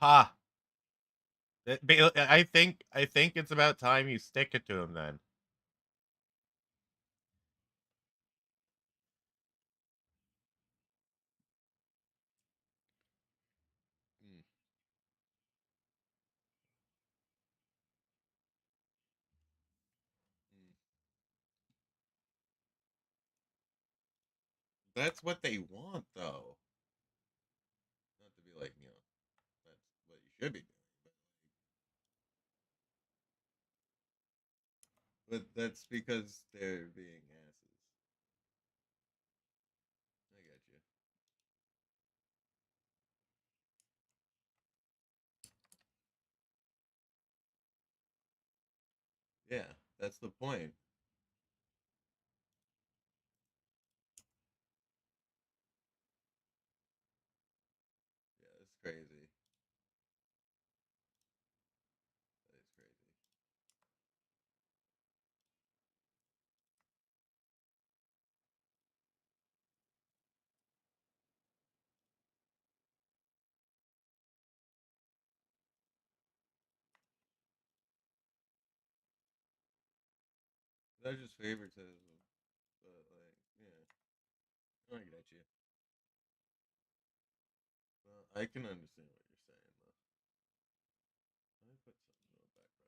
Ha! I think it's about time you stick it to him then. Mm. Mm. That's what they want, though. Not to be like, that's what you should be doing. But that's because they're being asses. I get you. Yeah, that's the point. Yeah, it's crazy. That is crazy. That's just favoritism. But, like, yeah. I get you. Well, I can understand what you're saying, though. Let me put something in the background.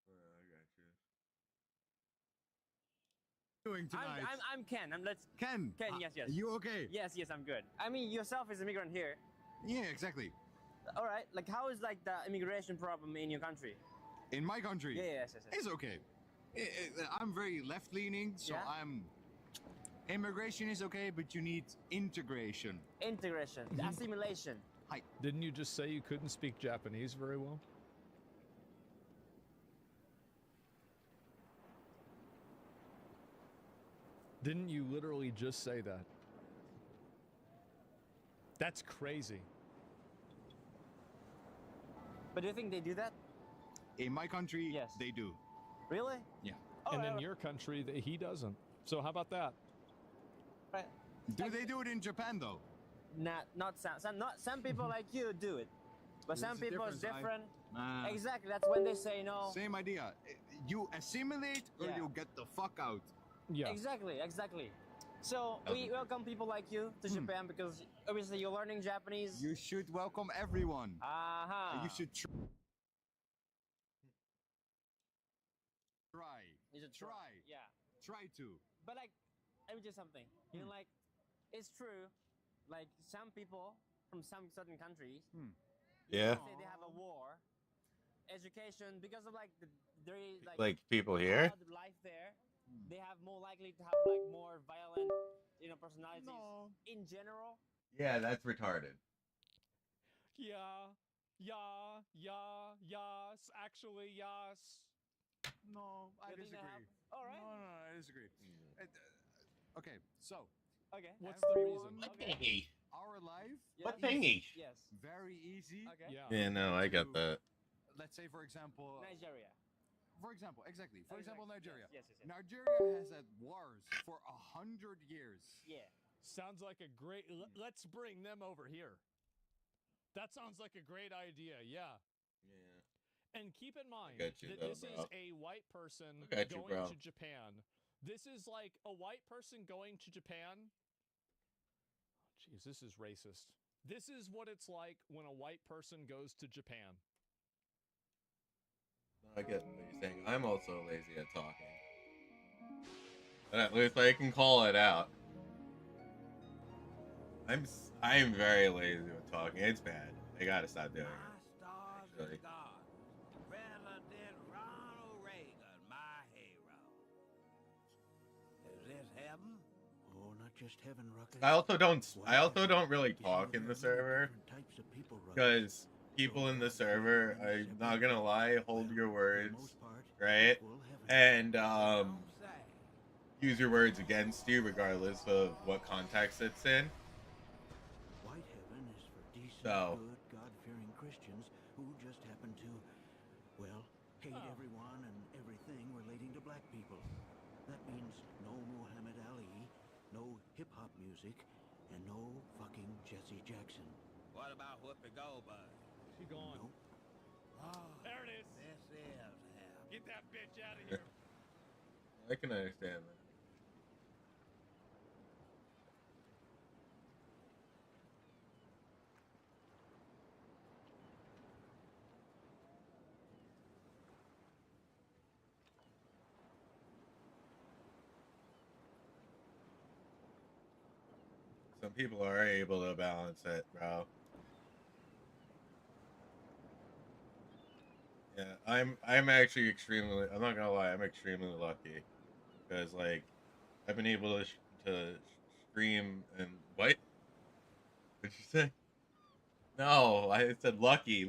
I got you. Doing tonight? I'm Ken. Ken. Yes. Are you okay? Yes, I'm good. I mean, yourself is an immigrant here. Yeah, exactly. All right. Like, how is like the immigration problem in your country? In my country? Yes. It's okay. I'm very left-leaning, so Yeah? Immigration is okay, but you need integration. Integration, assimilation. Hi. Didn't you just say you couldn't speak Japanese very well? Didn't you literally just say that? That's crazy. But do you think they do that? In my country, Yes. they do. Really? Yeah. And in your country, he doesn't. So how about that? Right. Do they do it in Japan though? Not some people like you do it, but some There's a people is difference, different. Exactly. That's when they say no. Same idea. You assimilate or Yeah. you get the fuck out. Yeah. Exactly. So we welcome people like you to Japan because obviously you're learning Japanese. You should welcome everyone. You should try. You should try. Yeah. Try to. But like, let me tell you something. You know, like, it's true. Like some people from some certain countries, Yeah. say they have a war, education because of like very Like people here? hard life there. They have more likely to have like more violent, personalities in general. Yeah, that's retarded. Yeah. Yes. Actually, yes. No, I You think they disagree. have- All right. No, I disagree. Okay, so Okay. What's the reason? What thingy? our life What is thingy? Yes. very easy. Okay. Yeah. Yeah, no, I got that. Let's say, for example, Nigeria. exactly. For example, Nigeria. Yes. Nigeria has had wars for 100 years. Yeah. Sounds like a great... Let's bring them over here. That sounds like a great idea, yeah. Yeah. And keep in mind got you, that though, this is bro. a white person I got you, going bro. to Japan. This is like a white person going to Japan. Jeez, this is racist. This is what it's like when a white person goes to Japan. I get what you're saying. I'm also lazy at talking. But at least I can call it out. I'm very lazy with talking. It's bad. I gotta stop doing it. Actually. President Ronald Reagan, my hero. Is this heaven? Oh, not just heaven, Ruckus. I also don't really talk in the server because people in the server, I'm not gonna lie, hold your words, right? And use your words against you regardless of what context it's in. White heaven is for decent, So. good, God-fearing Christians who just happen to, well, hate everyone and everything relating to black people. That means no Muhammad Ali, no hip-hop music, and no fucking Jesse Jackson. What about Whoopi Goldberg? She gone. Nope. Oh, There it is. this is hell. Get that bitch out of here. I can understand that. Some people are able to balance it, bro. Yeah, I'm actually extremely. I'm not gonna lie, I'm extremely lucky because like I've been able to stream and what? What'd you say? No, I said lucky.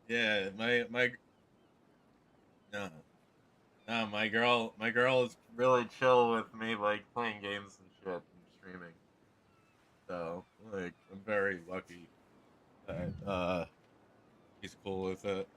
Yeah, my no. No, my girl is really chill with me, like playing games and shit and streaming. So, like, I'm very lucky that he's cool with it.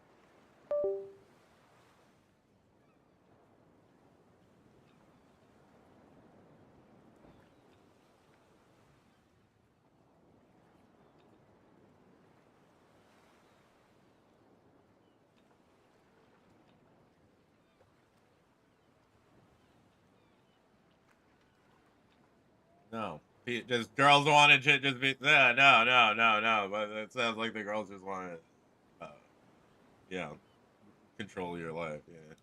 No, just girls wanted to just be no. But it sounds like the girls just want to, yeah, control your life. Yeah,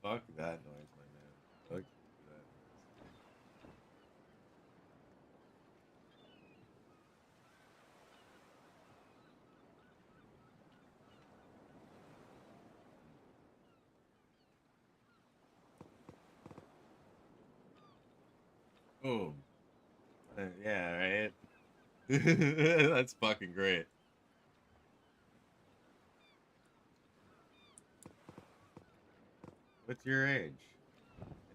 fuck that noise, my man. Fuck that. Boom. Yeah, right. That's fucking great. What's your age?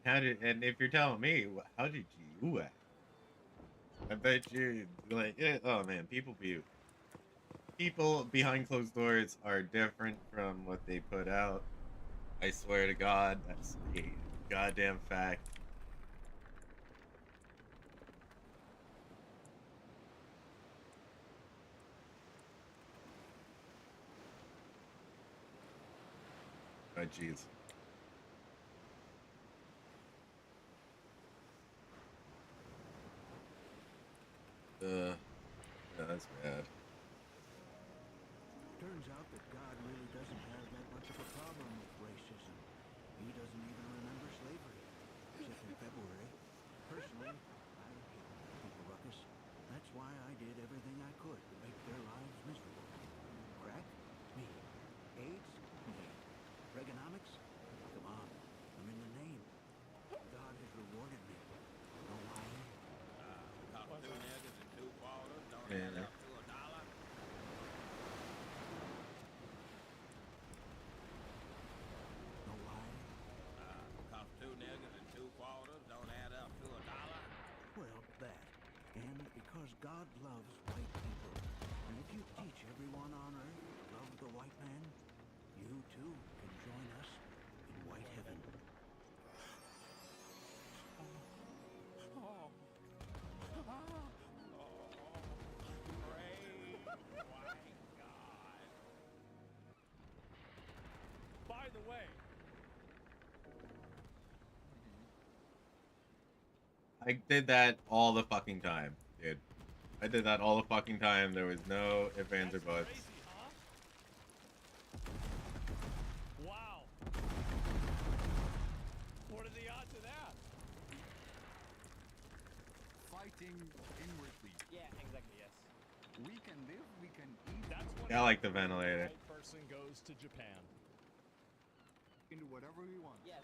And if you're telling me, how did you act? I bet you, like, oh man, people behind closed doors are different from what they put out. I swear to God, that's a goddamn fact. Oh, jeez. Yeah, that's bad. Turns out that God really doesn't have that much of a problem with racism. He doesn't even remember slavery, except in February. Personally, I hate black people, Ruckus. That's why I did everything I could to make their lives miserable. Crack? Me. AIDS? Me. Reaganomics? Come on, I'm in the name. God has rewarded me. Know why? Two niggas and two quarters don't add up to $1. Know why? Cause two niggas and two quarters don't add up to $1. Well, that. And because God loves white people. And if you teach everyone on earth to love the white man, you too can join us in white heaven. By the way, I did that all the fucking time, dude. I did that all the fucking time. There was no ifs, ands, or that's buts. crazy, huh? Wow. What are the odds of that? Fighting inwardly. Yeah, exactly. Yes. We can live, we can eat. That's what I like the every ventilator. white person goes to Japan. We can do whatever we want. Yes.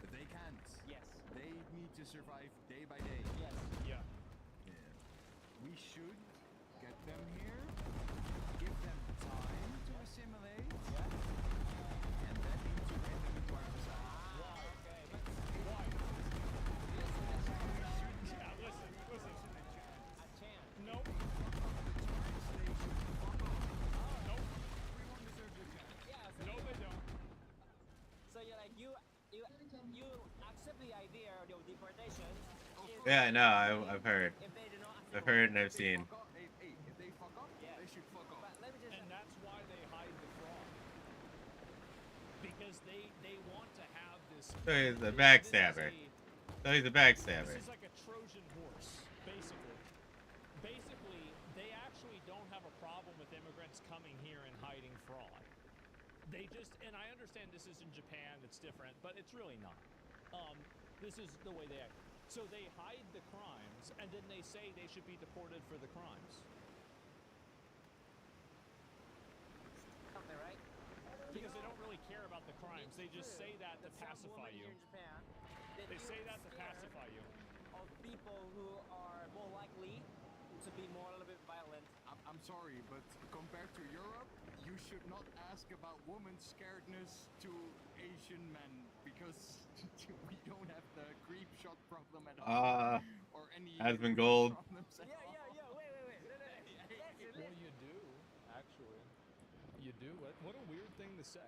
But they can't. Yes. They need to survive day by day. Yes. Yeah. We should get them here, give them time to assimilate, and then integrate them into our society. Why? Okay, but Why? Yeah, listen. a chance. Nope. Translation Yeah, no, I've heard. If they do not I've assimilate. heard and I've If they seen. fuck up, hey, if they fuck up, Yeah. they should fuck up. But let me just. And that's why they hide the fraud. Because they want to have this. So he's a this is backstabber. So he's a This backstabber. is like a Trojan horse, basically. Basically, they actually don't have a problem with immigrants coming here and hiding fraud. They just, and I understand this is in Japan, it's different, but it's really not. This is the way they act. So they hide the crimes, and then they say they should be deported for the crimes. Something, right? Because they don't really care about the crimes. They just say that to pacify you. Here in Japan, They say that to pacify you. of people who are more likely to be more a little bit violent. I'm sorry, but compared to Europe, you should not ask about women's scaredness to Asian men because we don't have the creep shot problem at all. Or any Aspen Gold. problems at Yeah, all. yeah, yeah. Wait. Well, you do, actually. You do. What a weird thing to say.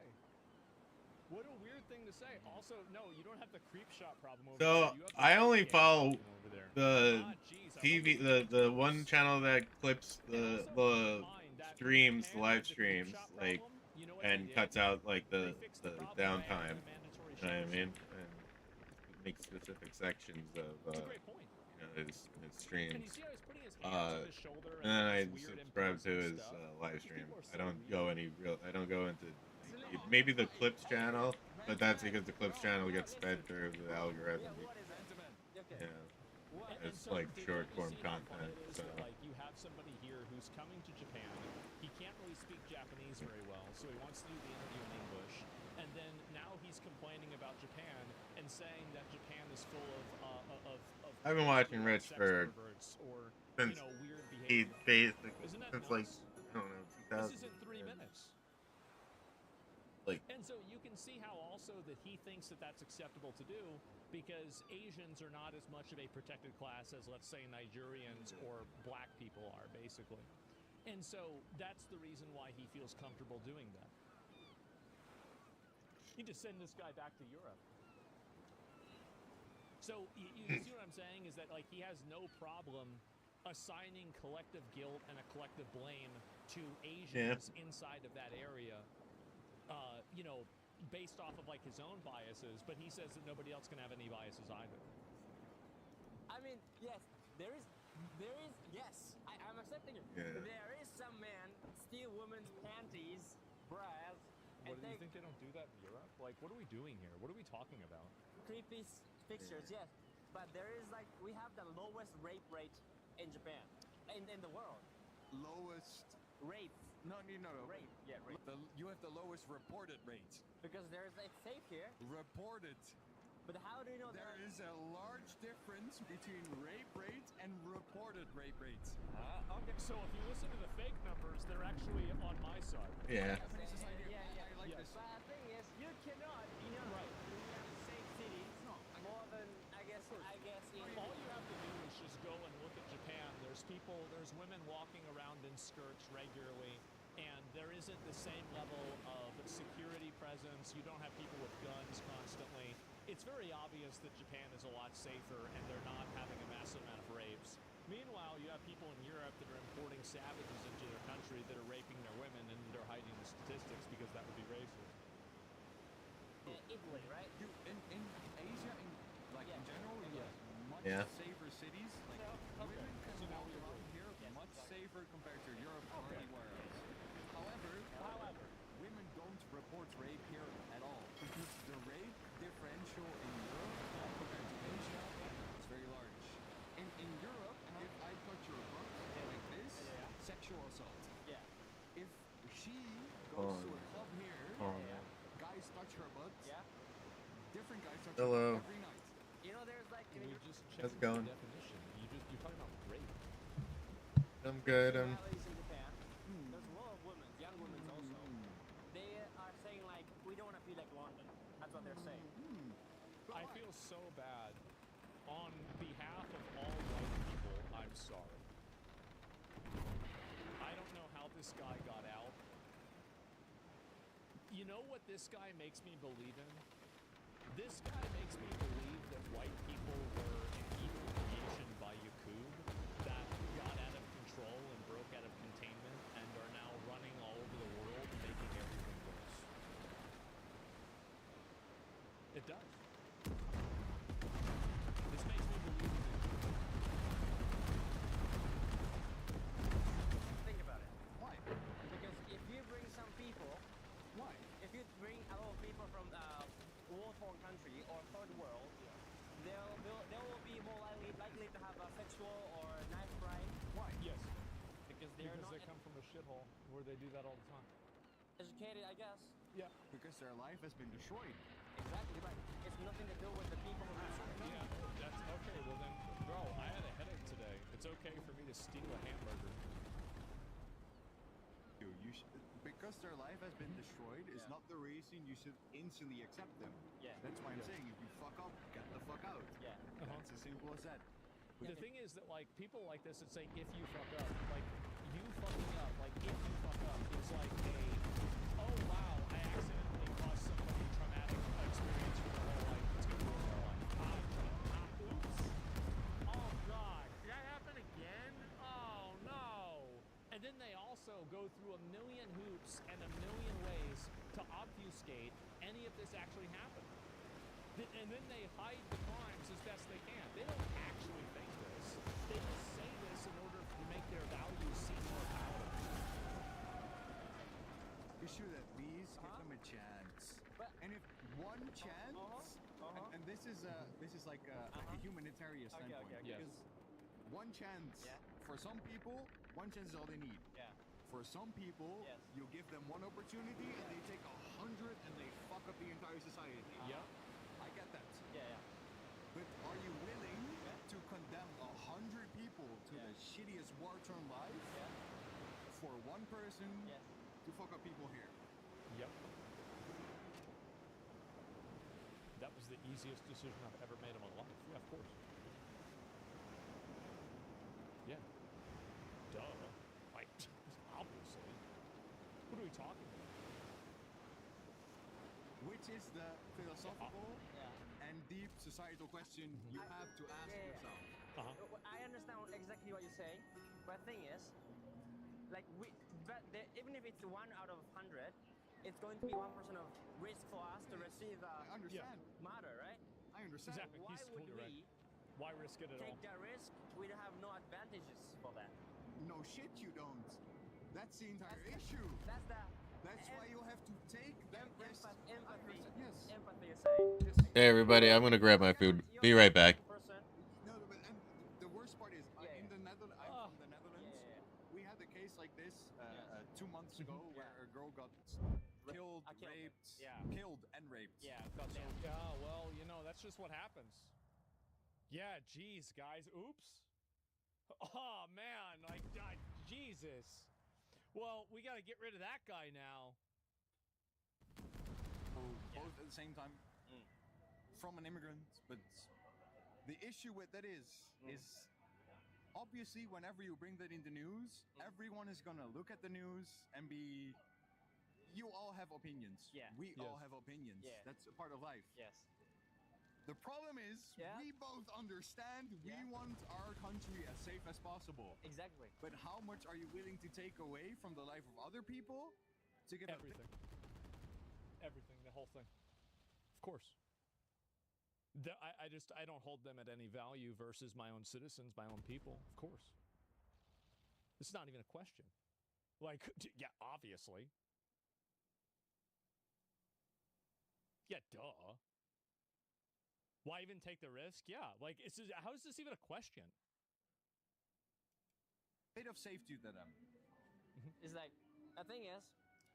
What a weird thing to say. Also, no, you don't have the creep shot problem over there. So You have the I only gay follow problem over there. the Jeez, I TV, wonder the one channel that clips the streams, Japan live has the creep streams, shot like, problem. You know what and they did? cuts out like They the fixed the problem by downtime. adding a mandatory You know what I shoulder mean? strap. And make specific sections of That's a great point. his And streams. you see how he's putting his hands on his shoulder And then I this weird subscribe to imposing his stuff? live These stream. people are I so don't weird. go any real. I don't go into maybe the clips channel, but that's because the clips channel gets fed through the algorithm. What is it? Okay. Yeah. What? And It's so like did short you form see how fun content, it is so- that, like, you have somebody here who's coming to Japan. He can't really speak Japanese very well, so he wants to do the interview in English. And then now he's complaining about Japan and saying that Japan is full of I've been watching Rich sex for perverts or since weird he behavior. basically Isn't that since like nuts? I don't know This 2000. isn't 3 minutes. Like And so you can see how also that he thinks that that's acceptable to do because Asians are not as much of a protected class as, let's say, Nigerians or black people are, basically. And so that's the reason why he feels comfortable doing that. You need to send this guy back to Europe. So you see what I'm saying is that, like, he has no problem assigning collective guilt and a collective blame to Asians inside of that area, based off of, like, his own biases, but he says that nobody else can have any biases either. I mean, yes, yes, I'm accepting it. Yeah. There is some man steal women's panties, bras, and What, do you take think they don't do that in Europe? Like, what are we doing here? What are we talking about? creepy pictures, yes. But there is, like, we have the lowest rape rate in Japan, in the world. Lowest. Rape. No. Rape. Yeah, rape. You have the lowest reported rate. Because it's safe here. Reported. But how do you know There is a large difference between rape rate and reported rape rate. Okay. So if you listen to the fake numbers, they're actually on my side. yeah. Japanese society, Yeah. I like Yes. this. But the thing is, you cannot, Right. we have safe cities more than, I guess, in All you have to do is just go and look at Japan. There's women walking around in skirts regularly, and there isn't the same level of security presence. You don't have people with guns constantly. It's very obvious that Japan is a lot safer, and they're not having a massive amount of rapes. Meanwhile, you have people in Europe that are importing savages into their country that are raping their women, and they're hiding the statistics because that would be racist. Italy, right? In Asia, in general, you have much Yeah. safer cities. Like, Okay, women can so now walk we around agree. here much safer compared to Europe or anywhere else. However, women don't report rape here at all because the rape differential in Europe compared to Asia is very large. In Europe, if I touch your butt like this, sexual assault. Yeah. If she goes to a Oh, club here, guys touch her butt. Yeah. Different guys touch Hello. her every night. You know, there's like, We just How's changed it going? the definition. You're talking about rape. I'm good. rallies in Japan. There's a lot of women, young women also. They are saying like, we don't want to be like London. That's what they're saying. I feel so bad. On behalf of all white people, I'm sorry. I don't know how this guy got out. You know what this guy makes me believe in? This guy makes me believe that white people were an equal creation a shithole where they do that all the time. Educated, I guess. Yeah. Because their life has been destroyed. Exactly, but it's nothing to do with the people who consume it. Yeah, that's okay. Well then, bro, I had a headache today. It's okay for me to steal a hamburger. You should, because their life has been destroyed is not the reason you should instantly accept them. Yeah. That's why I'm saying if you fuck up, get the fuck out. Yeah. That's as simple as that. The thing is that, like, people like this that say, if you fuck up, like, you fucking up, like, if you fuck up, is like a, oh, wow, I accidentally caused somebody traumatic experience for their whole life. It's going to ruin their life. Oops. Oh, God. Did that happen again? Oh, no. And then they also go through a million hoops and a million ways to obfuscate any of this actually happened. And then they hide the crimes as best they can. They don't actually think this. They just say this in order to make their values seem more palatable. You should at least give them a chance. But- And if one chance, and this is like a humanitarian standpoint. okay. Yes. Because one chance, for some people, one chance is all they need. Yeah. For some people, Yes. you give them one opportunity and they take 100 and they fuck up the entire society. Yeah. I get that. Yeah, yeah. But are you willing to condemn 100 people to the shittiest war-torn life for one person Yes. to fuck up people here? Yep. That was the easiest decision I've ever made in my life. Yeah, of course. Yeah. Duh. Like, obviously. What are we talking about? Which is the philosophical Yeah. and deep societal question you have to ask yourself. I understand exactly what you're saying, but the thing is, like even if it's 1 out of 100, it's going to be 1% of risk for us to receive I understand. matter, right? I understand. Exactly. Why He's would totally we right. Why risk it at all? take that risk? We have no advantages for that. No shit, you don't. That's the entire issue. That's the That's why you have to take that risk. empathy. Yes. Empathy, you're saying. Hey everybody, I'm gonna grab my food. Be right back. No, but and the worst part is Yeah, in the Netherlands. I'm from the Netherlands. We had a case like this 2 months ago where a girl got killed, raped, killed and raped. Yeah, goddamn. Yeah, well, you know, that's just what happens. Yeah, geez, guys. Oops. Oh, man. Like, Jesus. Well, we got to get rid of that guy now. Both at the same time. From an immigrant, but the issue with that is obviously whenever you bring that in the news, everyone is gonna look at the news and be, you all have opinions. Yeah. We all have opinions. Yeah. That's a part of life. Yes. The problem is we both understand we want our country as safe as possible. Exactly. But how much are you willing to take away from the life of other people to give Everything. Everything, the whole thing. Of course. I don't hold them at any value versus my own citizens, my own people, of course. This is not even a question. Like, yeah, obviously. Yeah, duh. Why even take the risk? Yeah, like, how is this even a question? bit of safety to them. It's like, the thing is,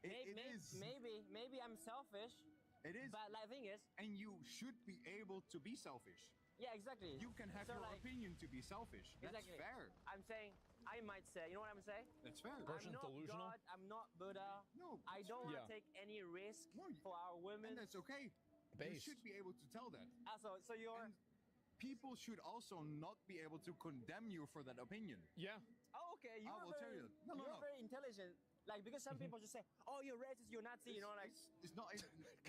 It is. maybe I'm selfish. It is. But like, thing is, And you should be able to be selfish. yeah, exactly. You can have So, your like, opinion to be selfish. That's exactly. fair. I'm saying, I might say, you know what I'm saying? That's fair. Person I'm not delusional? God, I'm not Buddha. No, I it's don't fair. want to take any risk No, for our women. And that's okay. You Based. should be able to tell that. So you're. And people should also not be able to condemn you for that opinion. Yeah. Oh, okay. I will tell you. No, you're no. very intelligent. Like, because some people just say, "Oh, you're racist, you're Nazi," you know, like. It's not.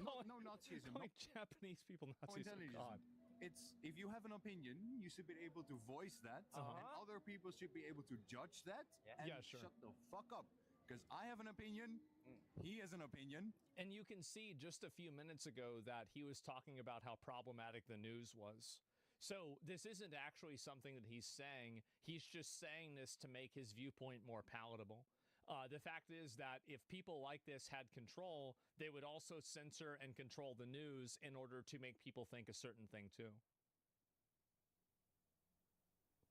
No Nazism. Calling Japanese people No Nazis. Oh, intelligence. God. It's if you have an opinion, you should be able to voice that, and other people should be able to judge that, and Yeah, sure. shut the fuck up. Because I have an opinion, he has an opinion. And you can see just a few minutes ago that he was talking about how problematic the news was. So this isn't actually something that he's saying. He's just saying this to make his viewpoint more palatable. The fact is that if people like this had control, they would also censor and control the news in order to make people think a certain thing too.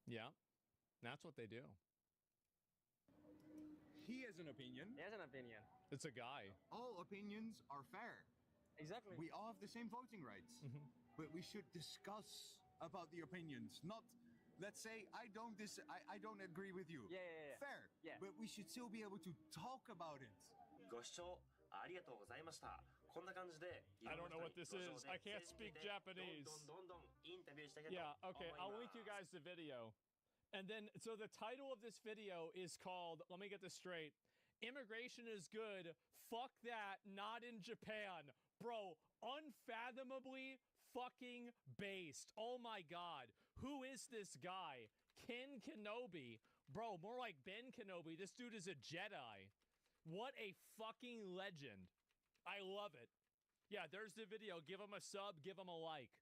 Yeah, that's what they do. He has has an opinion. He has an opinion. It's a guy. All opinions are fair. Exactly. We all have the same voting rights. But we should discuss about the opinions, not let's say I don't agree with you. Yeah. Fair. Yeah. But we should still be able to talk about it. ご視聴ありがとうございました。こんな感じで I don't know what this is. I can't speak Japanese. どんどんインタビューしていきたいと Yeah, 思い okay, ます。 I'll link you guys the video. And then, so the title of this video is called, let me get this straight, Immigration is good, fuck that, not in Japan. Bro, unfathomably fucking based. Oh my god. Who is this guy? Ken Kenobi. Bro, more like Ben Kenobi. This dude is a Jedi. What a fucking legend. I love it. Yeah, there's the video. Give him a sub, give him a like.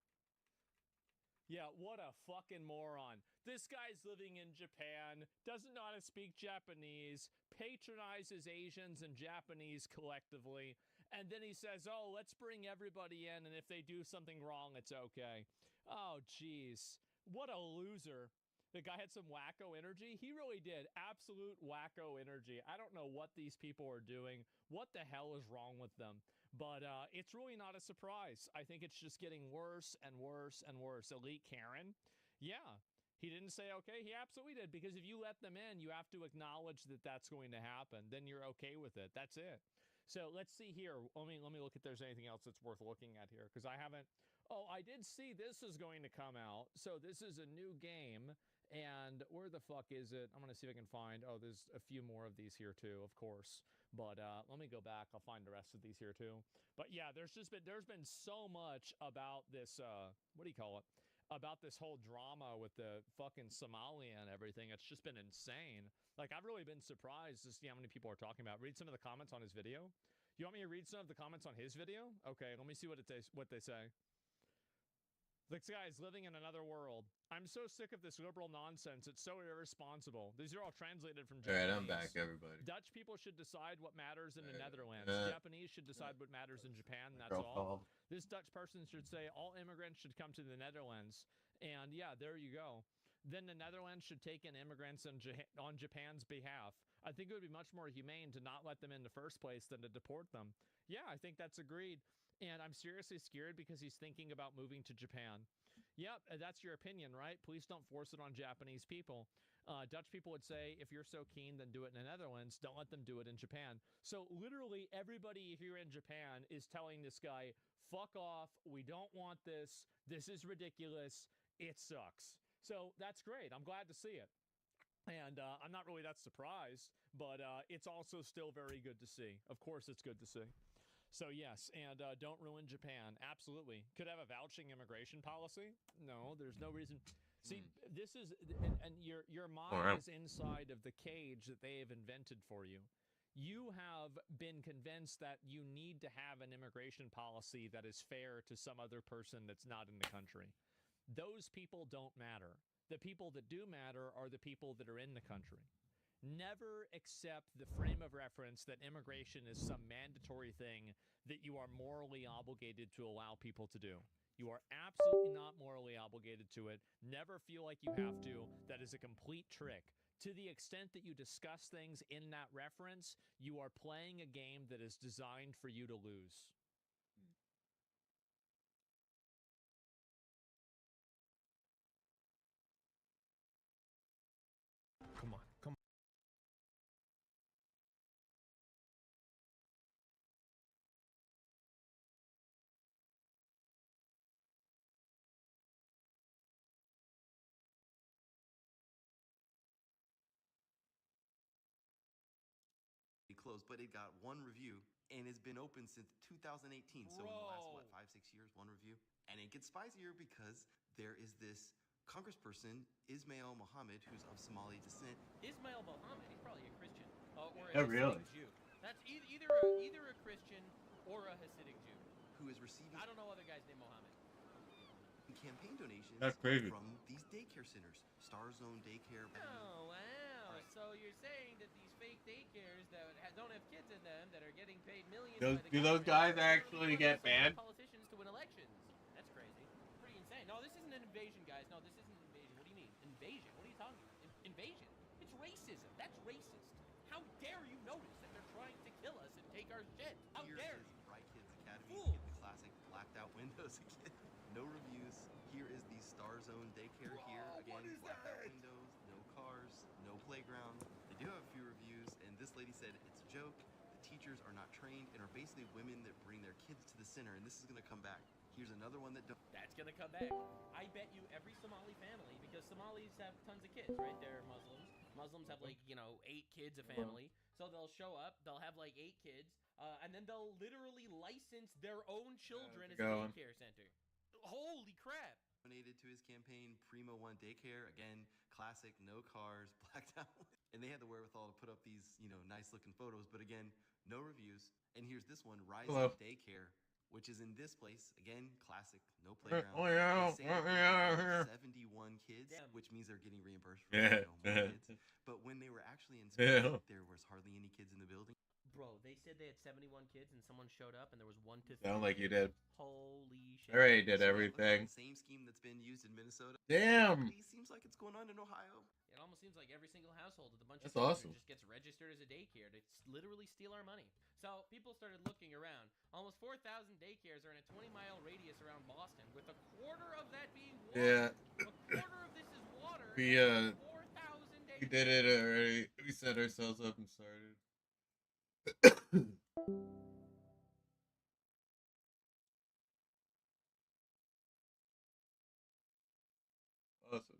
Yeah, what a fucking moron. This guy's living in Japan, doesn't know how to speak Japanese, patronizes Asians and Japanese collectively, and then he says, oh, let's bring everybody in, and if they do something wrong, it's okay. Oh, jeez. What a loser. The guy had some wacko energy. He really did. Absolute wacko energy. I don't know what these people are doing. What the hell is wrong with them? But it's really not a surprise. I think it's just getting worse and worse and worse. Elite Karen? Yeah. He didn't say okay. He absolutely did. Because if you let them in, you have to acknowledge that that's going to happen. Then you're okay with it. That's it. So let's see here. Let me look if there's anything else that's worth looking at here. Because I haven't... Oh, I did see this is going to come out. So this is a new game. And where the fuck is it? I'm going to see if I can find... Oh, there's a few more of these here too, of course. But let me go back. I'll find the rest of these here too. But yeah, there's been so much about this... what do you call it? About this whole drama with the fucking Somalia and everything. It's just been insane. Like, I've really been surprised to see how many people are talking about. Read some of the comments on his video. You want me to read some of the comments on his video? Okay, let me see what they say. This guy's living in another world. I'm so sick of this liberal nonsense. It's so irresponsible. These are all translated from Japanese. Alright, I'm back, everybody. Dutch people should decide what matters in the Netherlands. Japanese should decide what matters in Japan. That's Girl all. called. This Dutch person should say all immigrants should come to the Netherlands. And yeah, there you go. Then the Netherlands should take in immigrants on Japan's behalf. I think it would be much more humane to not let them in the first place than to deport them. Yeah, I think that's agreed. And I'm seriously scared because he's thinking about moving to Japan. Yep, that's your opinion, right? Please don't force it on Japanese people. Dutch people would say, if you're so keen, then do it in the Netherlands. Don't let them do it in Japan. So literally everybody here in Japan is telling this guy, fuck off. We don't want this. This is ridiculous. It sucks. So that's great. I'm glad to see it. And I'm not really that surprised, but it's also still very good to see. Of course, it's good to see. So yes, and don't ruin Japan. Absolutely. Could have a vouching immigration policy? No, there's no reason. See, this is, and your mind is inside of the cage that they have invented for you. You have been convinced that you need to have an immigration policy that is fair to some other person that's not in the country. Those people don't matter. The people that do matter are the people that are in the country. Never accept the frame of reference that immigration is some mandatory thing that you are morally obligated to allow people to do. You are absolutely not morally obligated to it. Never feel like you have to. That is a complete trick. To the extent that you discuss things in that reference, you are playing a game that is designed for you to lose. Come on, come on. Closed, but it got one review and it's been open since 2018. So in the last, what, 5-6 years, one review. And it gets spicier because there is this congressperson, Ismail Mohammed, who's of Somali descent. Ismail Mohammed, he's probably a Christian. Or a Oh, really? Hasidic Jew. That's either a Christian or a Hasidic Jew. Who is receiving I don't know other guys named Mohammed. campaign donations That's crazy. from these daycare centers. Star Zone Daycare. Oh, wow. Right. So you're saying that these fake daycares that don't have kids in them, that are getting paid millions Do by the those government, guys are actually really get using banned? politicians to win elections. That's crazy. Pretty insane. No, this isn't an invasion, guys. No, this isn't an invasion. What do you mean? Invasion? What are you talking about? Invasion. It's racism. That's racist. How dare you notice our shit. How Here dare is you? Bright Kids Academy. Fool. Get the classic blacked out windows again. No reviews. Here is the Star Zone Daycare here. Again, blacked out windows, no cars, no playground. They do have a few reviews, and this lady said it's a joke. The teachers are not trained and are basically women that bring their kids to the center, and this is gonna come back. Here's another one that don't. That's gonna come back. I bet you every Somali family, because Somalis have tons of kids, right? They're Muslims. Muslims have like 8 kids a family, so they'll show up. They'll have like 8 kids, and then they'll literally license their own children as a daycare center. Holy crap! Donated to his campaign, Primo One Daycare. Again, classic, no cars, blacked out. And they had the wherewithal to put up these, nice looking photos. But again, no reviews. And here's this one, Rising Hello. Daycare, which is in this place. Again, classic, no playground. Oh, yeah, They say that they have 71 kids, Damn. which means they're getting reimbursed for Yeah. more kids. But when they were actually inspected, there was hardly any kids in the building. Bro, they said they had 71 kids, and someone showed up, and there was 1 to 3. Sound like you did. Holy shit! I already did So, yeah, looks like everything. the same scheme that's been used in Minnesota. Damn. It seems like it's going on in Ohio. It almost seems like every single household with a bunch That's of children awesome. just gets registered as a daycare to literally steal our money. So people started looking around. Almost 4,000 daycares are in a 20-mile radius around Boston, with a quarter of that being water. Yeah. A quarter of this is water. We, and 4,000 daycares. We did it already. We set ourselves up and started. Awesome.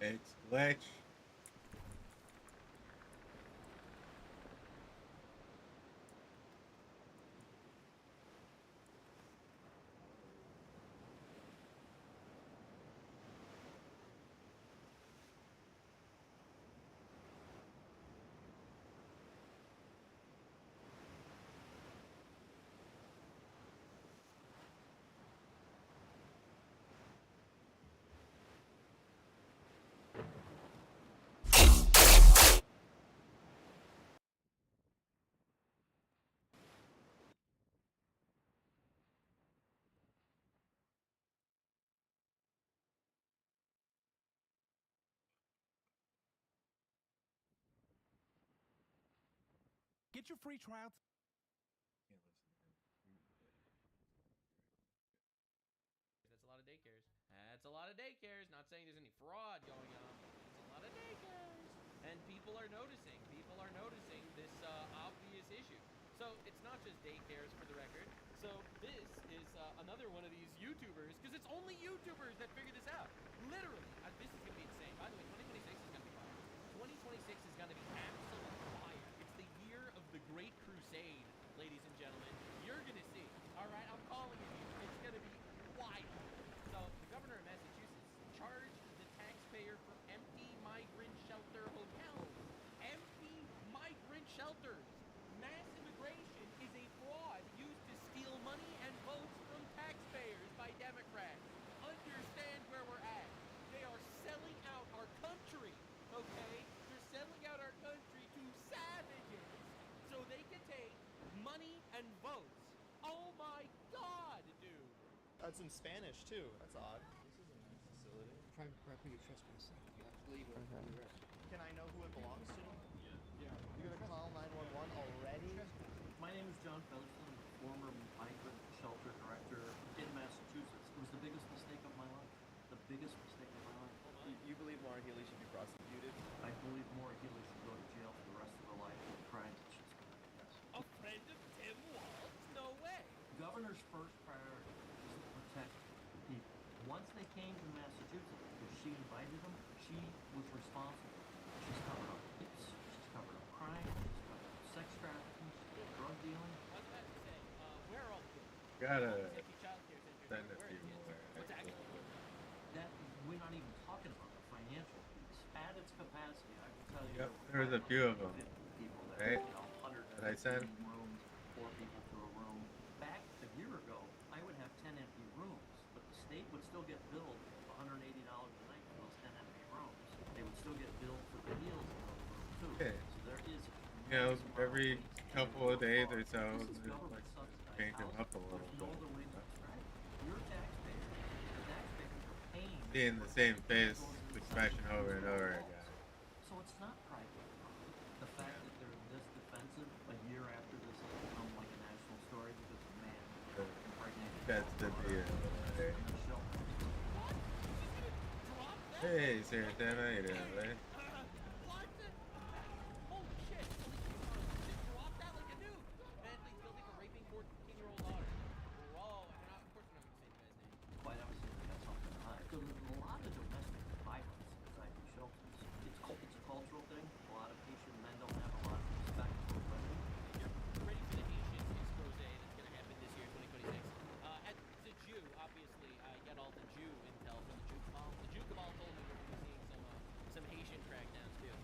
It's glitch. Get your free trial. Can't listen to him. That's a lot of daycares. That's a lot of daycares. Not saying there's any fraud going on, but it's a lot of daycares. And people are noticing. People are noticing this obvious issue. So it's not just daycares, for the record. So this is another one of these YouTubers, because it's only YouTubers that figure this out. Literally. This is going to be insane. By the way, 2026 is going to be fire. 2026 is going to be absolute fire. It's the year of the Great Crusade, ladies and gentlemen. You're going to see. All right, I'm calling it. It's going to be wild. So the governor of Massachusetts charged the taxpayer for empty migrant shelter hotels. Empty migrant shelters. Mass immigration is a fraud used to steal money and votes from taxpayers by Democrats. Understand where we're at. They are selling out our country, okay? They're selling out our country to savages so they can take money and votes. Oh my God, dude. That's in Spanish too. That's odd. This is a nice facility. Private property of trespassing. You have to leave or arrest. Can I know who it belongs to? Yeah. You're gonna call 911 already? My name is John Featherstone, I'm a former migrant shelter director in Massachusetts. It was the biggest mistake of my life. The biggest mistake of my life. You believe Laura Healy should be prosecuted? I believe Maura Healey should go to jail for the rest of her life for the crimes that she's committed. Yes. A friend of Tim Walz? No way. The governor's first priority is to protect the people. Once they came to Massachusetts, because she invited them, she was responsible. She's covered up hits, she's covered up crime, she's covered up sex trafficking, she's covered up drug dealing. I was about to say, where are all the kids? Gotta Safety childcare centers. send a Where are few the kids? more. What's actually going on? That we're not even talking about the financial piece. At its capacity, I can tell you. Yep, there were there's a few of 'em. 550 people there, Right? you know, 100 That I sent. rooms, 4 people to a room. Back a year ago, I would have 10 empty rooms, but the state would still get billed $180 a night for those 10 empty rooms. They would still get billed for the meals in those rooms too. Okay. So there is. You know, every couple of days or so, This is just government like subsidized change them housing. up a little There's no bit. other way to describe it. Your taxpayers, the taxpayers are paying. Seeing the for same what face goes inside expression over and over walls. again. So it's not private. The fact that they're this defensive a year after this has become like a national story because a man impregnated That's the deal. in a shelter. Drop that? Hey, Sarah, how you doing, buddy? What the? Holy shit. Just drop that like a nuke. Man, please guilty for raping 14-year-old daughter. Whoa, and of course we're not going to say the guy's name. Quite obviously, we got something to hide. So there's a lot of domestic violence inside these shelters. It's a cultural thing. A lot of Haitian men don't have a lot of respect for women. You're ready for the Haitian expose that's going to happen this year, 2026. As a Jew, obviously, I get all the Jew intel from the Jew cabal. The Jew cabal told me we're going to be seeing some Haitian crackdowns too.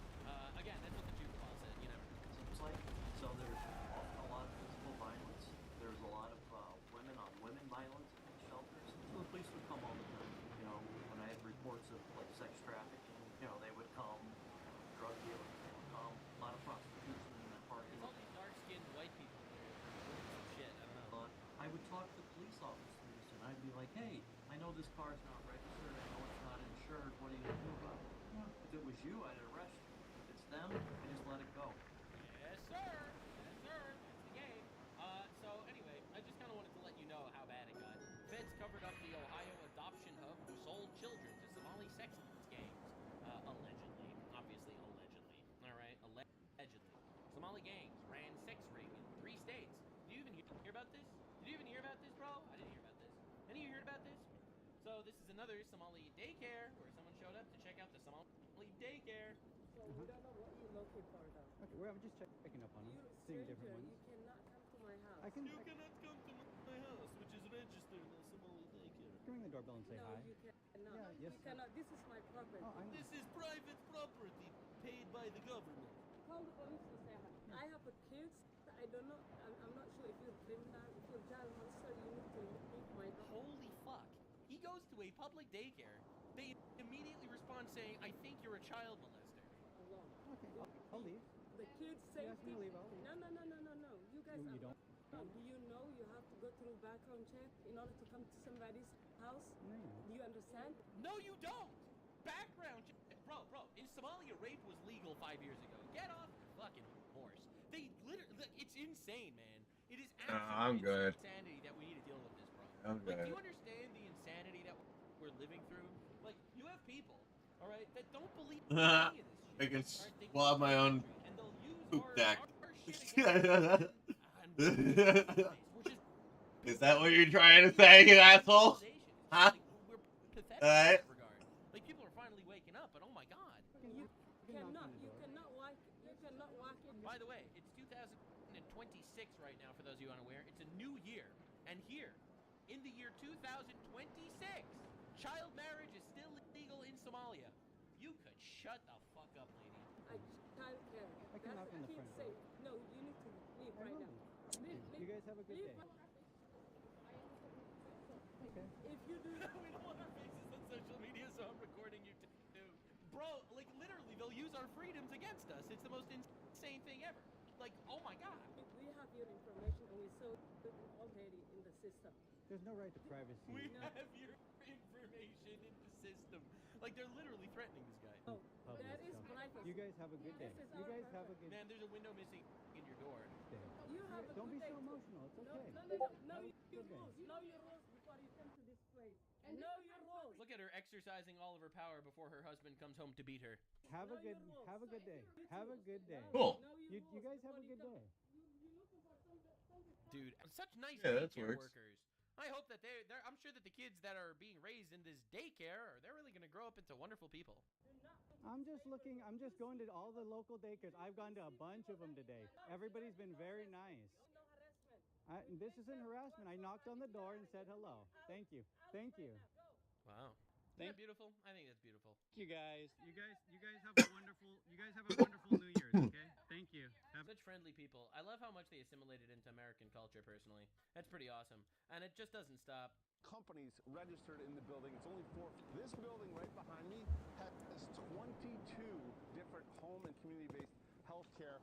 Again, that's what the Jew cabal said. You never know. Seems like so. There's a lot of physical violence. There's a lot of women on women violence in these shelters. So the police would come all the time. You know, when I had reports of like sex trafficking, you know, they would come. Drug dealing, they would come. A lot of prostitution in that parking It's all lot. these dark-skinned white people doing some shit. I don't know. I would talk to police officers and I'd be like, hey, I know this car's not registered. I know it's not insured. What are you gonna do about it? Yeah, if it was you, I'd arrest you. If it's them, I just let it go. Yes, sir. Yes, sir. That's the game. So anyway, I just kind of wanted to let you know how bad it got. Feds covered up the Ohio adoption hub who sold children to Somali sex gangs. Allegedly. Obviously, allegedly. All right? Allegedly. Somali gangs ran sex ring in 3 states. Did you even hear about this? Did you even hear about this, bro? I didn't hear about this. Any of you heard about this? So this is another Somali daycare where someone showed up to check out the Somali daycare. So we don't know what you're looking for, though. Okay, well, I'm just checking up on them, You're a seeing stranger. different ones. You cannot come to my house. I can. You cannot come to my house, which is registered as Somali daycare. Can ring the doorbell and say No, hi. you cannot. Yeah, yes. You cannot. This is my property. Oh, I know. This is private property paid by the government. Call the police and say hi. I have a kids. I don't know. I'm not sure if you're criminal. If you're child monster, you need to leave my house. Holy fuck. He goes to a public daycare. They immediately respond saying, I think you're a child molester. Alone. Okay, I'll leave. The kids say You asked me to leave, I'll leave. No. You guys You are don't? No, do you know you have to go through background check in order to come to somebody's house? No. Do you understand? No, you don't. Background check. Bro, in Somalia, rape was legal 5 years ago. Get off your fucking horse. They literally, it's insane, man. It is I'm absolute good. insanity that we need to deal with this problem. I'm Like, good. do you understand the insanity that we're living through? Like, you have people, all right, that don't believe any of this shit. I can all right? They swab my own and they'll use poop our deck. shit against us, and which is Is that what you're trying to say, you asshole? Huh? like, we're pathetic Alright. in that regard. Like, people are finally waking up, but oh my god. You can knock cannot. on the You door. cannot walk. You cannot walk in. By the way, it's 2026 right now, for those of you unaware. It's a new year. And here, in the year 2026, child marriage is still illegal in Somalia. You could shut the fuck up, lady. Child care. I can knock on the front door. No, you need to leave I right will. now. Leave. You guys have a good day. Okay. If you do. We don't want our faces on social media, so I'm recording you too. Bro, like literally, they'll use our freedoms against us. It's the most insane thing ever. Like, oh my god. We have your information and we saw it already in the system. There's no right to privacy. We have your information in the system. Like, they're literally threatening this guy. Oh, Public that is stuff. privacy. You guys have a good day. This is You our guys have a property. good Man, there's a window missing in your door. day. You have a Don't good be day so too. emotional. It's No, okay. know your It's okay. rules. Know your rules before you come to this place. And know your rules. Look at her exercising all of her power before her husband comes home to beat her. Have a Know good your rules. have a good day. Have a good day. Cool. Know your You rules guys have a before good you day. You're looking for something. Dude, such nice Yeah, that daycare works. workers. I hope that they're I'm sure that the kids that are being raised in this daycare, they're really going to grow up into wonderful people. I'm just going to all the local daycares. I've gone to a bunch of them today. Everybody's been very nice. No harassment. This isn't harassment. I knocked on the door and said hello. Thank you. Thank you. Wow. Isn't that beautiful? I think that's beautiful. You guys have a wonderful New Year's, okay? Thank you. Such friendly people. I love how much they assimilated into American culture, personally. That's pretty awesome. And it just doesn't stop. Companies registered in the building. It's only 4. This building right behind me has 22 different home and community-based healthcare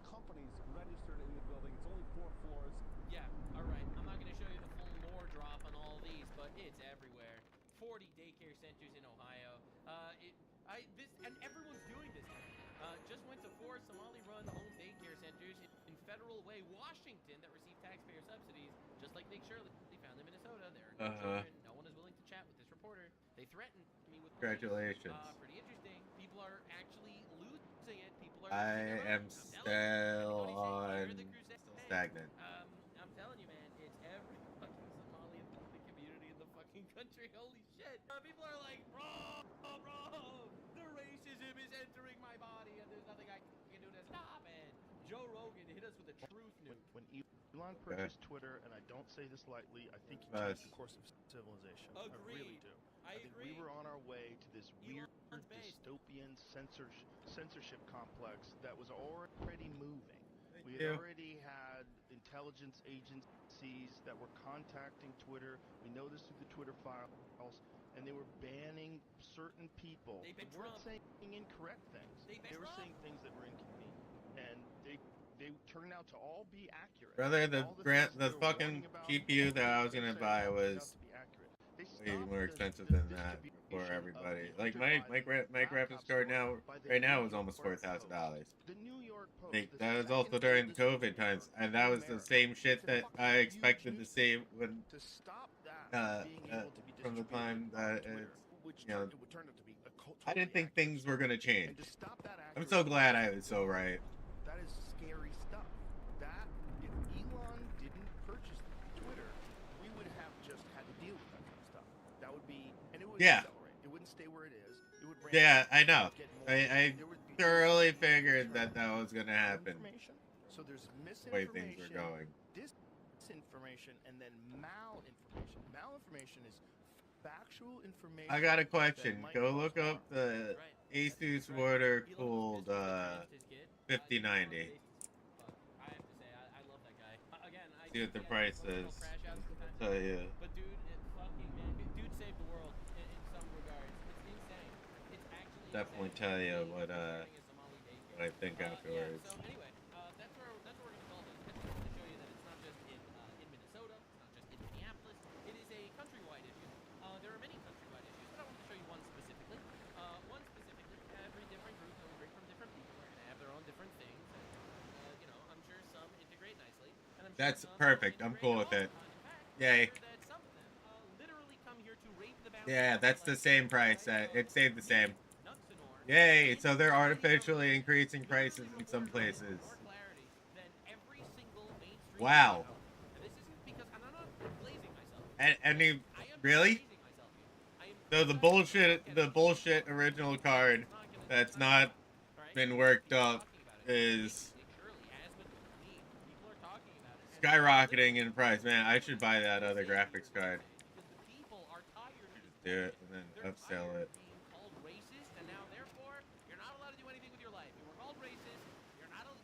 companies registered in the building. It's only 4 floors. Yeah, all right. I'm not going to show you the full lore drop on all these, but it's everywhere. 40 daycare centers in Ohio. And everyone's doing this now. Just went to 4 Somali-run home daycare centers in Federal Way, Washington, that receive taxpayer subsidies, just like Nick Shirley found in Minnesota. There are no children. No one is willing to chat with this reporter. They threatened me with police. Congratulations. Pretty interesting. People are actually losing it. People are. I am still stagnant. I'm telling you, man, it's every fucking Somali community in the fucking country. Holy shit! People are like, bro, the racism is entering my body, and there's nothing I can do to stop it. Joe Rogan hit us with a truth nuke. When Elon purchased Twitter, and I don't say this lightly, I think he changed the course of civilization. Agreed. I really do. I think agree. we were on our way to this weird Elon's based. dystopian censorship complex that was already moving. We you. had already had intelligence agencies that were contacting Twitter. We know this through the Twitter files, and they were banning certain people. They They banned weren't Trump. saying incorrect things. They banned were Trump. saying things that were inconvenient, and they turned out to all be accurate. Brother, the All things the they were fucking warning about, GPU that I was they were gonna saying buy turned out was to be accurate. They way stopped more the expensive than that distribution for of everybody. the Like my graphics card now right now is almost $4,000. The New York Post, Like, this that was back also in during the August of COVID New times, York, and that was the America. same shit It's a that fucking I huge expected to see when to stop that being able to be from the distributed time on that Twitter, it's, which you know, turned out to be a I didn't think things were gonna change. And to stop that I'm so glad I was so right. That is scary stuff. That if Elon didn't purchase Twitter, we would have just had to deal with that kind of stuff. That would be, and it would Yeah. accelerate. It wouldn't stay where it is. It would ramp Yeah, up. I know. It would get more I There would be thoroughly figured that was gonna happen. information. So there's The way things were misinformation, going. disinformation, and then malinformation. Malinformation is factual information. I got a that question. might Go cause look up harm. the Right. Asus Right. water Elon cooled Musk is his kid. 5090. Fuck. I have to say, I love that guy. Again, I See do what the see price emotional is. crash outs from time to I'll tell time. you. But dude, it fucking man, dude saved the world in some regards. It's insane. It's actually Definitely insane. tell you He what was running a Somali daycare. I think Yeah. afterwards. So anyway, that's where we're gonna call this. I just wanted to show you that it's not just in Minnesota. It's not just in Minneapolis. It is a countrywide issue. There are many countrywide issues, but I wanted to show you one specifically. Every different group that we bring from different people are gonna have their own different things. And, you know, I'm sure some integrate nicely, and I'm sure That's some perfect. I'm integrate cool at with all. it. In fact, Yay. I'm sure that some of them literally come here to rape the boundaries. Yeah, that's the same price. It stayed the same. Nuxanor, Yay! So they're artificially increasing prices in some places. more clarity than every single mainstream Wow. video. And this isn't because I'm not blazing myself. And he I am really? blazing myself here. I am So the bullshit original card that's not been worked up is skyrocketing in price. Man, I should buy that other graphics card. Just do it and then upsell it. being called racist, and now therefore you're not allowed to do anything with your life. You were called racist.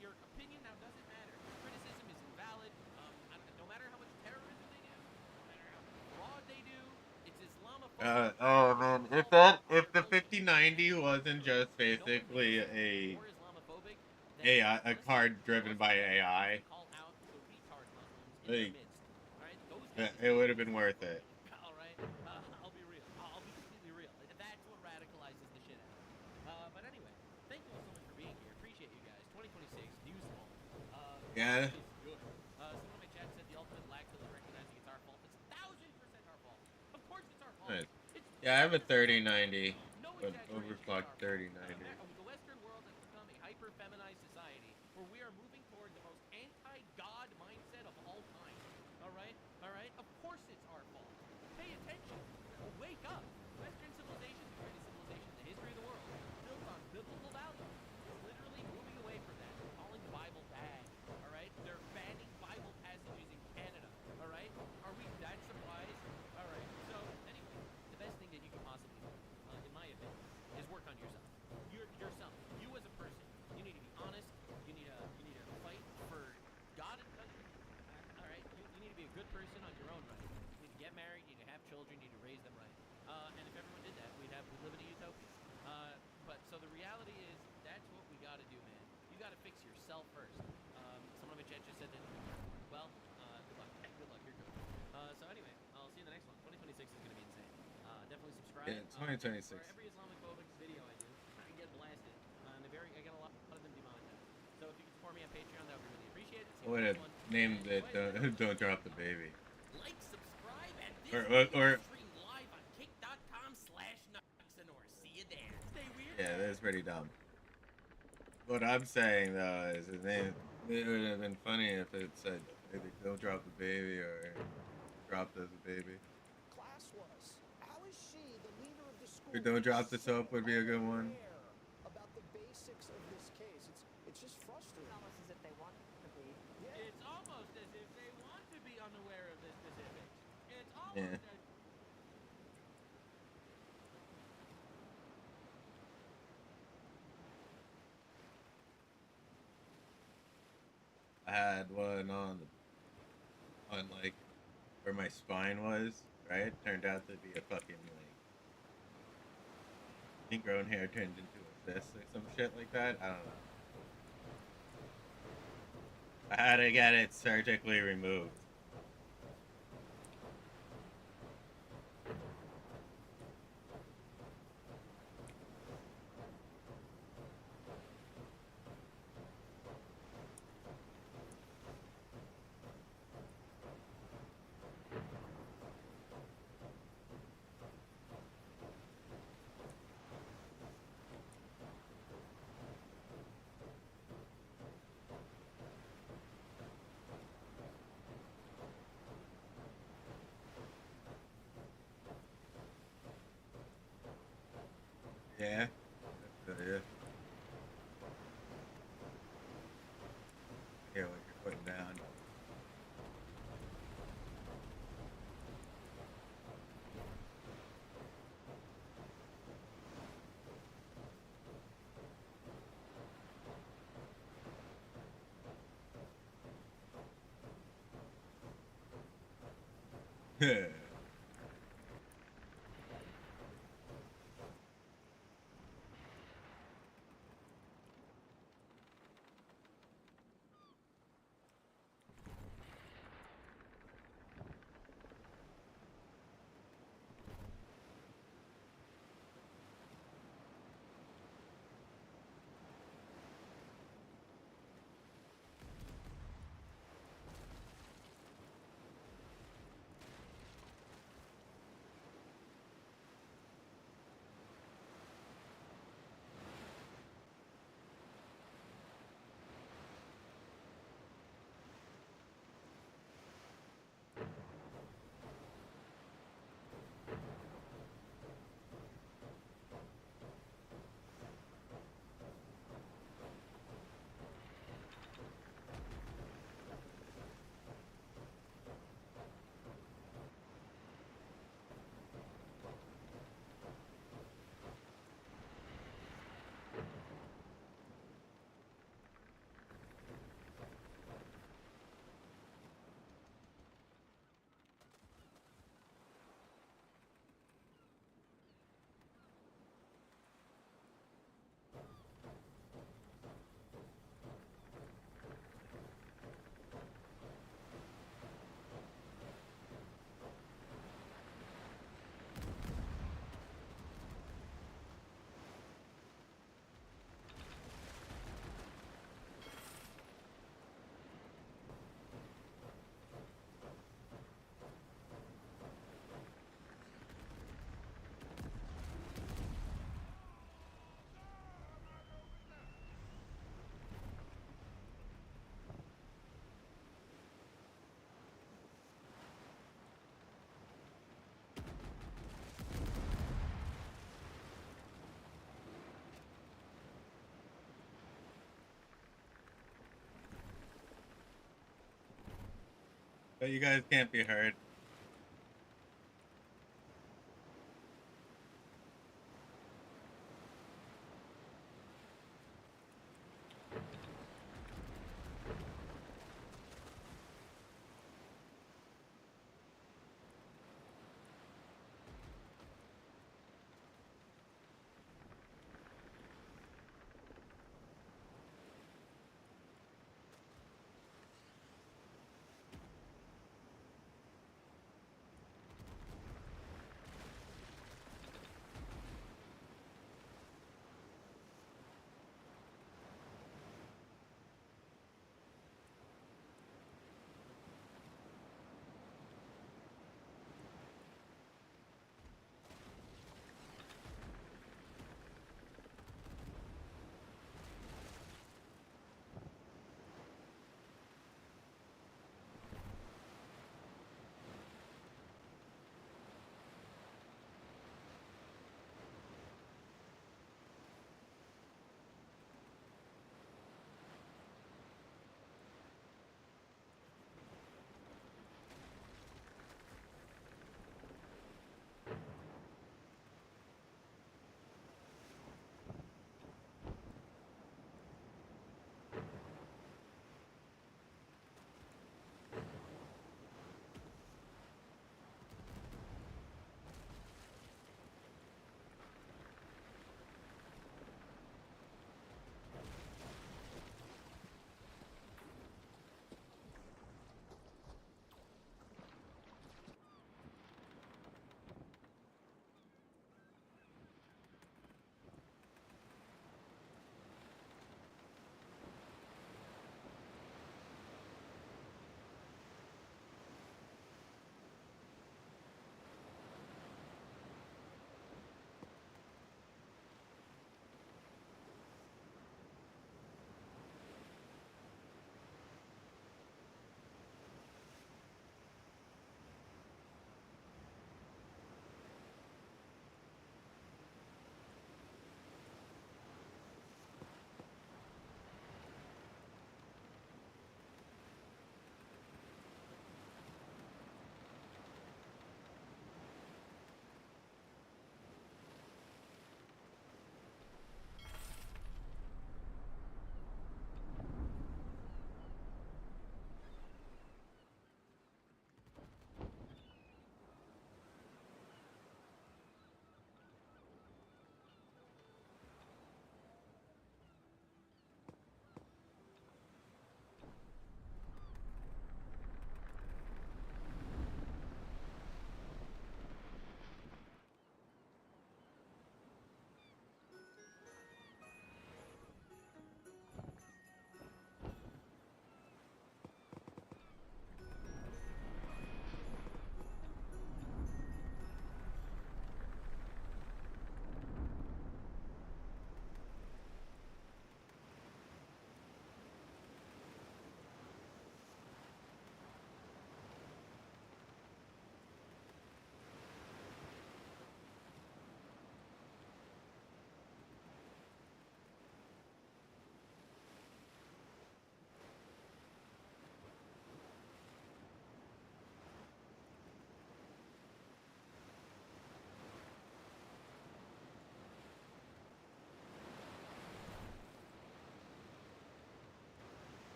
Your opinion now doesn't matter. Criticism is invalid. No matter how much terrorism they do, no matter how much fraud they do, it's Islamophobic. Oh man, if the 5090 wasn't just basically a card driven by AI, like, it would have been worth it. All right, I'll be real. I'll be completely real. That's what radicalizes the shit out. But anyway, thank you all so much for being here. Appreciate you guys. 2026, use them all. Yeah. Is good. Someone in my chat said the ultimate lack of recognizing it's our fault. It's 1,000% our fault. Of course it's our fault. Right. Yeah, I have a 3090, but overclocked 3090. The Western world has become a hyper-feminized society where we are moving toward the most anti-God mindset of all time. All right? Of course it's our fault. Pay attention. Wake up. Western civilization is the greatest civilization in the history of the world, built on biblical values. It's literally moving away from that. They're calling the Bible bad. All right? They're banning Bible passages in Canada. All right? Are we that surprised? All right. So anyway, the best thing that you can possibly do, in my opinion, is work on yourself. Yourself. You as a person. You need to be honest. You need to fight for God and country. All right. You need to be a good person on your own right. You need to get married. You need to have children. You need to raise them right. And if everyone did that, we'd live in a utopia. But so the reality is that's what we got to do, man. You got to fix yourself first. Someone in the chat just said that. Well, good luck. Good luck. You're good. So anyway, I'll see you in the next one. 2026 is gonna be insane. Definitely subscribe. Yeah, 2026. For every Islamophobic video I do, I get blasted. I get a lot of them demonetized. So if you could support me on Patreon, that would be really appreciated. I would have named it Don't Drop the Baby. Like, subscribe, and this Or stream live on kick.com/Nuxanor. See you there. Stay weird. yeah, that's pretty dumb. What I'm saying though is his name. It would have been funny if it said either "Don't Drop the Baby" or "Dropped as a Baby." Class was. How is she, the leader of the school? Or "Don't Drop the Soap" would be a good one. About the basics of this case, it's just frustrating. It's almost as if they want to be. Yeah. It's almost as if they want to be unaware of the specifics. It's almost Yeah. as I had one on like where my spine was, right? Turned out to be a fucking like ingrown hair turned into a cyst or some shit like that. I don't know. I had to get it surgically removed. Yeah. That's good, yeah. But you guys can't be heard.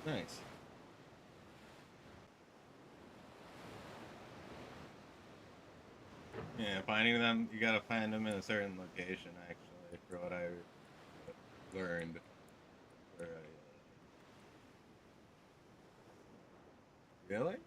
Nice. Yeah, finding them, you gotta find them in a certain location, actually, for what I learned. Where really?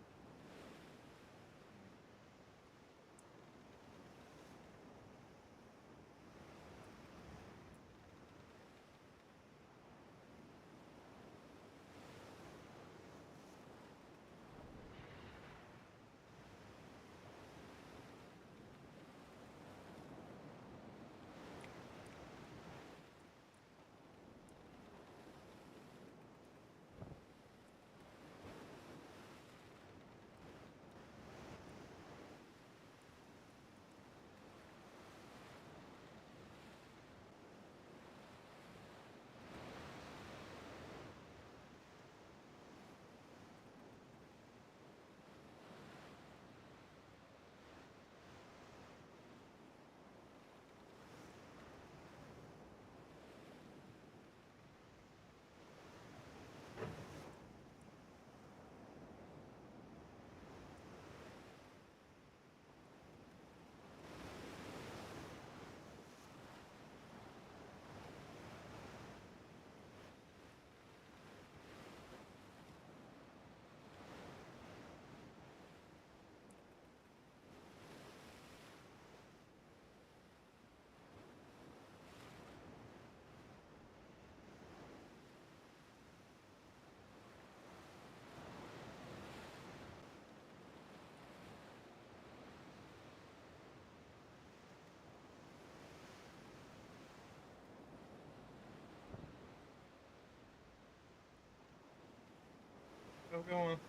Go on.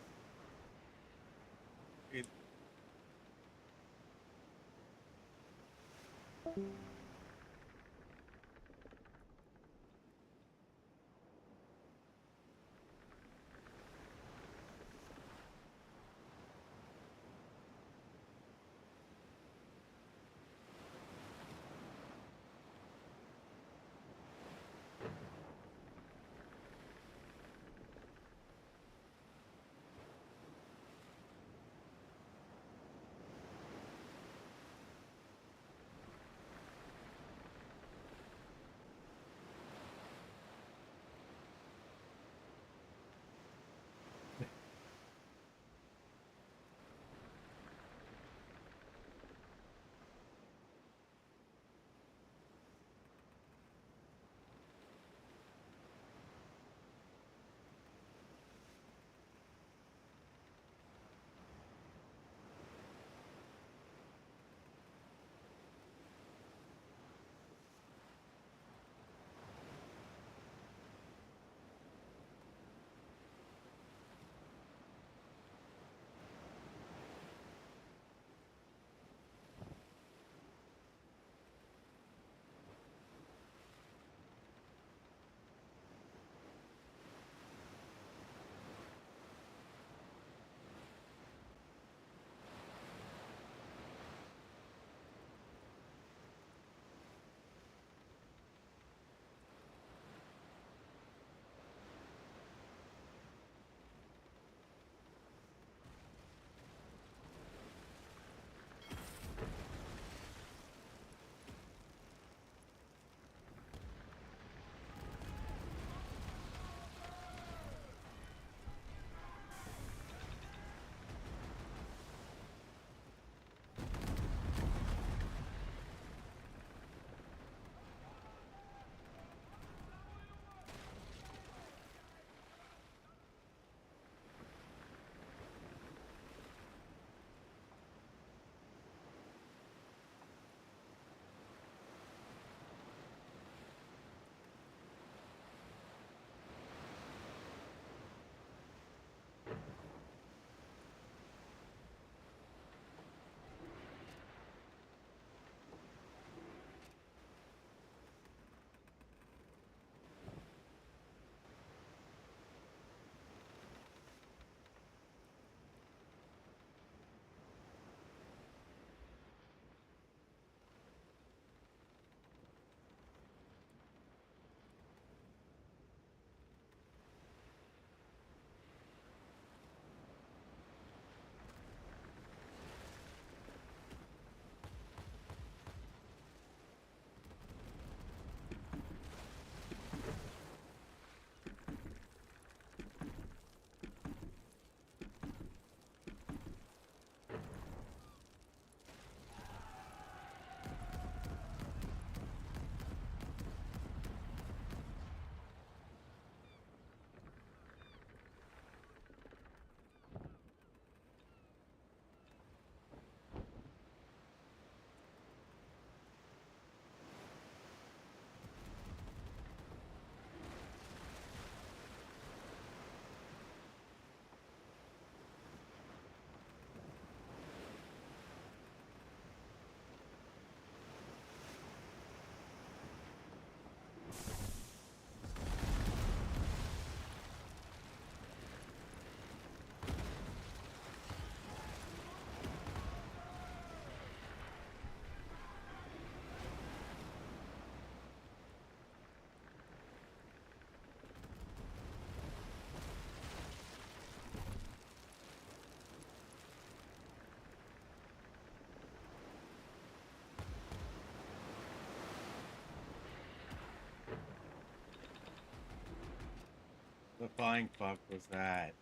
flying fuck was that?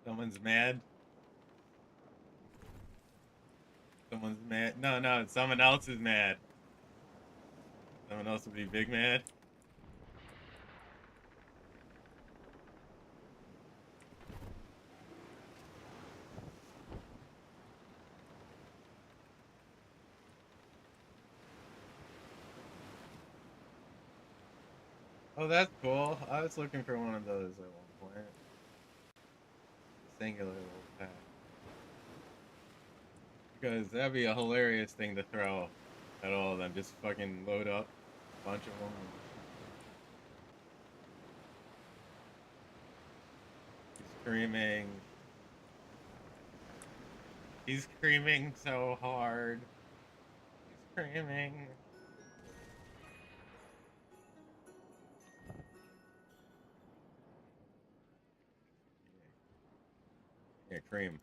Someone's mad. Someone's mad. No, no, someone else is mad. Someone else would be big mad. Oh, that's cool. I was looking for one of those at one point. Singular little pack. Because that'd be a hilarious thing to throw at all of them. Just fucking load up a bunch of them. He's screaming. He's screaming so hard. He's screaming. Yeah, cream.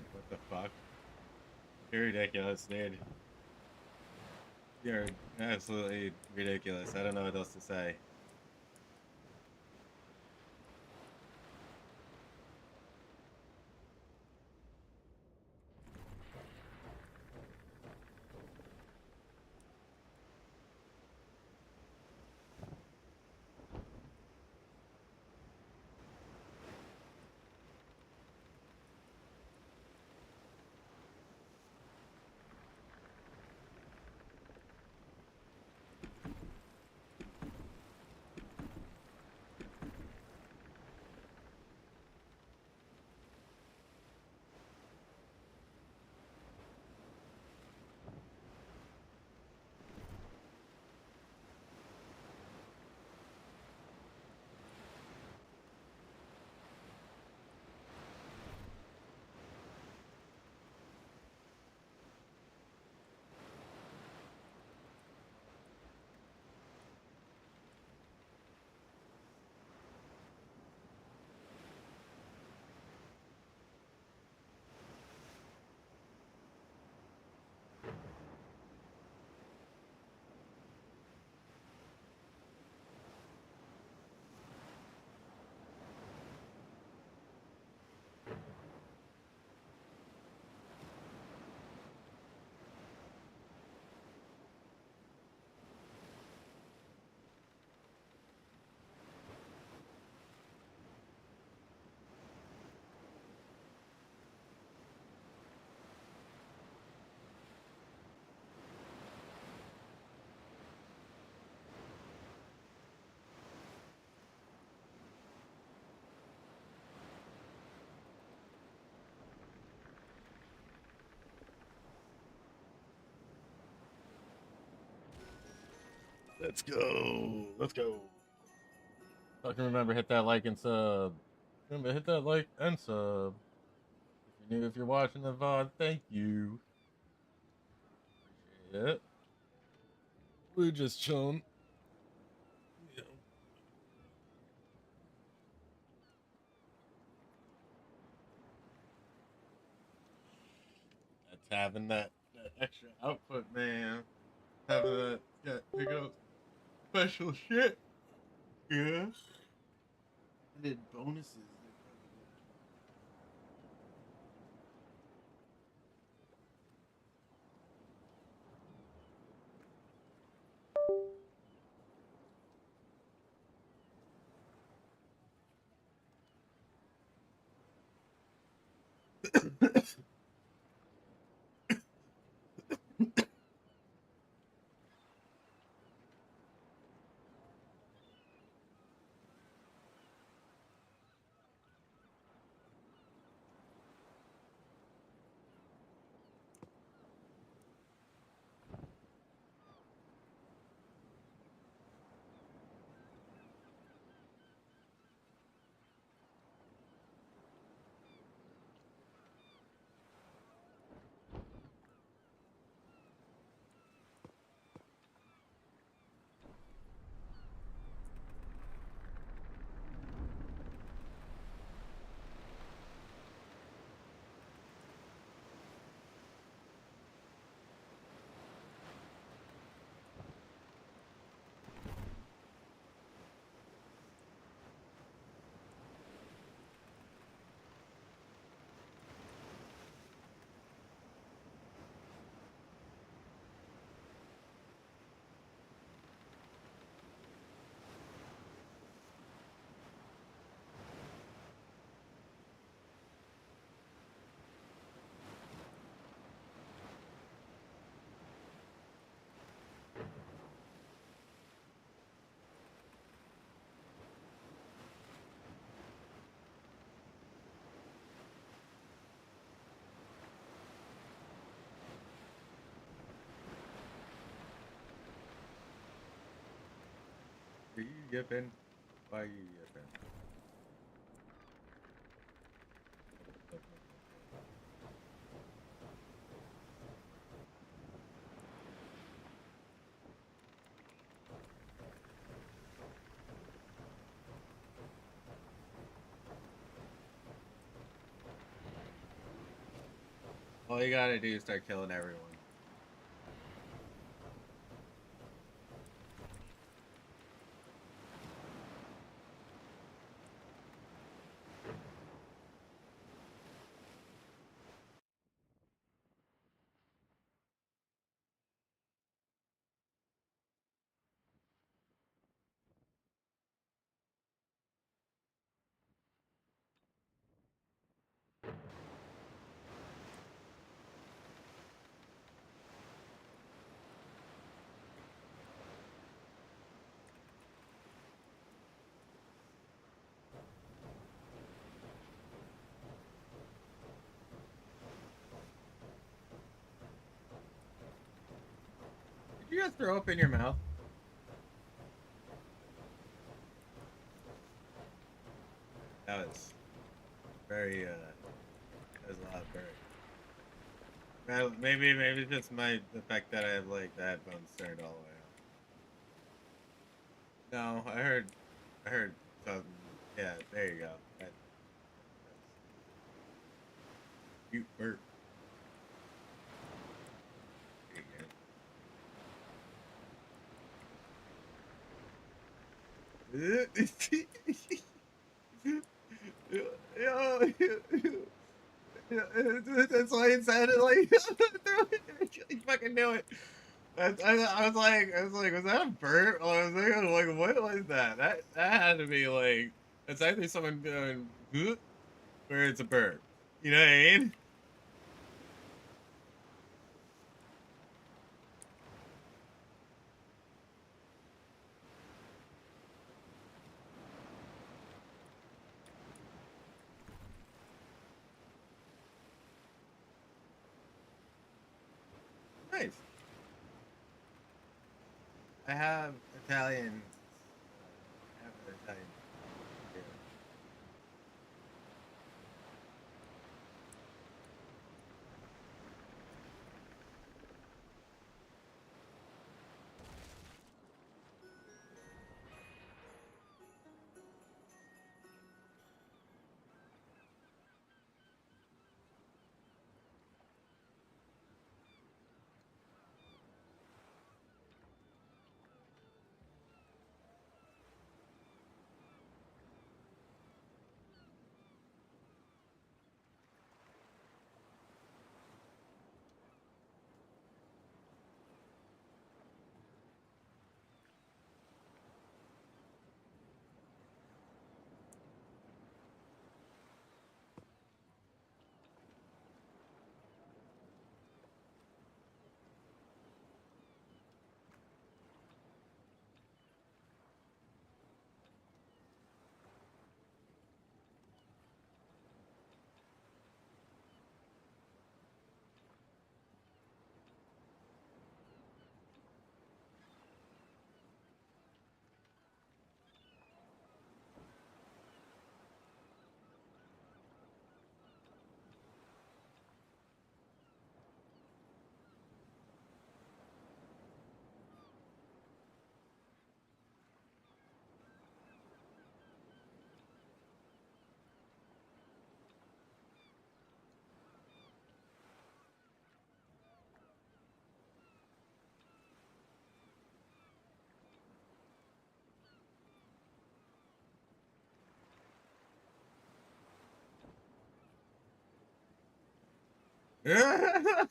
God, what the fuck? You're ridiculous, dude. You're absolutely ridiculous. I don't know what else to say. Let's go. Let's go. Fucking remember, hit that like and sub. Remember, hit that like and sub. If you're watching the VOD, thank you. Appreciate it. We're just chilling. Yeah. That's having that extra output, man. Having that pick up special shit. Yeah. I did bonuses. Are you yipping? Why are you yipping? All you gotta do is start killing everyone. Did you just throw up in your mouth? That was very, that was a lot of burn. Maybe it's just the fact that I have like the headphones turned all the way up. No, I heard something. Yeah, there you go. You burp. That's why it sounded like you fucking knew it. I was like, was that a burp? I was like, what was that? That had to be like, it's either someone going, or it's a burp. You know what I mean? Nice. I have Italian. I have an Italian. Beer.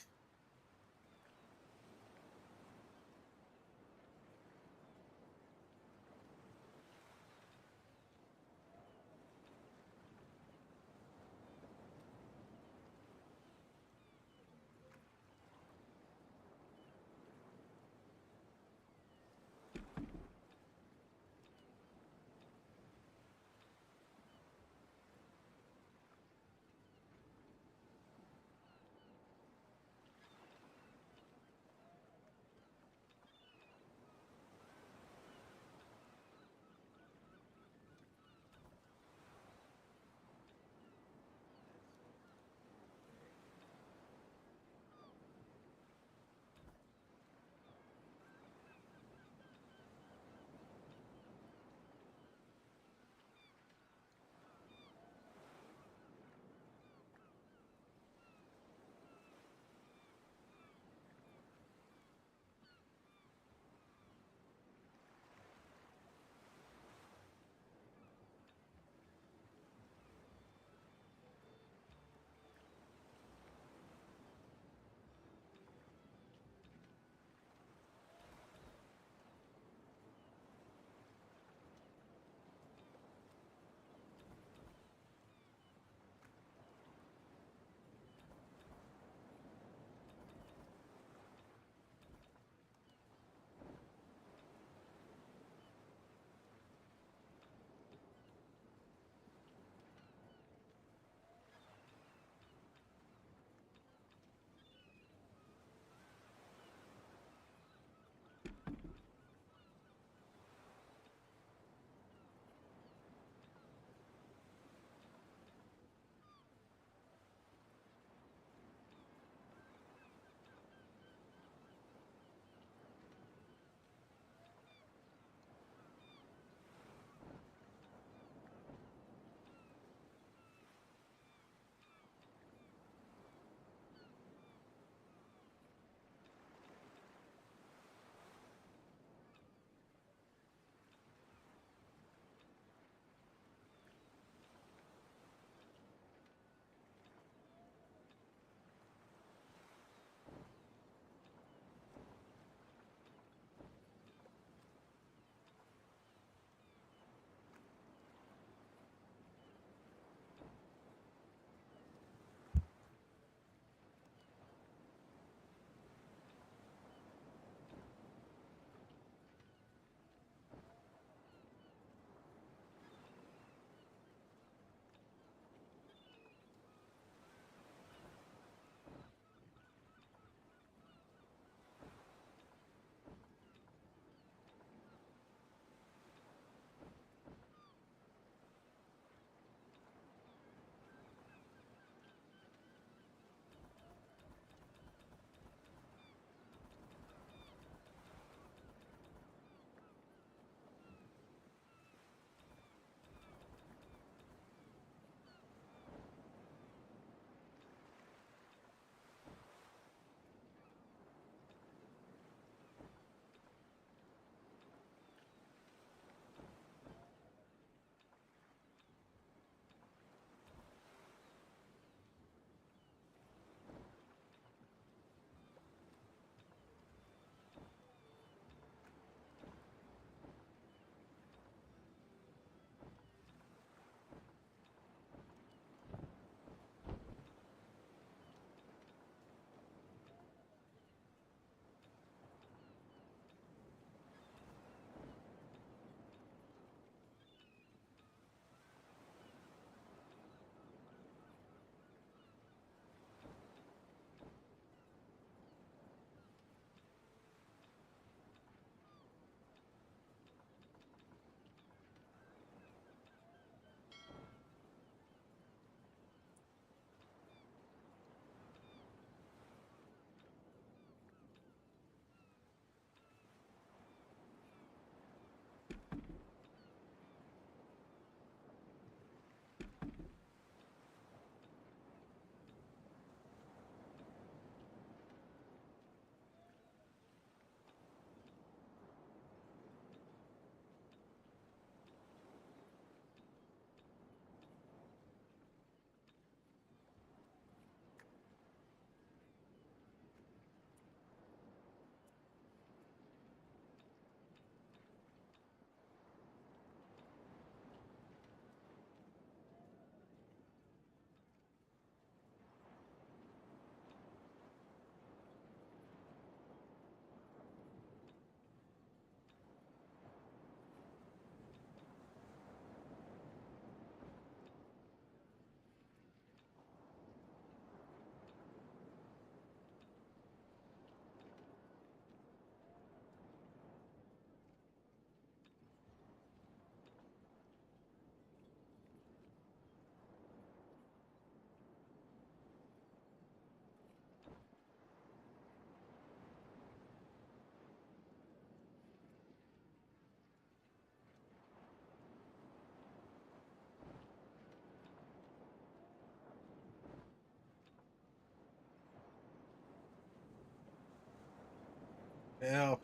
Yeah.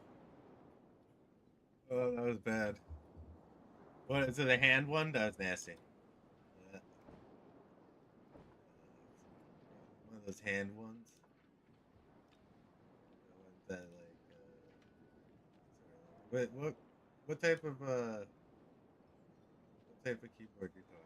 Oh, that was bad. What is it? A hand one? That was nasty. One of those hand ones. The ones that like. What type of what type of keyboard do you talk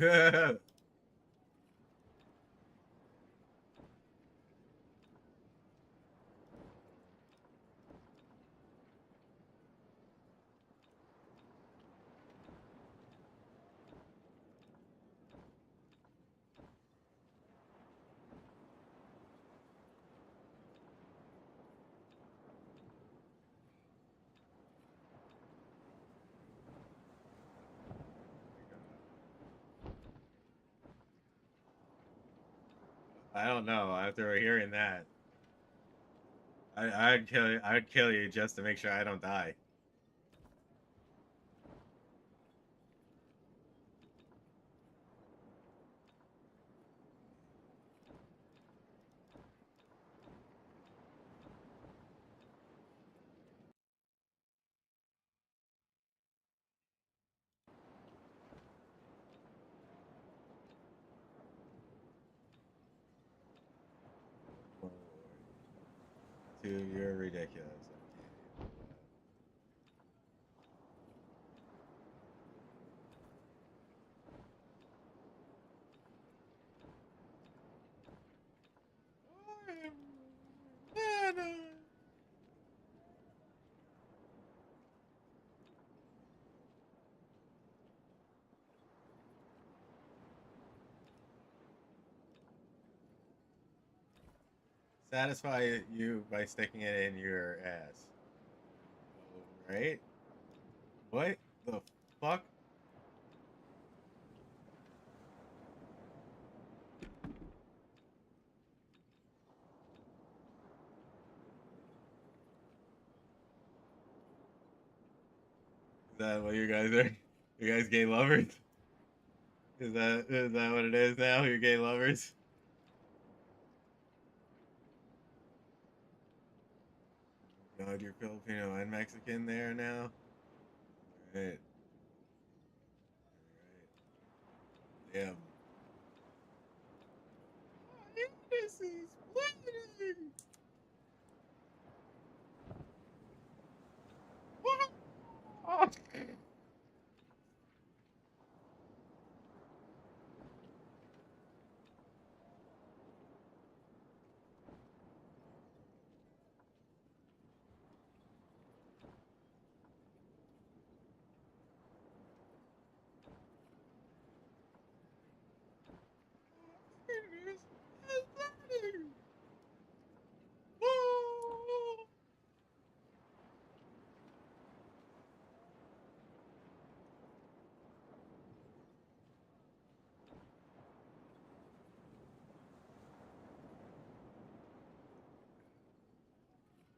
about? I don't know. After hearing that, I'd kill you. I'd kill you just to make sure I don't die. Dude, you're ridiculous. Satisfy you by sticking it in your ass. Right? What the fuck? Is that what you guys are? You guys gay lovers? Is that what it is now? You're gay lovers? God, you're Filipino and Mexican there now? Right. Damn. This is bleeding.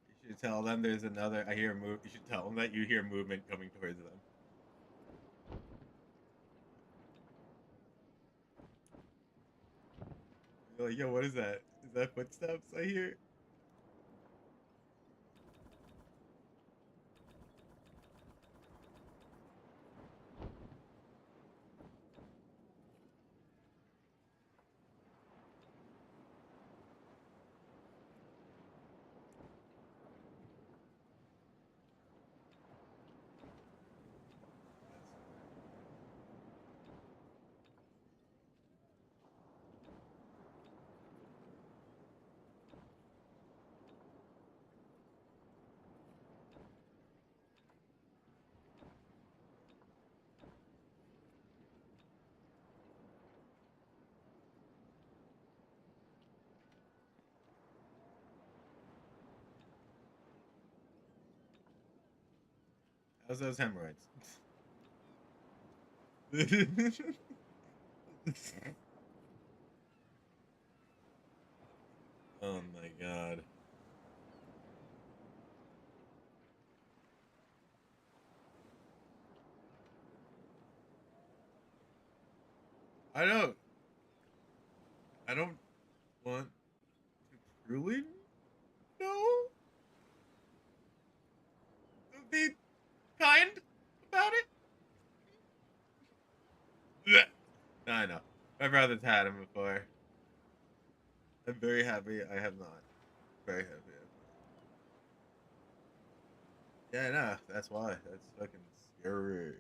You should tell them there's another. I hear move. You should tell them that you hear movement coming towards them. You're like, yo, what is that? Is that footsteps I hear? How's those hemorrhoids? Oh my god. I don't want to truly know. Be kind about it. I know. My brother's had him before. I'm very happy I have not. Very happy I have not. Yeah, I know. That's why. That's fucking scary.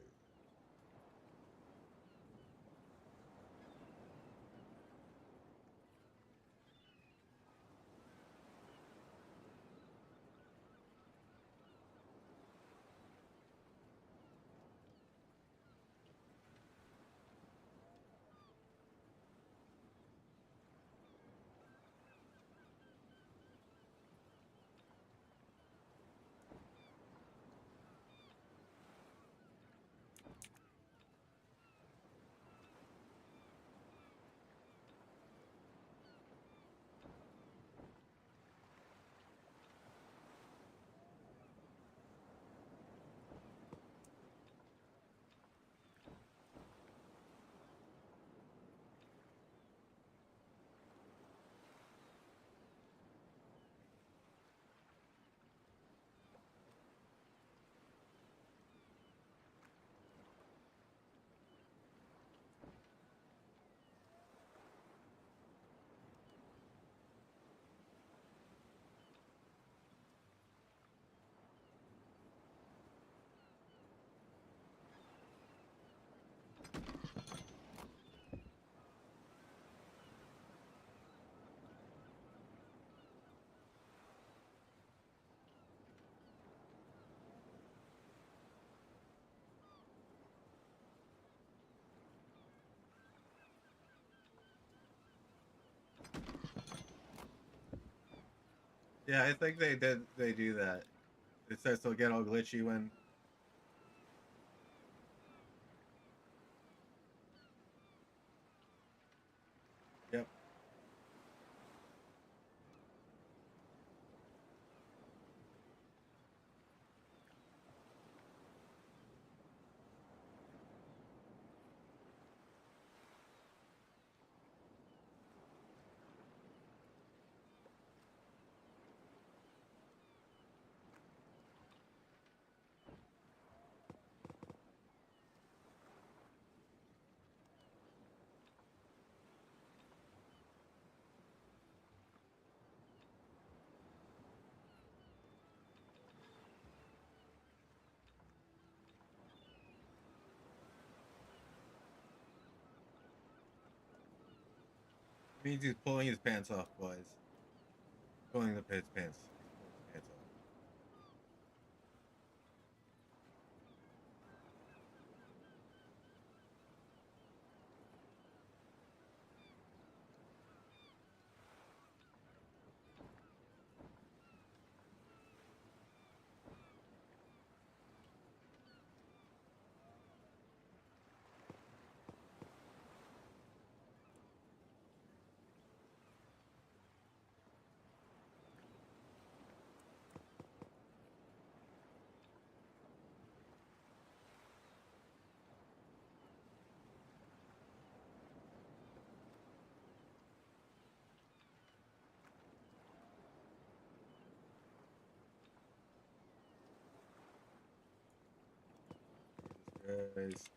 Yeah, I think they did. They do that. It says they'll get all glitchy when. Yep. Means he's pulling his pants off, boys. Pulling his pants. Pulling his pants off. Jesus Christ.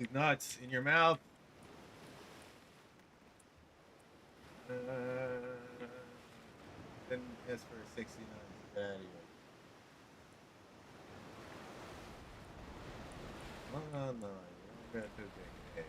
These nuts in your mouth. Didn't ask for 69. Get out of here. Oh no, you're not gonna do big. Hey.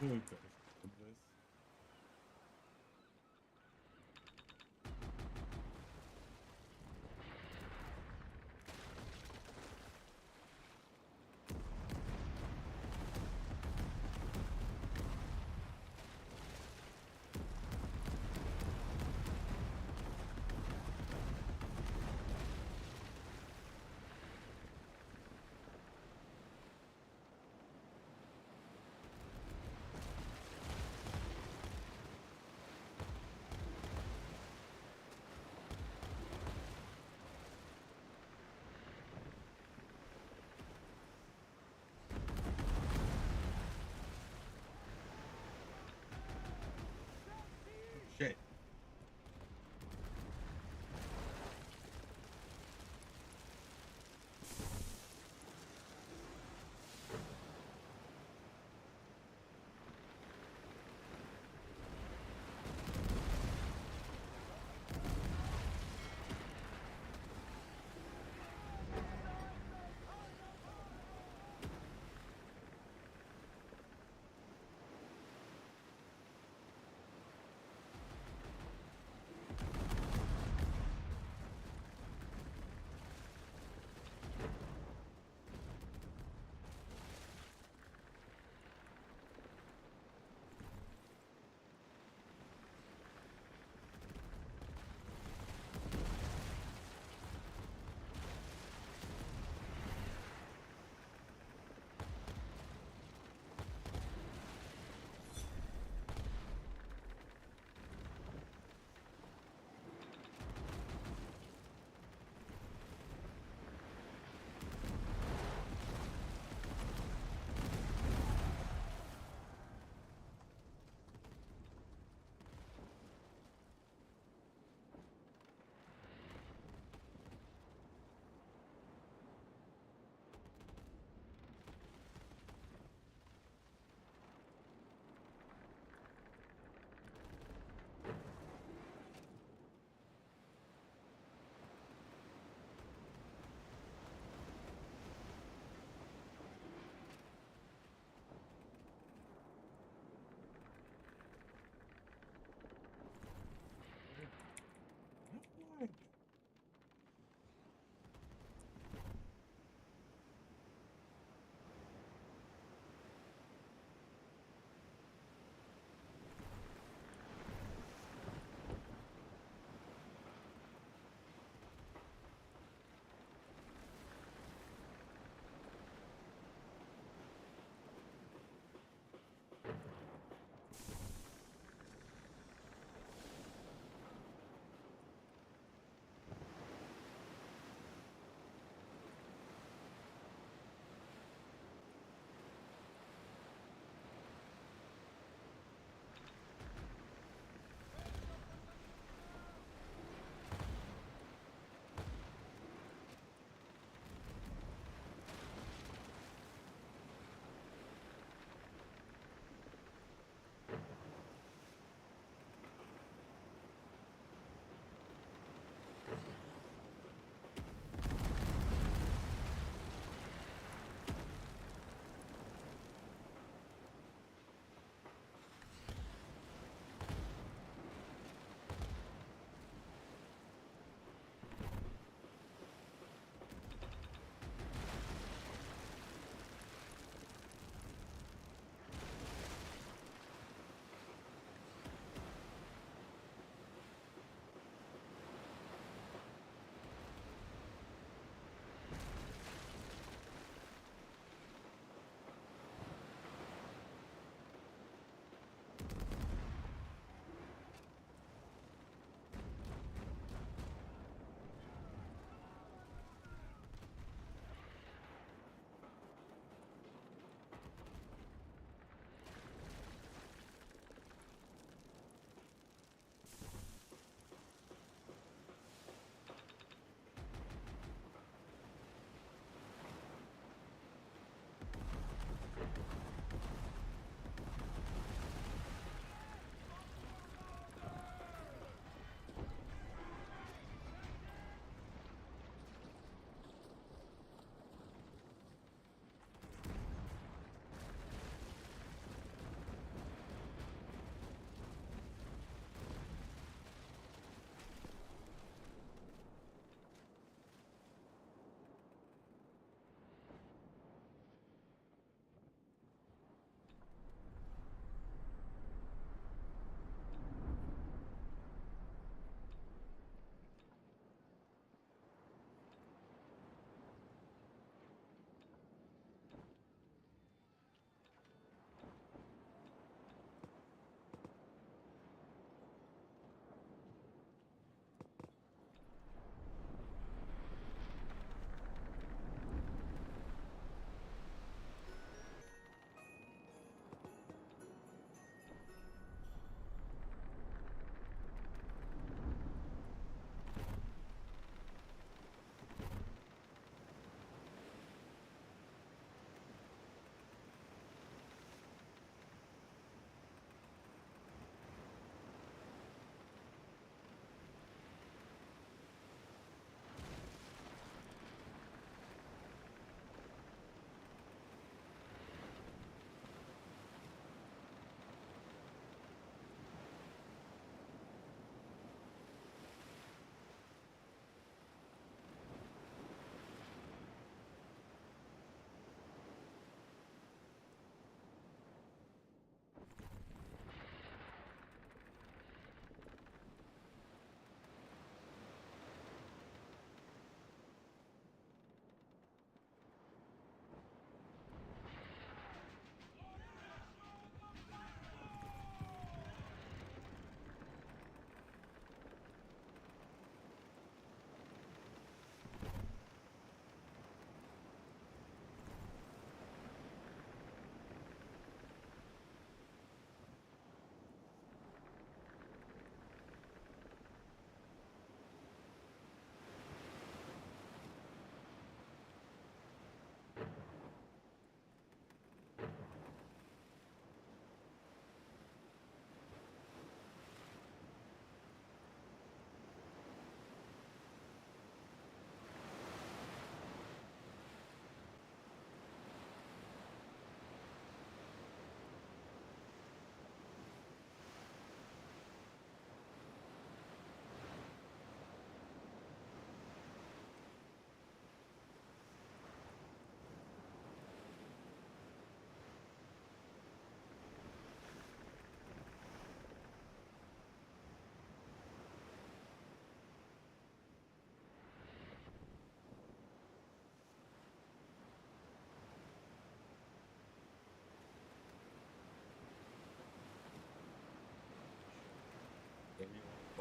goodness.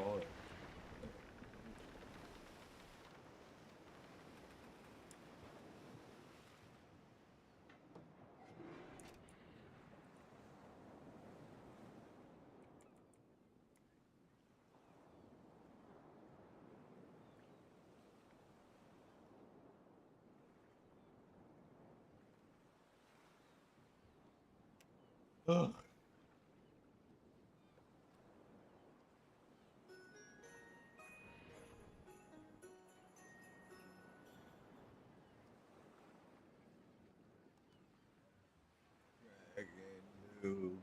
call it. Ugh. Dragon noob.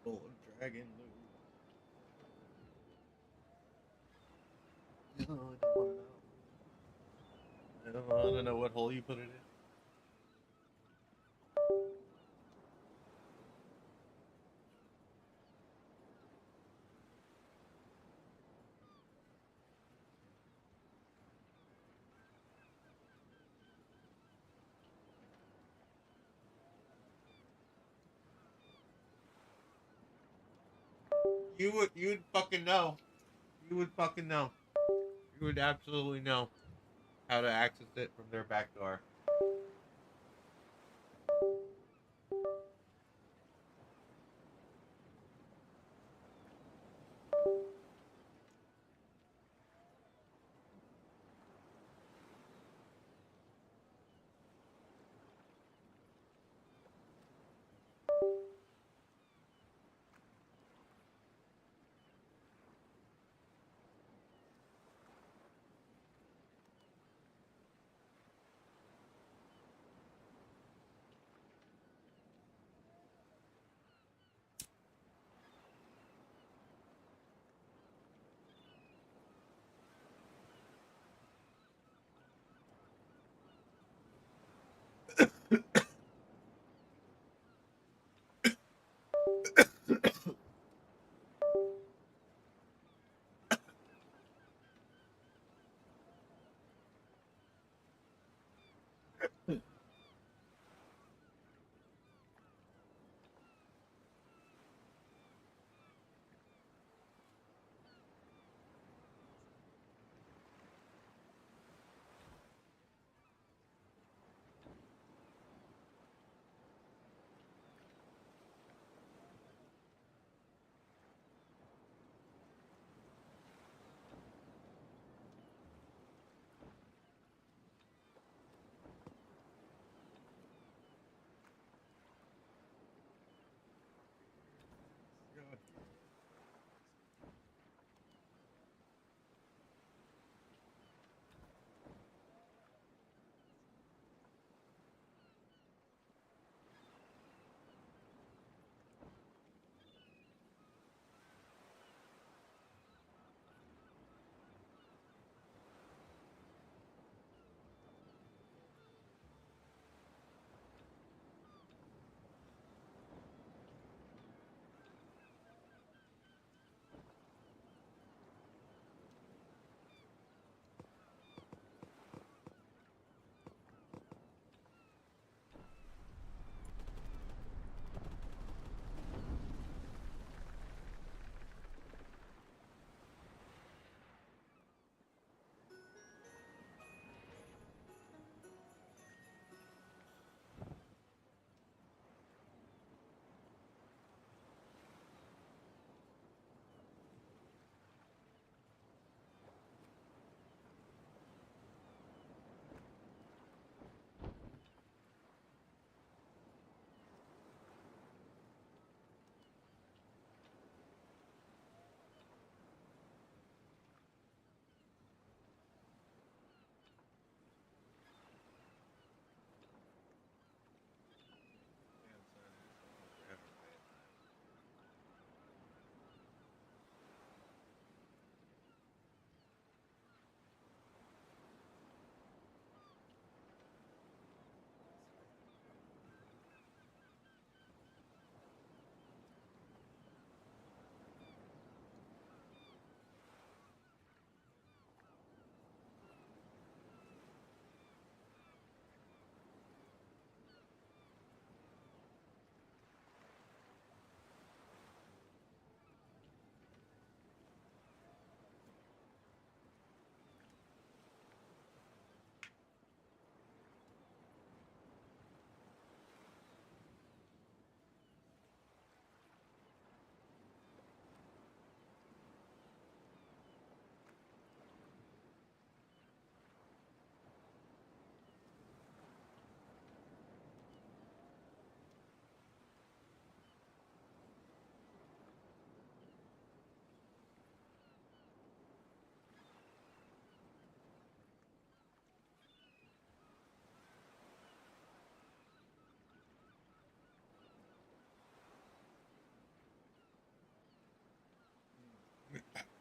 Full of dragon noob. I don't want to know what hole you put it in. You would fucking know. You would fucking know. You would absolutely know how to access it from their back door.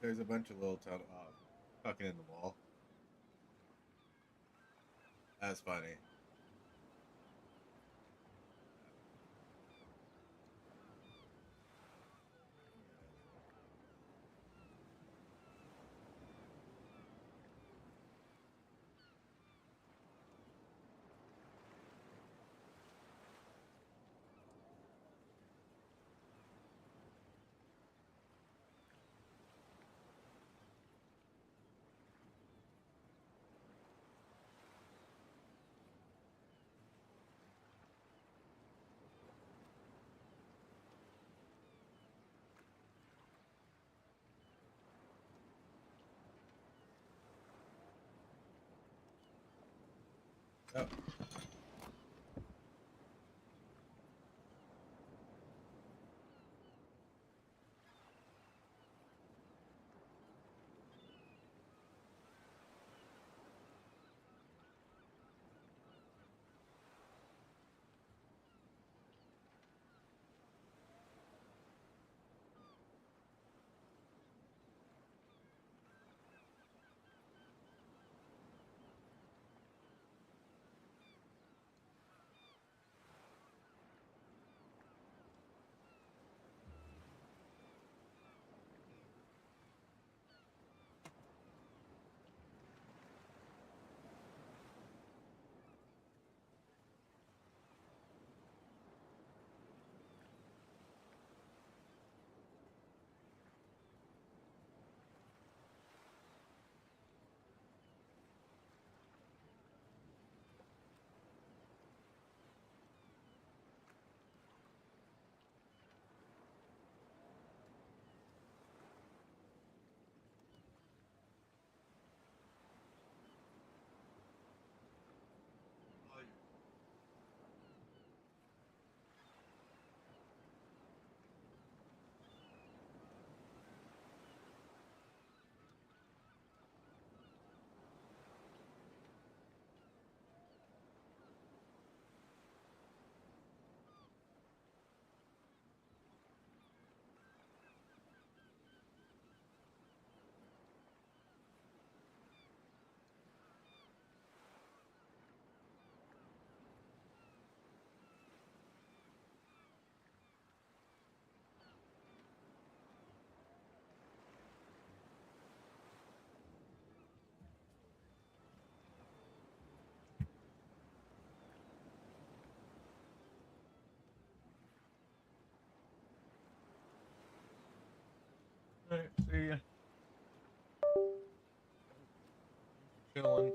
There's a bunch of little fucking in the wall. That's funny. Oh. All right, see ya. Chilling.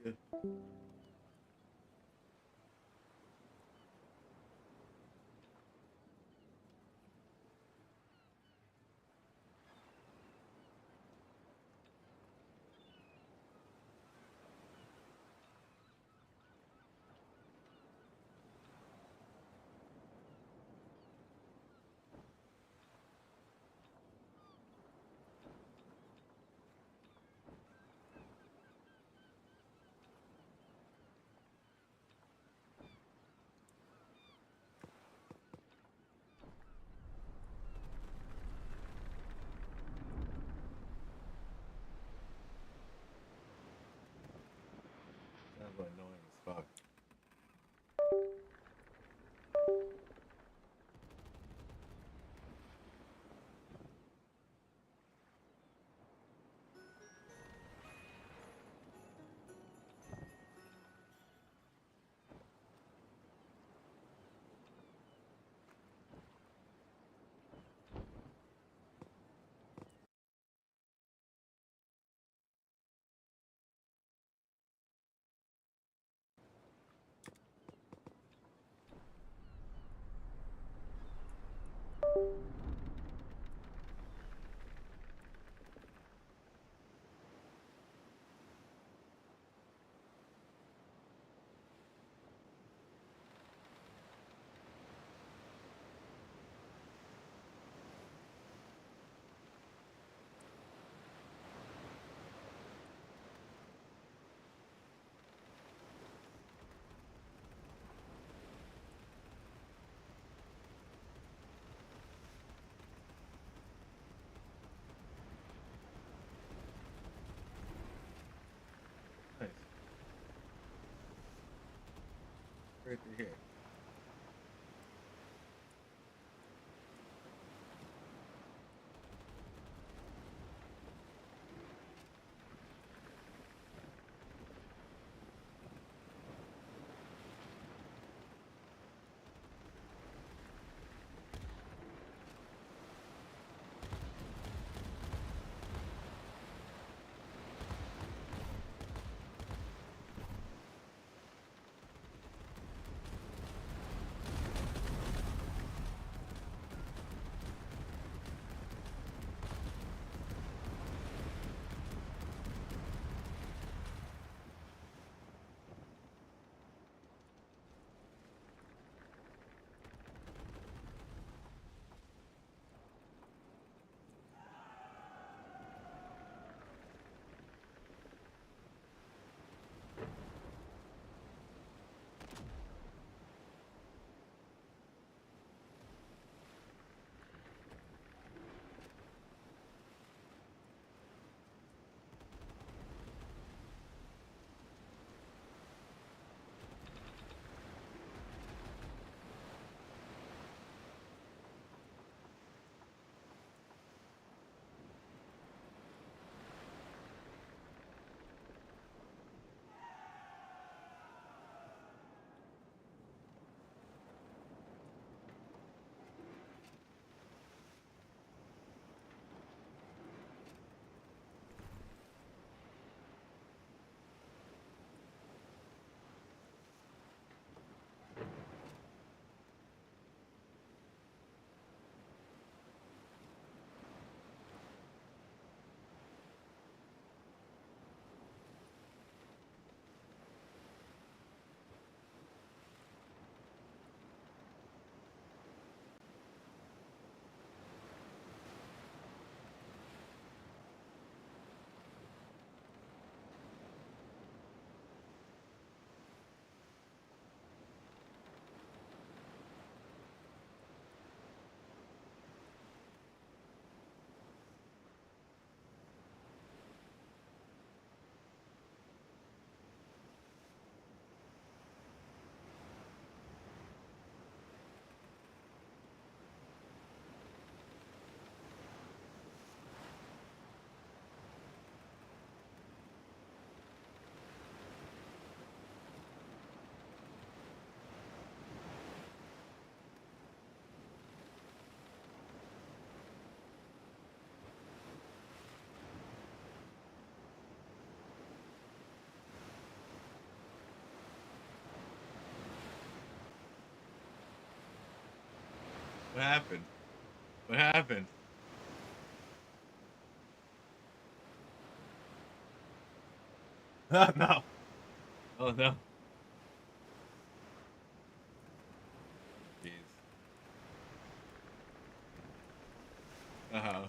See ya. Good to hear. What happened? What happened? Oh no. Oh no. Jeez. Uh-huh.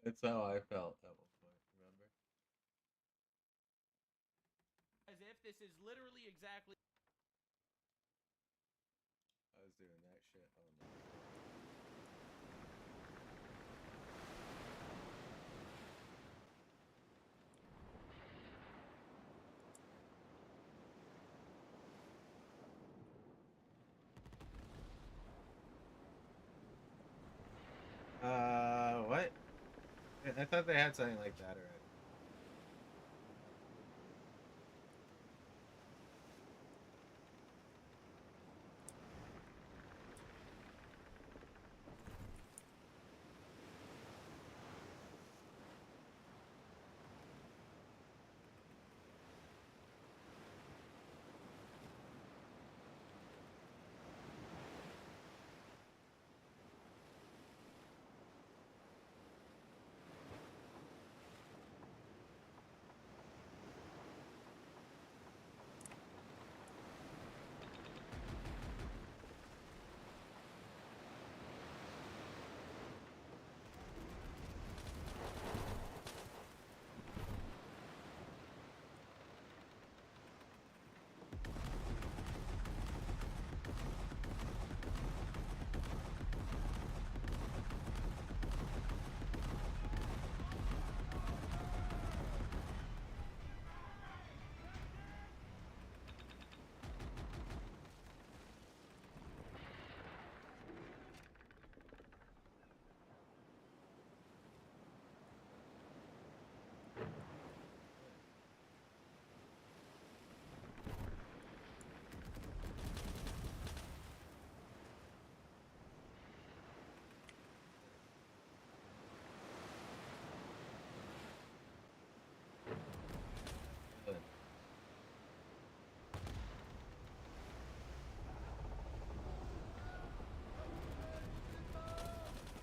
That's how I felt at one point, remember? As if this is literally exactly. I was doing that shit. Oh no. What? I thought they had something like that already.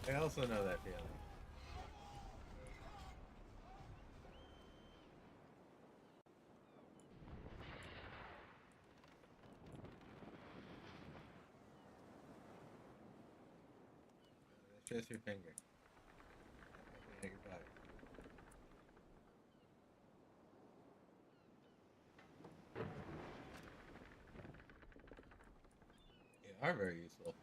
I also know that feeling. That's just your finger. At your body. They are very useful.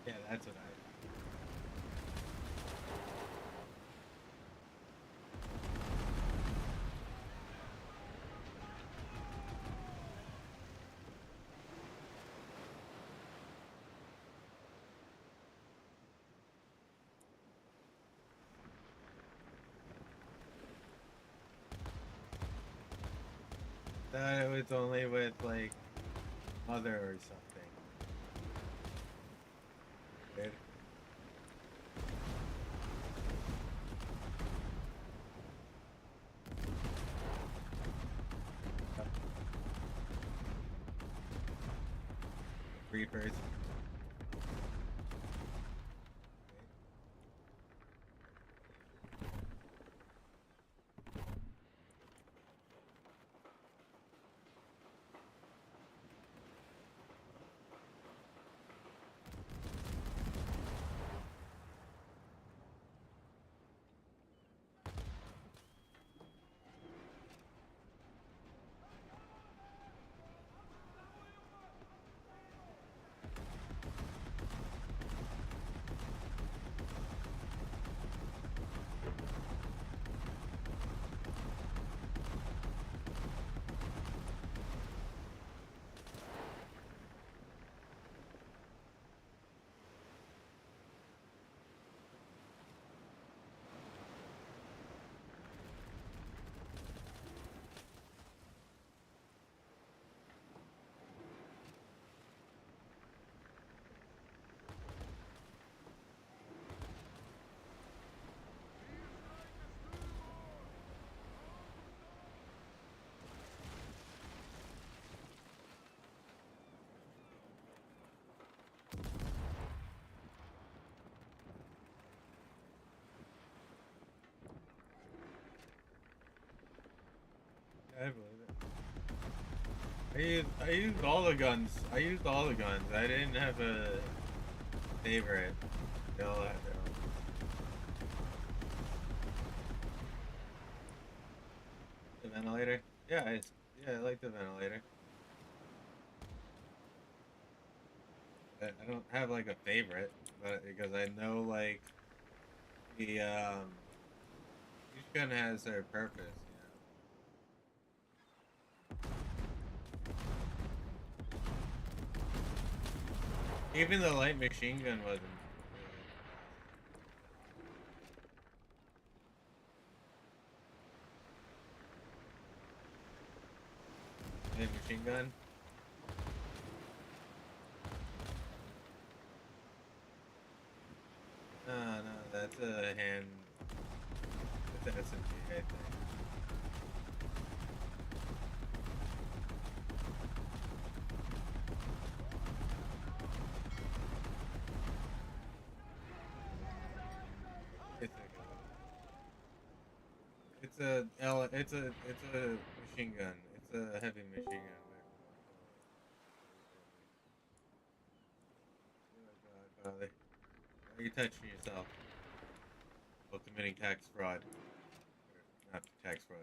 Yeah, that's what I. Thought it was only with like mother or something. Weird. Reapers. I believe it. I used all the guns. I used all the guns. I didn't have a favorite. They all had their own. The ventilator? Yeah, I like the ventilator. I don't have like a favorite, but because I know like the each gun has their purpose, you know. Even the light machine gun wasn't really light machine gun. No, that's a hand. That's an SMG, I think. It's a machine gun. It's a heavy machine gun. Oh God, why are you touching yourself? While committing tax fraud. Or not tax fraud,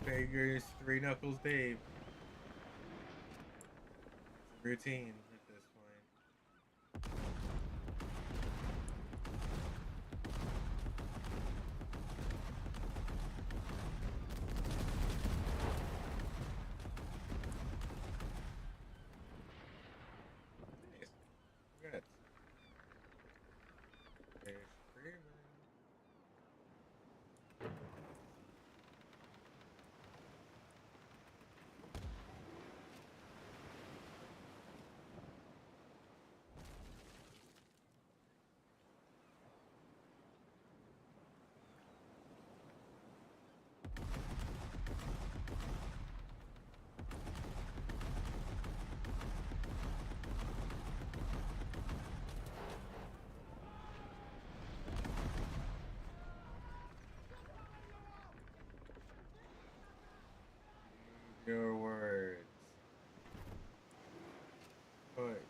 Fingers, 3 Knuckles Dave. It's a routine at this point. Nice. Congrats. There's Freeman. Your words. Put.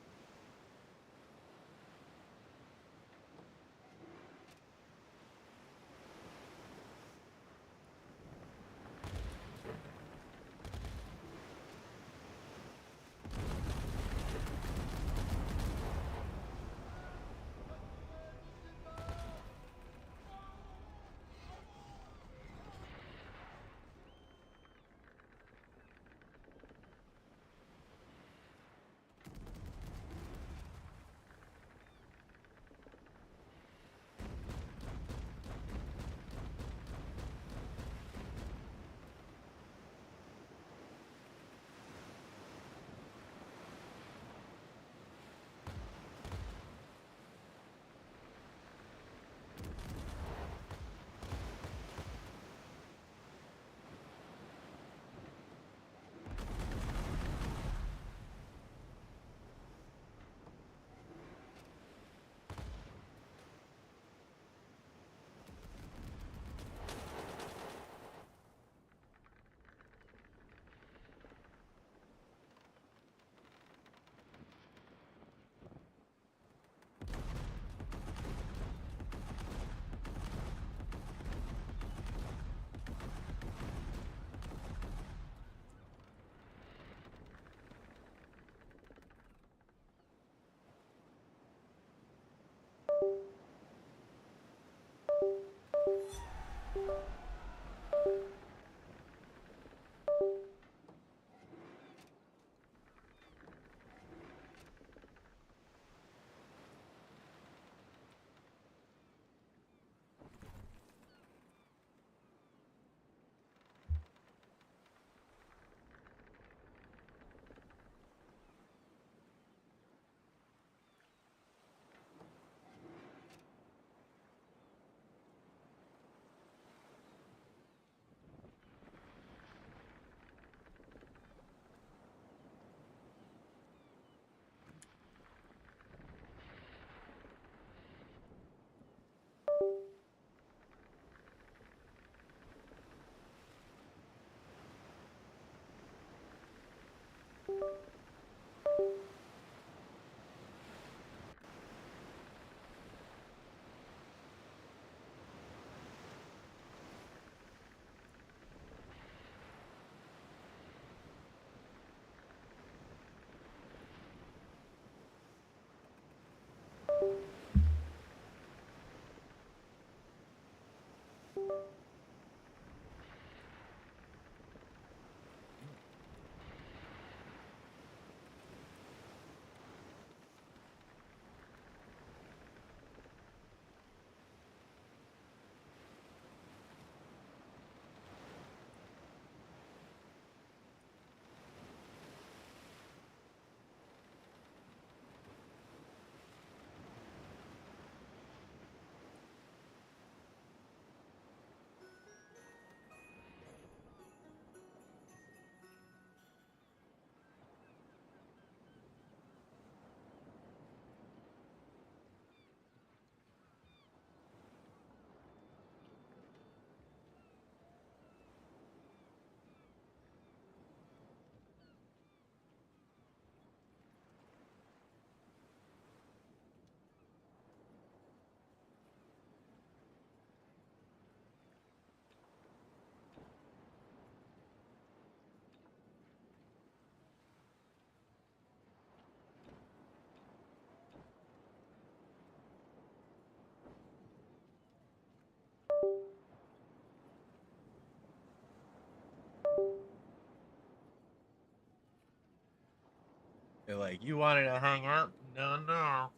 like, you wanted to hang out? No, no.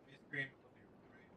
Ice cream. I'll be right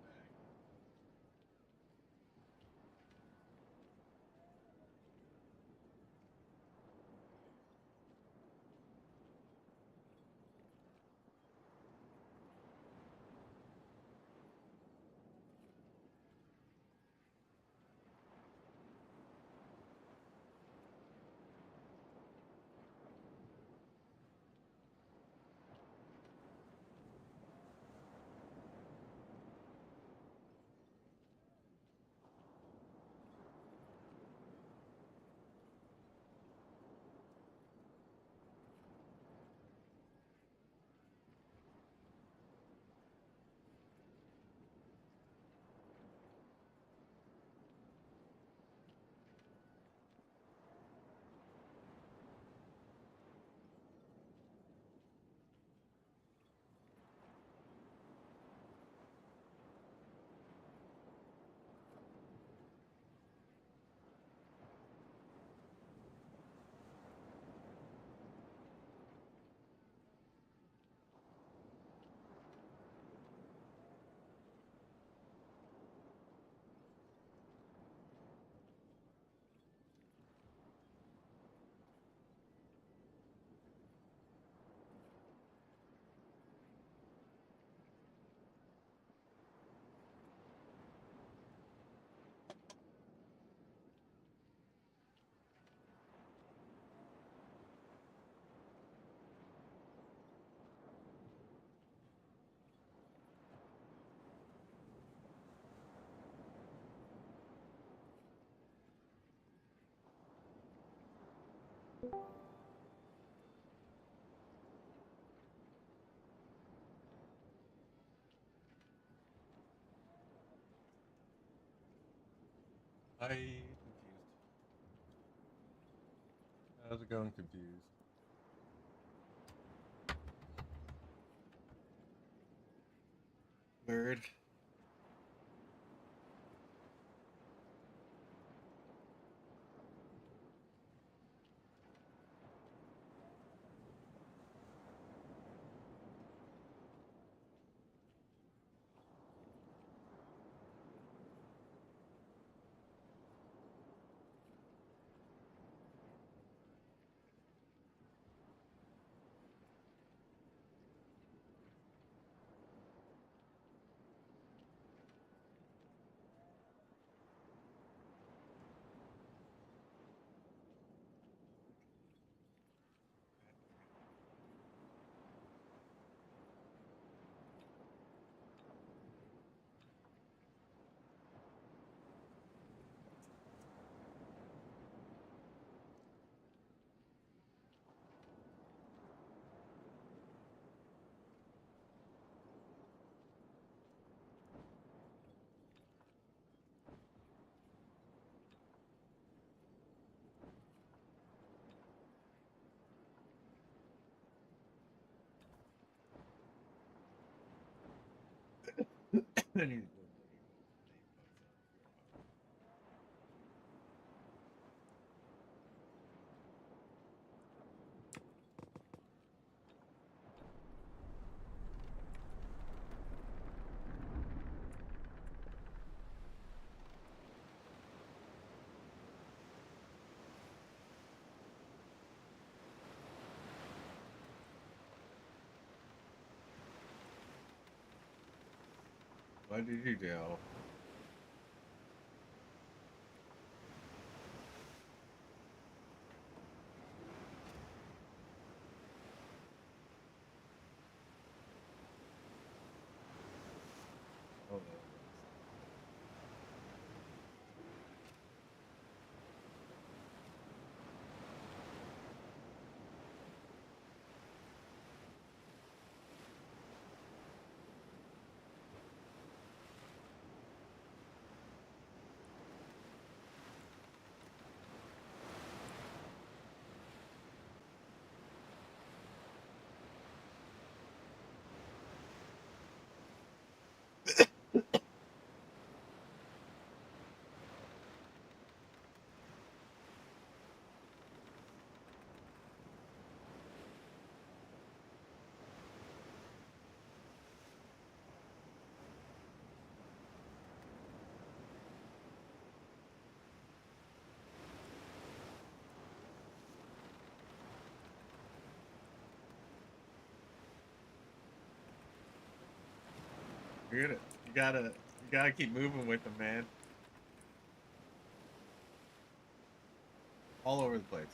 back. I confused. How's it going? Confused. Word. I need to go. What did you do? Oh, You gotta keep moving with them, man. All over the place.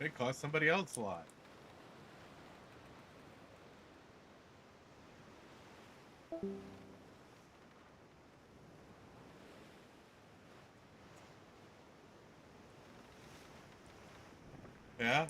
It cost somebody else a lot. Yeah?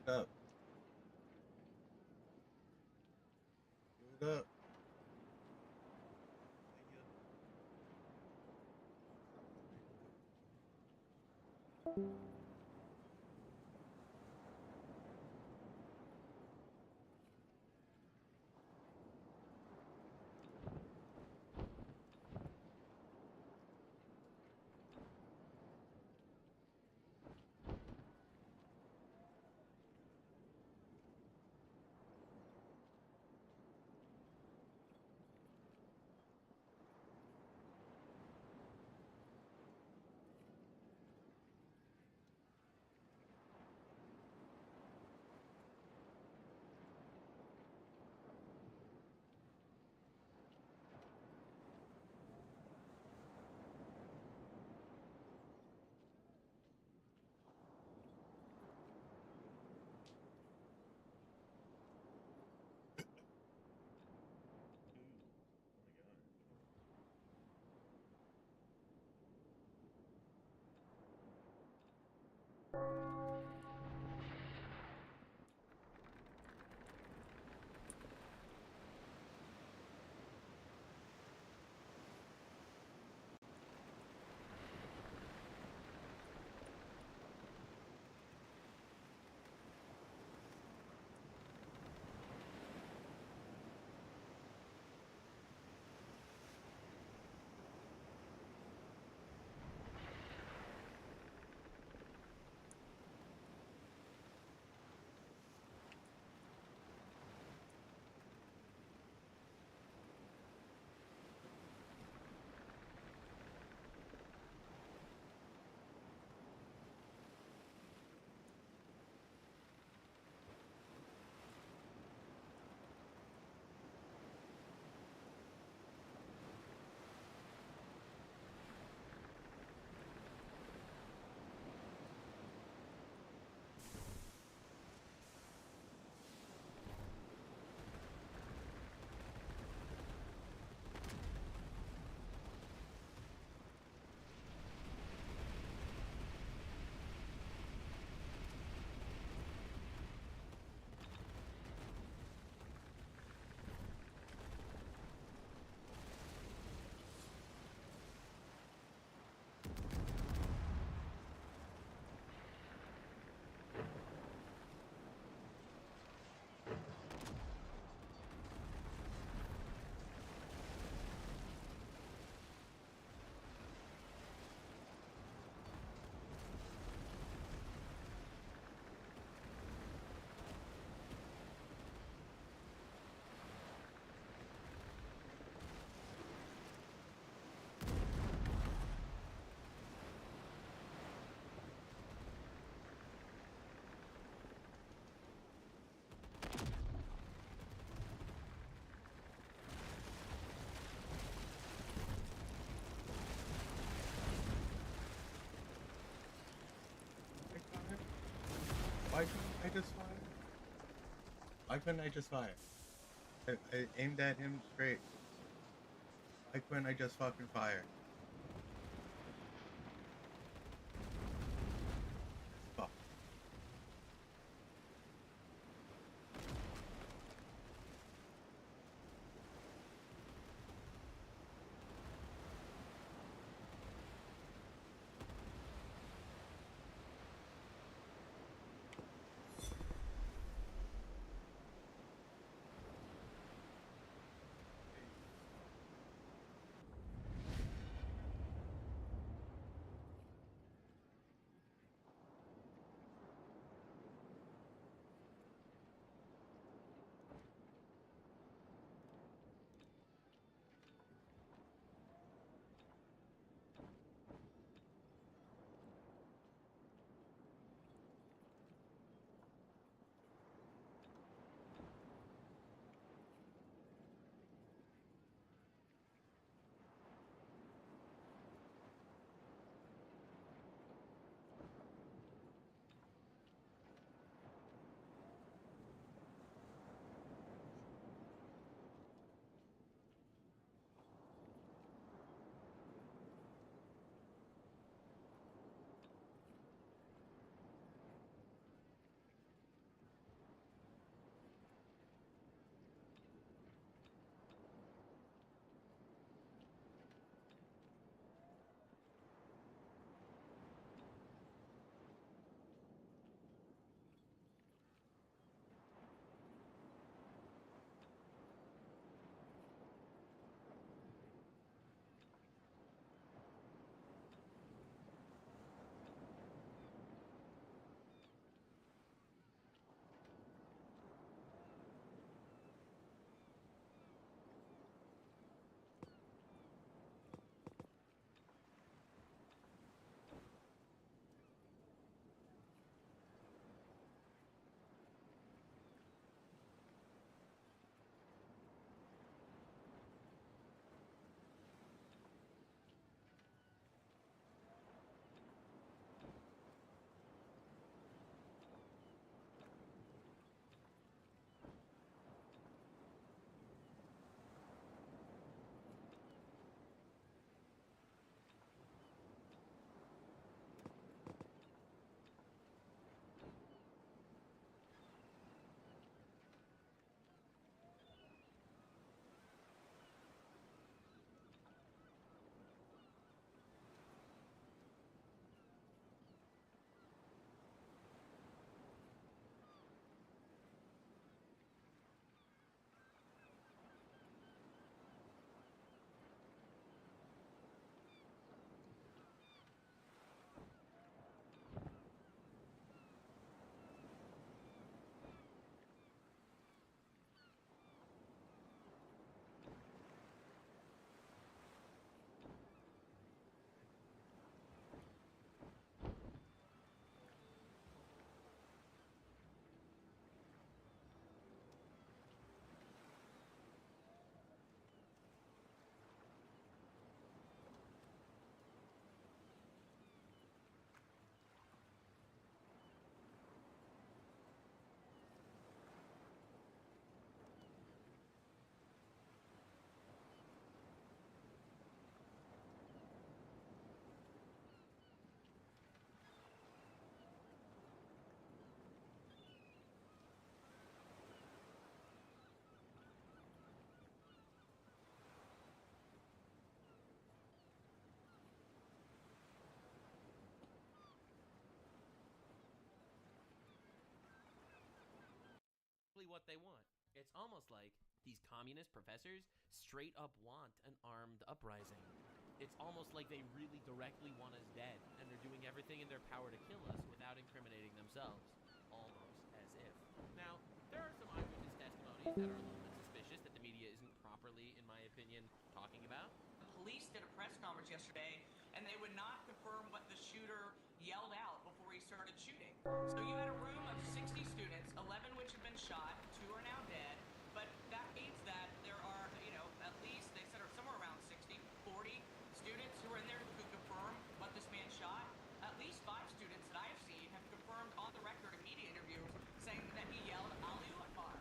it up. Give it up. Why couldn't I just fire? Why couldn't I just fire? I aimed at him straight. Why couldn't I just fucking fire? Fuck. what they want. It's almost like these communist professors straight up want an armed uprising. It's almost like they really directly want us dead, and they're doing everything in their power to kill us without incriminating themselves. Almost as if. Now, there are some eyewitness testimonies that are a little bit suspicious that the media isn't properly, in my opinion, talking about. Police did a press conference yesterday, and they would not confirm what the shooter yelled out before he started shooting. So you had a room of 60 students, 11 which have been shot, 2 are now dead, but that means that there are, you know, at least, they said are somewhere around 60, 40 students who are in there who could confirm what this man shot. At least 5 students that I have seen have confirmed on the record in media interviews saying that he yelled Allahu Akbar.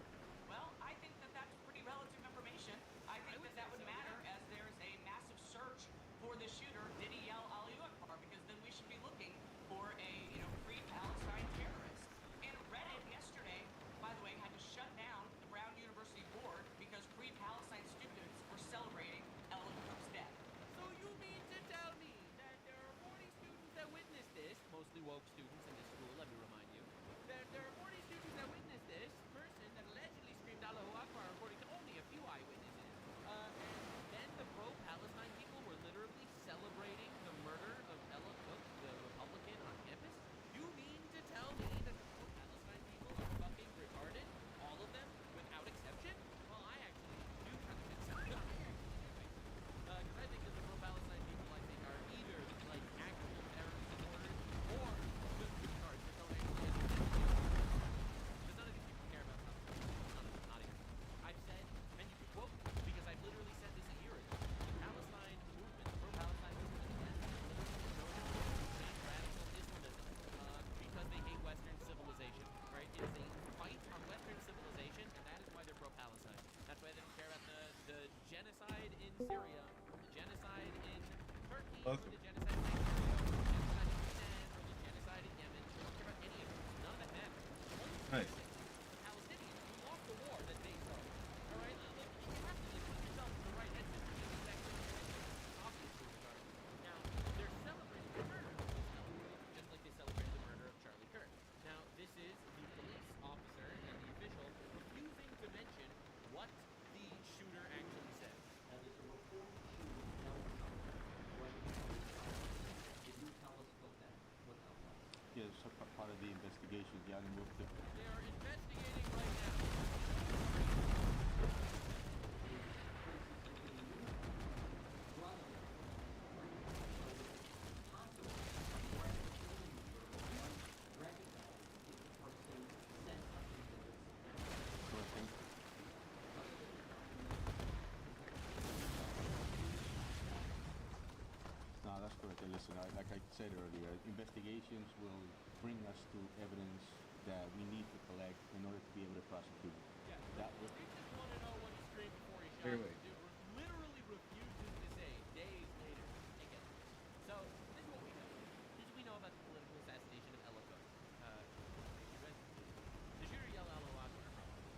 Well, I think that that's pretty relative information. I think that that would matter as there's a massive search for the shooter. Did he yell Allahu Akbar? Because then we should be looking for a, you know, free Palestine terrorist. And Reddit yesterday, by the way, had to shut down the Brown University board because free Palestine students were celebrating Ella Cook's death. So you mean to tell me that there are 40 students that witnessed this, mostly woke students in this school, let me remind you, that there are 40 students that witnessed this person that allegedly screamed Allahu Akbar according to only a few eyewitnesses, and then the pro-Palestine people were literally celebrating the murder of Ella Cook, the Republican on campus? You mean to tell me that the pro-Palestine people are fucking retarded? All of them, without exception? Well, I actually do kind of think so. Because I think that the pro-Palestine people, I think, are either like actual terrorist supporters or just retards that don't actually understand. Because none of these people care about Palestine. None of them, not even. I've said, and you can quote me, because I've literally said this a year ago. The Palestine movement, the pro-Palestine movement, is literally known as radical Islamism because they hate Western civilization. Right? It is a fight on Western civilization, and that is why they're pro-Palestine. That's why they don't care about the genocide in Syria, the genocide in Turkey, or the genocide in Mexico, or the genocide in Sudan, or the genocide in Yemen. They don't care about any of it. None of that matters. Nice. The Palestinians who lost the war that they started. All right, like, you have to put yourself in the right headspace. This is actually obviously retarded. Now, they're celebrating the murder of those Palestinians, just like they celebrated the murder of Charlie Kirk. Now, this is the police officer and the official refusing to mention what the shooter actually said. Yeah, it's part of the investigation. The animal. They are investigating right now. No, that's correct. And listen, like I said earlier, investigations will bring us to evidence that we need to collect in order to be able to prosecute. Yeah. That will. They just want to know what he screamed before he shot. Here The we- dude literally refuses to say days later. Hey, get this. So this is what we know. This is what we know about the political assassination of Ella Cook. You read the shooter yelled Allahu Akbar.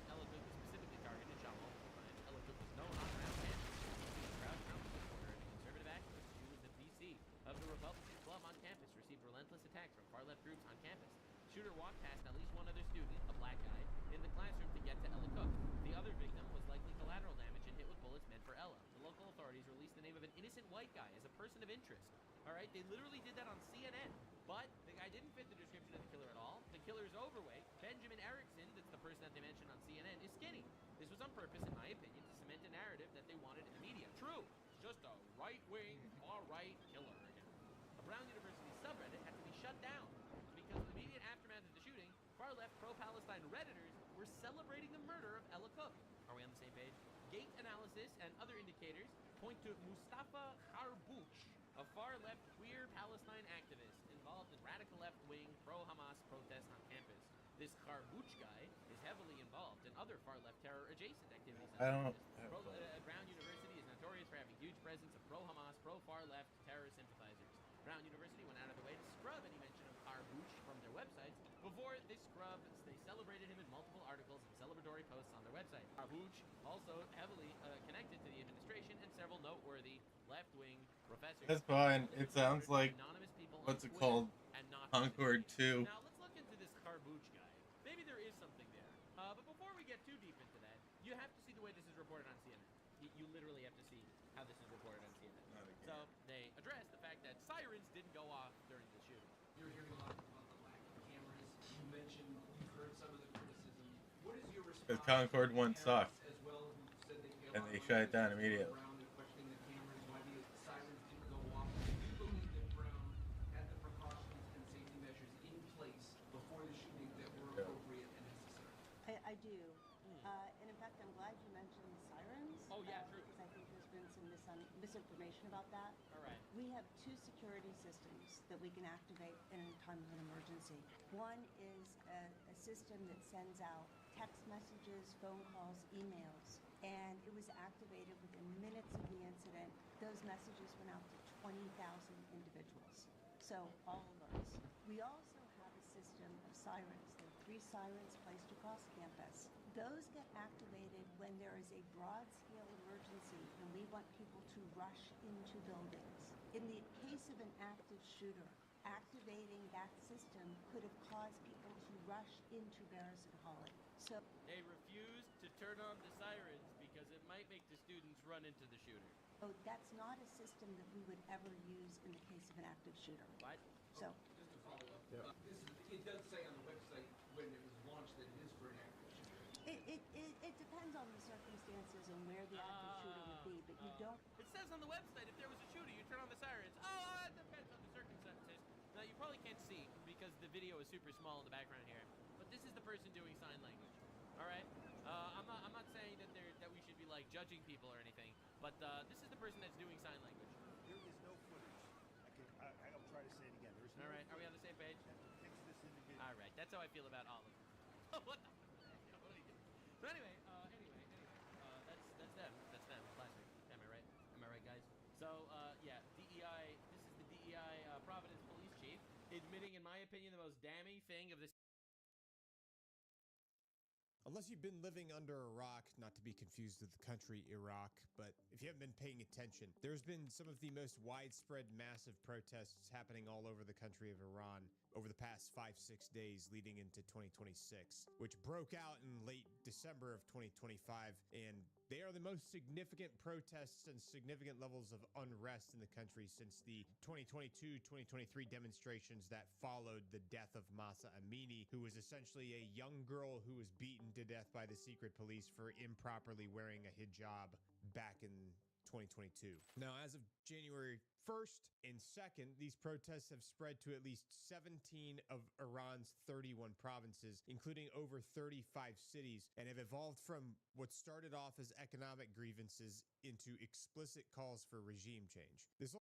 Ella Cook was specifically targeted and shot multiple times. Ella Cook was known on around campus to be a proud Trump supporter and a conservative activist. She was the VC of the Republican Club on campus, received relentless attacks from far-left groups on campus. Shooter walked past at least one other student, a black guy, in the classroom to get to Ella Cook. The other victim was likely collateral damage and hit with bullets meant for Ella. The local authorities released the name of an innocent white guy as a person of interest. All right, they literally did that on CNN, but the guy didn't fit the description of the killer at all. The killer is overweight. Benjamin Erickson, that's the person that they mentioned on CNN, is skinny. This was on purpose, in my opinion, to cement a narrative that they wanted in the media. True, it's just a right-wing, far-right killer again. A Brown University subreddit had to be shut down because in the immediate aftermath of the shooting, far-left pro-Palestine Redditors were celebrating the murder of Ella Cook. Are we on the same page? Gate analysis and other indicators point to Mustafa Harbouch, a far-left queer Palestine activist involved in radical left-wing pro-Hamas protests on campus. This Harbouch guy is heavily involved in other far-left terror-adjacent activities. Brown University is notorious for having huge presence of pro-Hamas, pro-far-left terror sympathizers. Brown University went out of their way to scrub any mention of Harbouch from their websites. Before this scrub, they celebrated him in multiple articles and celebratory posts on their website. Harbouch also heavily connected to the administration and several noteworthy left-wing professors. That's fine. It sounds like anonymous people what's on it Twitter called? and not Concord 2. Now let's look into this Harbouch guy. Maybe there is something there. But before we get too sirens didn't go off during the shooting. You're hearing a lot about the lack of cameras. You mentioned you've heard some of the criticism. What is your response? Because Concord one sucked, as well, who said they pay a and lot they of shut it money down to immediately. Brown and questioning the cameras, why the sirens didn't go off. Do you believe that Brown had the precautions and safety measures in place before the shooting that were appropriate and necessary? I do. And in fact, I'm glad you mentioned the sirens. Oh, yeah, true. Because I think there's been some misinformation about that. All right. We have two security systems that we can activate in a time of an emergency. One is a system that sends out text messages, phone calls, emails, and it was activated within minutes of the incident. Those messages went out to 20,000 individuals. So all alerts. We also have a system of sirens. There are 3 sirens placed across campus. Those get activated when there is a broad-scale emergency and we want people to rush into buildings. In the case of an active shooter, activating that system could have caused people to rush into Garrison Hall. So They refused to turn on the sirens because it might make the students run into the shooter. that's not a system that we would ever use in the case of an active shooter. What? So Just to follow up, it does say on the website when it was launched that it is for an active shooter. it depends on the circumstances and where the active shooter would be, but you don't. It says on the website if there was a shooter, you turn on the sirens. Oh, it depends on the circumstances. Now you probably can't see because the video is super small in the background here, but this is the person doing sign language. All right. I'm not saying that we should be like judging people or anything, but this is the person that's doing sign language. There is no footage. I'll try to say it again. There's no All right. Are we on the same page? that depicts this individual. All right. That's how I feel about all of them. What the? So anyway, that's them. That's them. Classic. Am I right? Am I right, guys? So yeah, DEI. This is the DEI Providence Police Chief admitting, in my opinion, the most damning thing of this. Unless you've been living under a rock, not to be confused with the country Iraq, but if you haven't been paying attention, there's been some of the most widespread massive protests happening all over the country of Iran over the past 5-6 days leading into 2026, which broke out in late December of 2025, and they are the most significant protests and significant levels of unrest in the country since the 2022-2023 demonstrations that followed the death of Mahsa Amini, who was essentially a young girl who was beaten to death by the secret police for improperly wearing a hijab back in 2022. Now, as of January 1st and 2nd, these protests have spread to at least 17 of Iran's 31 provinces, including over 35 cities, and have evolved from what started off as economic grievances into explicit calls for regime change. This all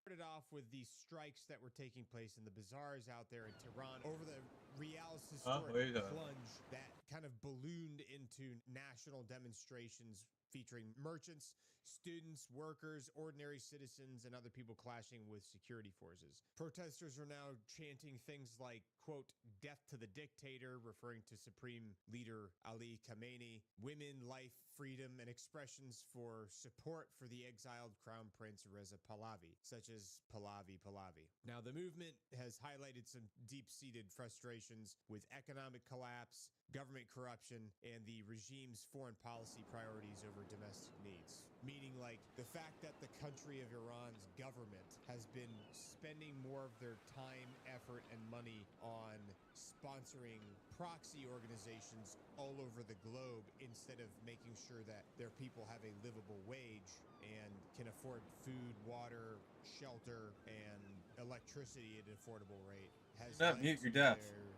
started off with these strikes that were taking place in the bazaars out there in Tehran over the Rial's historic plunge that kind of ballooned into national demonstrations featuring merchants, students, workers, ordinary citizens, and other people clashing with security forces. Protesters are now chanting things like, quote, "Death to the dictator," referring to Supreme Leader Ali Khamenei, women, life, freedom, and expressions for support for the exiled Crown Prince Reza Pahlavi, such as Pahlavi Pahlavi. Now, the movement has highlighted some deep-seated frustrations with economic collapse, government corruption, and the regime's foreign policy priorities over domestic needs. Meaning, like, the fact that the country of Iran's government has been spending more of their time, effort, and money on sponsoring proxy organizations all over the globe instead of making sure that their people have a livable wage and can afford food, water, shelter, and electricity at an affordable rate has Not led mute to your death. their,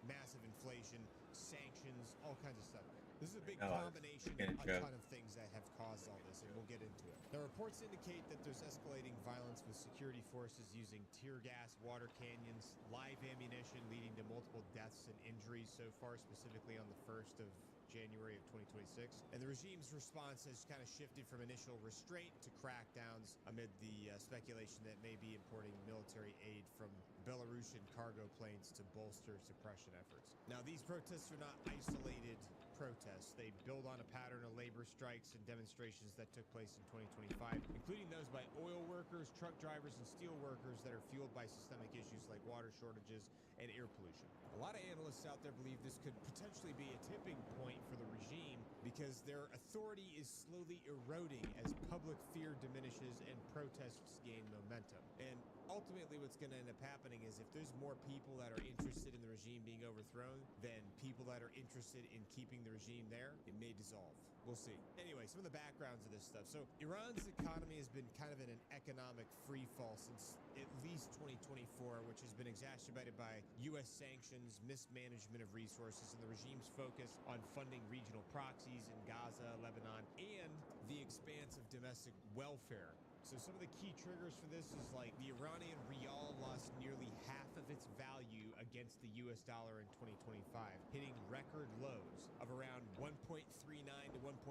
massive inflation, sanctions, all kinds of stuff. This is a big No, combination it's of a a ton of things that have caused all this, and we'll get into it. The reports indicate that there's escalating violence with security forces using tear gas, water cannons, live ammunition, leading to multiple deaths and injuries so far, specifically on the 1st of January of 2026. And the regime's response has kind of shifted from initial restraint to crackdowns amid the speculation that may be importing military aid from Belarusian cargo planes to bolster suppression efforts. Now, these protests are not isolated protests. They build on a pattern of labor strikes and demonstrations that took place in 2025, including those by oil workers, truck drivers, and steel workers that are fueled by systemic issues like water shortages and air pollution. A lot of analysts out there believe this could potentially be a tipping point for the regime because their authority is slowly eroding as public fear diminishes and protests gain momentum. And ultimately what's going to end up happening is if there's more people that are interested in the regime being overthrown than people that are interested in keeping the regime there, it may dissolve. We'll see. Anyway, some of the backgrounds of this stuff. So Iran's economy has been kind of in an economic free fall since at least 2024, which has been exacerbated by U.S. sanctions, mismanagement of resources, and the regime's focus on funding regional proxies in Gaza, Lebanon, and the expanse of domestic welfare. So some of the key triggers for this is like the Iranian rial lost nearly half of its value against the US dollar in 2025, hitting record lows of around 1.39 to 1.45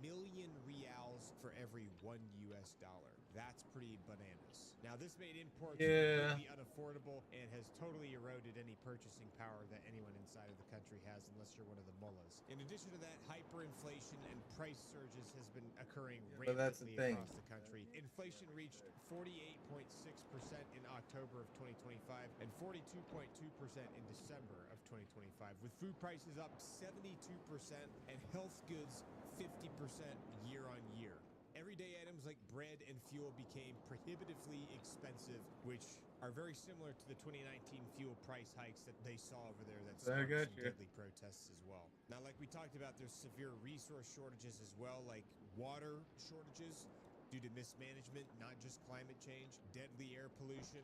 million rials for every $1 US dollar. That's pretty bananas. Now this made imports completely unaffordable and has totally eroded any purchasing power that anyone inside of the country has unless you're one of the mullahs. In addition to that, hyperinflation and price surges has been occurring rampantly across the country. Inflation reached 48.6% in October of 2025 and 42.2% in December of 2025, with food prices up 72% and health goods 50% year on year. Everyday items like bread and fuel became prohibitively expensive, which are very similar to the 2019 fuel price hikes that they saw over there that sparked some deadly protests as well. Now, like we talked about, there's severe resource shortages as well, like water shortages due to mismanagement, not just climate change, deadly air pollution,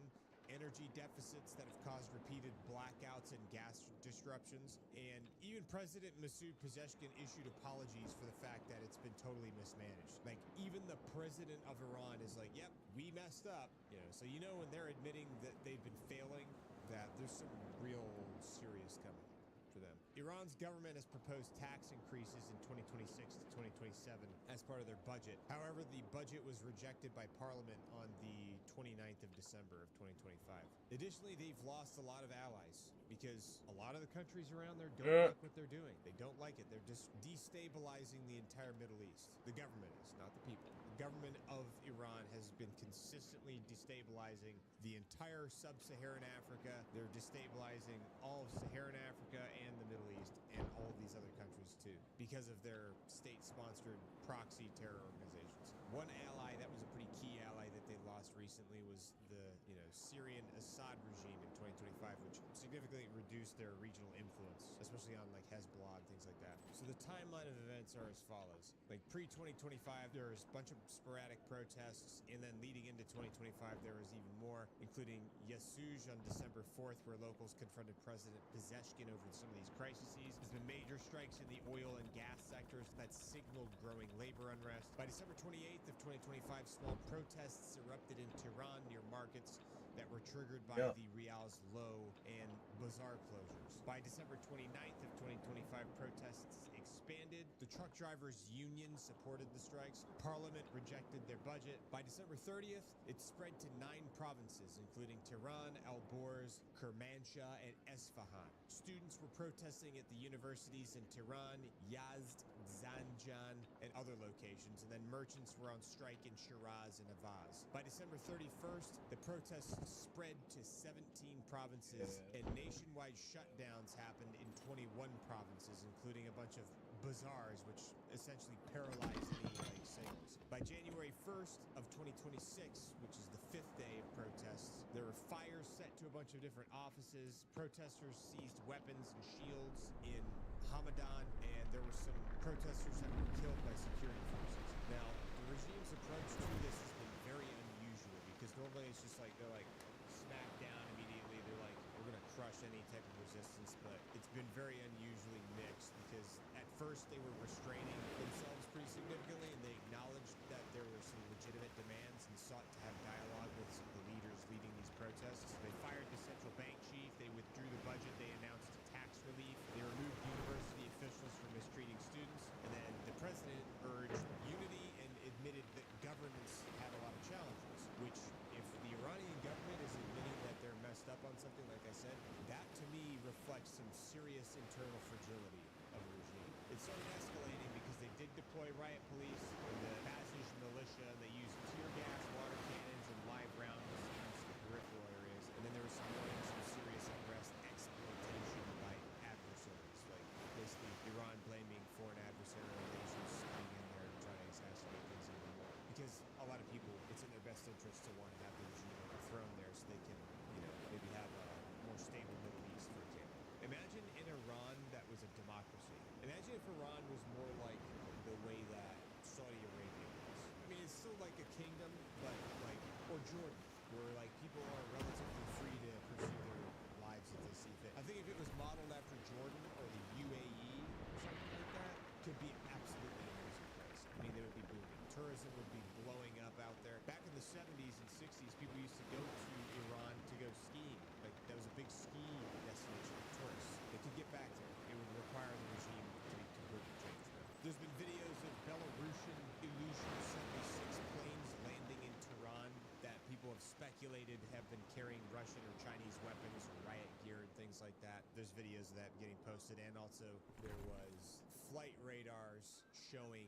energy deficits that have caused repeated blackouts and gas disruptions, and even President Masoud Pezeshkian issued apologies for the fact that it's been totally mismanaged. Like, even the president of Iran is like, yep, we messed up. So when they're admitting that they've been failing, that there's some real serious coming for them. Iran's government has proposed tax increases in 2026 to 2027 as part of their budget. However, the budget was rejected by Parliament on the 29th of December of 2025. Additionally, they've lost a lot of allies because a lot of the countries around there don't like what they're doing. They don't like it. They're just destabilizing the entire Middle East. The government is, not the people. The government of Iran has been consistently destabilizing the entire sub-Saharan Africa. They're destabilizing all of Saharan Africa and the Middle East and all of these other countries too because of their state-sponsored proxy terror organizations. One ally that was a pretty key ally that they lost recently was the Syrian Assad regime in 2025, which significantly reduced their regional influence, especially on like Hezbollah and things like that. So the timeline of events are as follows. Like pre-2025, there was a bunch of sporadic protests, and then leading into 2025, there was even more, including Yasuj on December 4th, where locals confronted President Pezeshkian over some of these crises. There's been major strikes in the oil and gas sectors that signaled growing labor unrest. By December 28th of 2025, small protests erupted in Tehran near markets that were triggered by the rial's low and bazaar closures. By December 29th of 2025, protests expanded. The truck drivers' union supported the strikes. Parliament rejected their budget. By December 30th, it spread to 9 provinces, including Tehran, Alborz, Kermanshah, and Esfahan. Students were protesting at the universities in Tehran, Yazd, Zanjan, and other locations, and then merchants were on strike in Shiraz and Avaz. By December 31st, the protests spread to 17 provinces, and nationwide shutdowns happened in 21 provinces, including a bunch of bazaars, which essentially paralyzed any sales. By January 1st of 2026, which is the 5th day of protests, there were fires set to a bunch of different offices. Protesters seized weapons and shields in Hamadan, and there were some protesters that were killed by security forces. Now, the regime's approach to this has been very unusual because normally it's just like they're like smack down immediately. They're like, we're going to crush any type of resistance, but it's been very unusually mixed because at first they were restraining themselves pretty significantly, and they acknowledged that there were some legitimate demands and sought to have dialogue with some of the leaders leading these protests. They fired the central bank chief. They withdrew the budget. They announced tax relief. They removed university officials for mistreating students. And then the president urged unity and admitted that governance had a lot of challenges, which if the Iranian government is admitting that they're messed up on something, like I said, that to me reflects some serious internal fragility of the it started escalating because they did deploy riot police and the Basish militia. They used tear gas, water cannons, and live rounds in some peripheral areas. And then there was some warnings of serious unrest, exploitation by adversaries. Like, basically, Iran blaming foreign adversarial nations being in there to try to assassinate things even more. Because a lot of people, it's in their best interest to want to have the regime overthrown there so they can, maybe have a more stable Middle East, for example. Imagine in Iran that was a democracy. Imagine if Iran was more like the way that Saudi Arabia was. I mean, it's still like a kingdom, but like, or Jordan, where like people are relatively free to pursue their lives as they see fit. I think if it was modeled after Jordan or the UAE or something like that, could be absolutely amazing place. I mean, they would be booming. Tourism would be blowing up out there. Back in the 70s and 60s, people used to go to Iran to go skiing. Like, that was a big ski destination for tourists. They could get back there. It would require the regime to be completely changed, though. There's been videos of Belarusian Ilyushin 76 planes landing in Tehran that people have speculated have been carrying Russian or Chinese weapons or riot gear and things like that. There's videos of that getting posted, and also there was flight radars showing,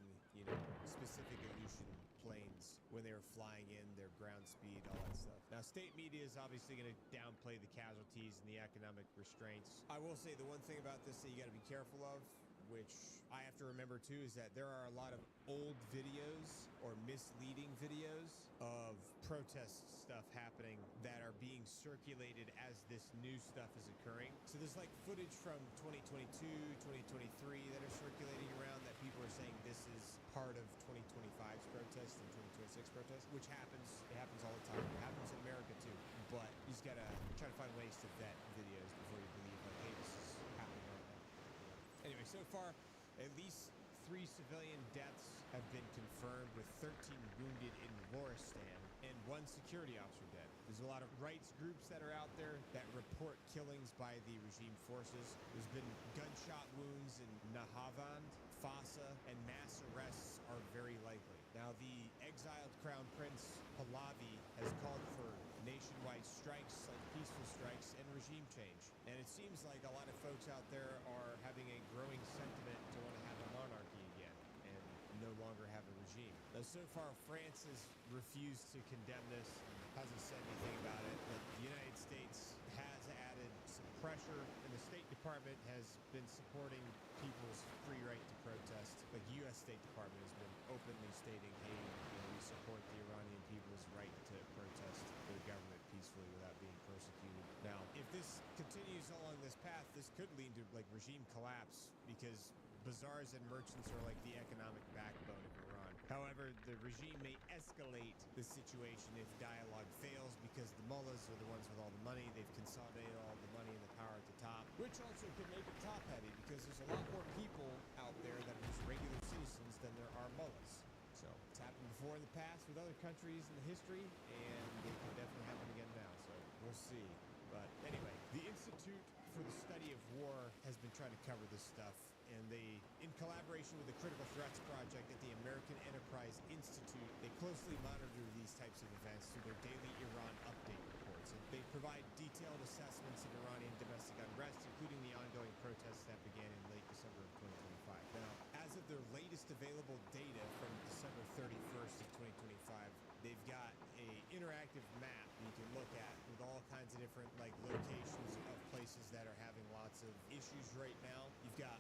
specific Ilyushin planes when they were flying in, their ground speed, all that stuff. Now, state media is obviously going to downplay the casualties and the economic restraints. I will say the one thing about this that you got to be careful of, which I have to remember too, is that there are a lot of old videos or misleading videos of protest stuff happening that are being circulated as this new stuff is occurring. So there's like footage from 2022, 2023 that are circulating around that people are saying this is part of 2025's protest and 2026 protest, which happens. It happens all the time. It happens in America too. But you just gotta try to find ways to vet videos before you believe, like, hey, this is happening right now. Anyway, so far, at least 3 civilian deaths have been confirmed, with 13 wounded in Loristan and 1 security officer dead. There's a lot of rights groups that are out there that report killings by the regime forces. There's been gunshot wounds in Nahavand, Fasa, and mass arrests are very likely. Now, the exiled Crown Prince Pahlavi has called for nationwide strikes, like peaceful strikes, and regime change. And it seems like a lot of folks out there are having a growing sentiment to want to have a monarchy again and no longer have a regime. Now, so far, France has refused to condemn this, hasn't said anything about it, but the United States has added some pressure, and the State Department has been supporting people's free right to protest. Like, U.S. State Department has been openly stating, hey, we support the Iranian people's right to protest their government peacefully without being persecuted. Now, if this continues along this path, this could lead to, like, regime collapse, because bazaars and merchants are like the economic backbone of Iran. However, the regime may escalate the situation if dialogue fails, because the mullahs are the ones with all the money. They've consolidated all the money and the power at the top, which also can make it top-heavy, because there's a lot more people out there that are just regular citizens than there are mullahs. So it's happened before in the past with other countries in the history, and it could definitely happen again now. So we'll see. But anyway, the Institute for the Study of War has been trying to cover this stuff, and they, in collaboration with the Critical Threats Project at the American Enterprise Institute, they closely monitor these types of events through their daily Iran update reports. And they provide detailed assessments of Iranian domestic unrest, including the ongoing protests that began in late December of 2025. Now, as of their latest available data from December 31st of 2025, they've got a interactive map you can look at with all kinds of different, like, locations of places that are having lots of issues right now. You've got,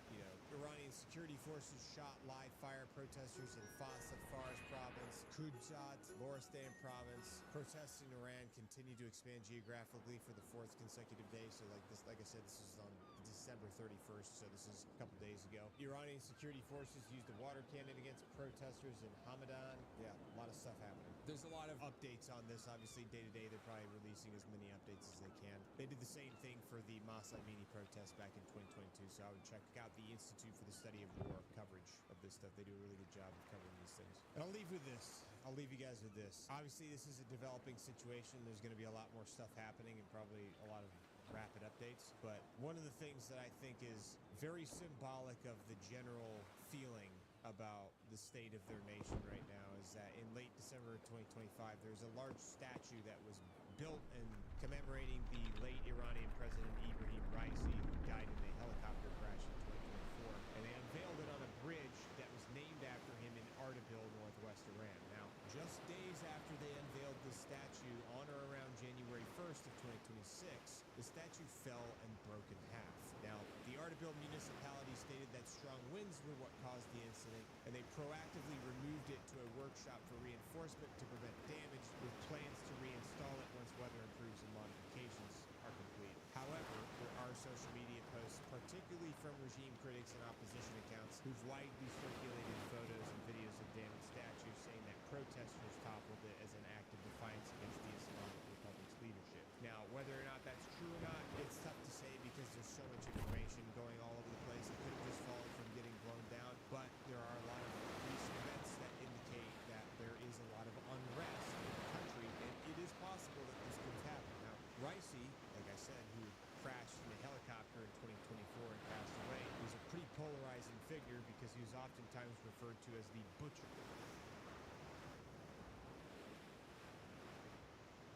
Iranian security forces shot live fire protesters in Fasa, Fars province, Kudjat, Loristan province. Protests in Iran continue to expand geographically for the 4th consecutive day. So, like I said, this is on December 31st, so this is a couple days ago. Iranian security forces used a water cannon against protesters in Hamadan. Yeah, a lot of stuff happening. There's a lot of updates on this. Obviously, day to day, they're probably releasing as many updates as they can. They did the same thing for the Masa Amini protest back in 2022, so I would check out the Institute for the Study of War coverage of this stuff. They do a really good job of covering these things. And I'll leave with this. I'll leave you guys with this. Obviously, this is a developing situation. There's going to be a lot more stuff happening and probably a lot of rapid updates. But one of the things that I think is very symbolic of the general feeling about the state of their nation right now is that in late December of 2025, there's a large statue that was built in commemorating the late Iranian President Ibrahim Raisi, who died in a helicopter crash in 2024. And they unveiled it on a Just days after they unveiled the statue on or around January 1st of 2026, the statue fell and broke in half. Now, the Ardabil municipality stated that strong winds were what caused the incident, and they proactively removed it to a workshop for reinforcement to prevent damage, with plans to reinstall it once weather improves and modifications are complete. However, there are social media posts, particularly from regime critics and opposition accounts, who've widely circulated photos and videos of damaged statues, saying that protesters toppled it as an act of defiance against the Islamic Republic's leadership. Now, whether or not that's true or not, it's tough to say because there's so much information going all over the place. It could have just fallen from getting blown down, but there are a lot of recent events that indicate that there is a lot of unrest in the country, and it is possible that this could happen. Now, Ricey, like I said, who crashed in a helicopter in 2024 and passed away, was a pretty polarizing figure because he was oftentimes referred to as the butcher.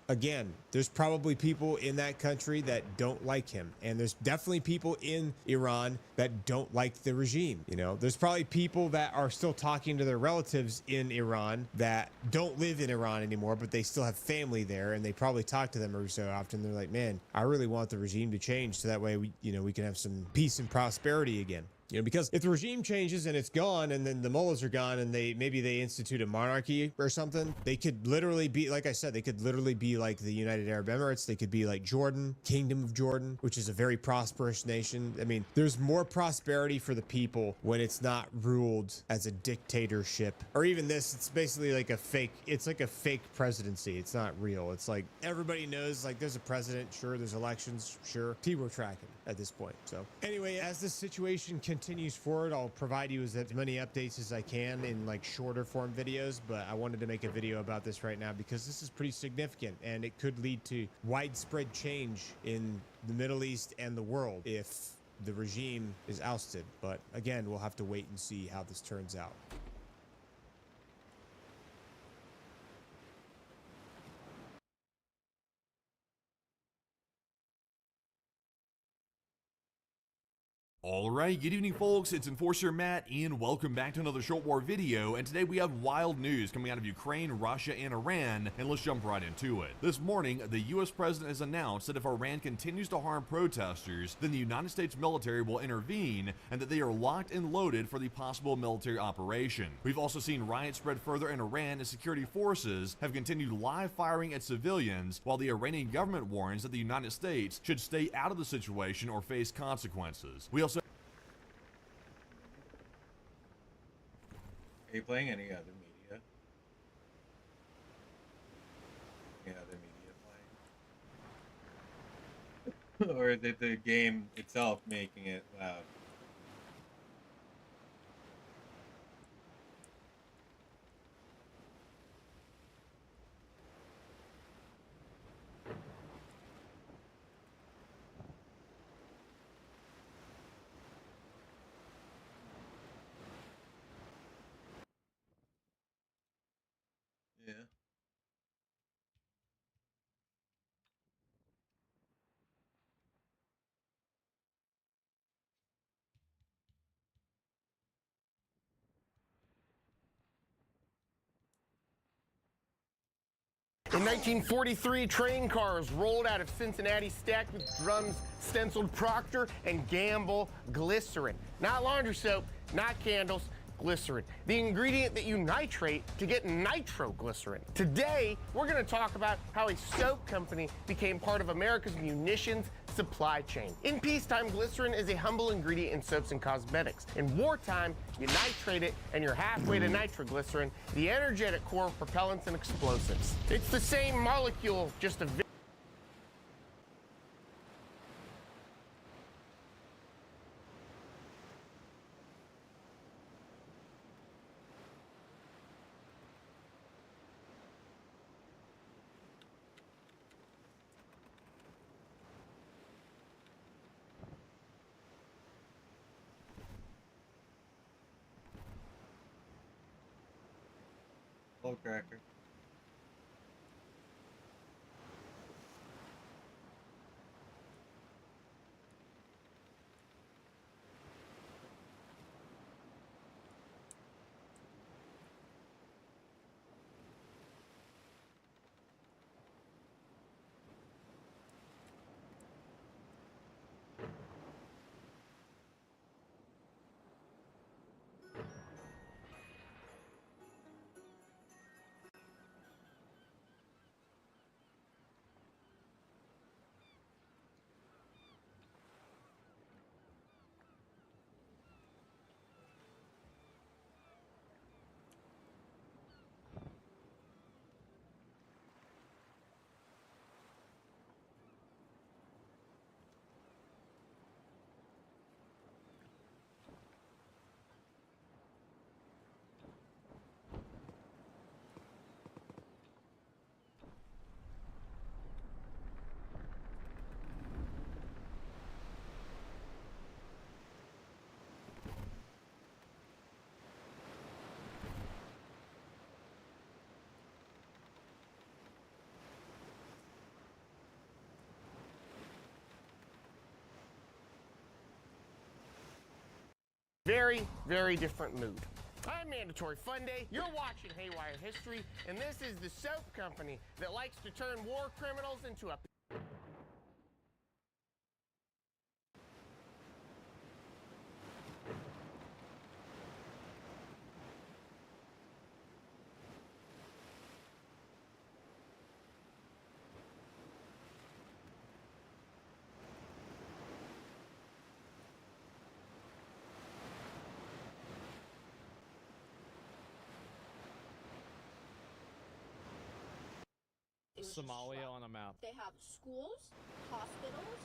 Again, there's probably people in that country that don't like him, and there's definitely people in Iran that don't like the regime. You know, there's probably people that are still talking to their relatives in Iran that don't live in Iran anymore, but they still have family there, and they probably talk to them every so often. They're like, man, I really want the regime to change so that way we can have some peace and prosperity again. You know, because if the regime changes and it's gone, and then the mullahs are gone, and maybe they institute a monarchy or something, they could literally be, like I said, they could literally be like the United Arab Emirates. They could be like Jordan, Kingdom of Jordan, which is a very prosperous nation. I mean, there's more prosperity for the people when it's not ruled as a dictatorship. Or even this, it's basically like it's like a fake presidency. It's not real. It's like everybody knows, like, there's a president, sure, there's elections, sure. People are tracking at this point. So anyway, as this situation continues forward, I'll provide you with as many updates as I can in like shorter form videos, but I wanted to make a video about this right now because this is pretty significant, and it could lead to widespread change in the Middle East and the world if the regime is ousted. But again, we'll have to wait and see how this turns out. Alright, good evening folks, it's Enforcer Matt, and welcome back to another Short War video, and today we have wild news coming out of Ukraine, Russia, and Iran, and let's jump right into it. This morning, the US president has announced that if Iran continues to harm protesters, then the United States military will intervene, and that they are locked and loaded for the possible military operation. We've also seen riots spread further in Iran as security forces have continued live firing at civilians, while the Iranian government warns that the United States should stay out of the situation or face consequences. We also Are you playing any other media? Any other media playing? Or is it the game itself making it loud? Yeah. In 1943, train cars rolled out of Cincinnati stacked with drums stenciled Procter & Gamble glycerin. Not laundry soap, not candles, glycerin. The ingredient that you nitrate to get nitroglycerin. Today, we're going to talk about how a soap company became part of America's munitions supply chain. In peacetime, glycerin is a humble ingredient in soaps and cosmetics. In wartime, you nitrate it and you're halfway to nitroglycerin, the energetic core of propellants and explosives. It's the same molecule, just a Hello, Cracker. Very, very different mood. I'm Mandatory Fun Day. You're watching Haywire History, and this is the soap company that likes to turn war criminals into a... Somalia on a map. They have schools, hospitals,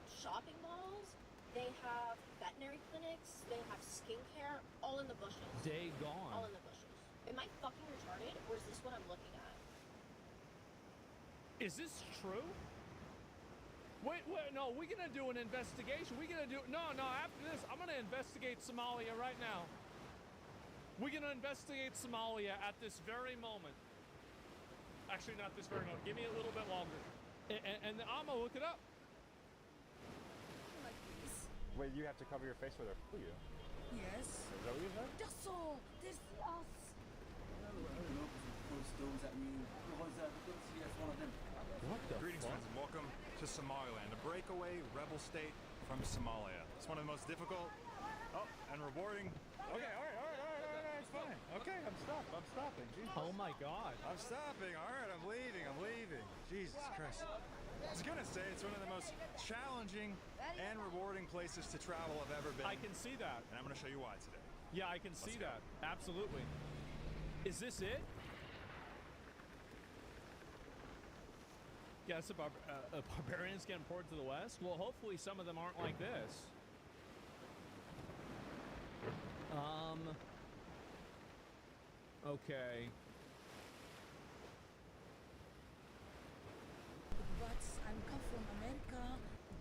shopping malls, they have veterinary clinics, they have skincare, all in the bushes. Day gone. All in the bushes. Am I fucking retarded, or is this what I'm looking at? Is this true? Wait, no, we're gonna do an investigation. We're gonna do, no, after this, I'm gonna investigate Somalia right now. We're gonna investigate Somalia at this very moment. Actually, not this very moment. Give me a little bit longer. And I'm gonna look it up. Like this. Wait, you have to cover your face with her. Who you? Yes. Is that what you said? That's all. This is us. I don't know, because throw stones at me. What was that? I couldn't see that's one of them. What the Greetings, friends, and welcome to Somaliland, a breakaway rebel state from Somalia. It's one of the most difficult, and rewarding. Okay, all right, it's fine. Okay, I'm stopping. Jesus. Oh my God. I'm stopping. All right, I'm leaving. Jesus Christ. I was gonna say it's one of the most challenging and rewarding places to travel I've ever been. I can see that. And I'm gonna show you why today. Yeah, I can see that. Absolutely. Is this it? Yes, barbarians getting poured to the west? Well, hopefully some of them aren't like this. Okay. But I'm come from America,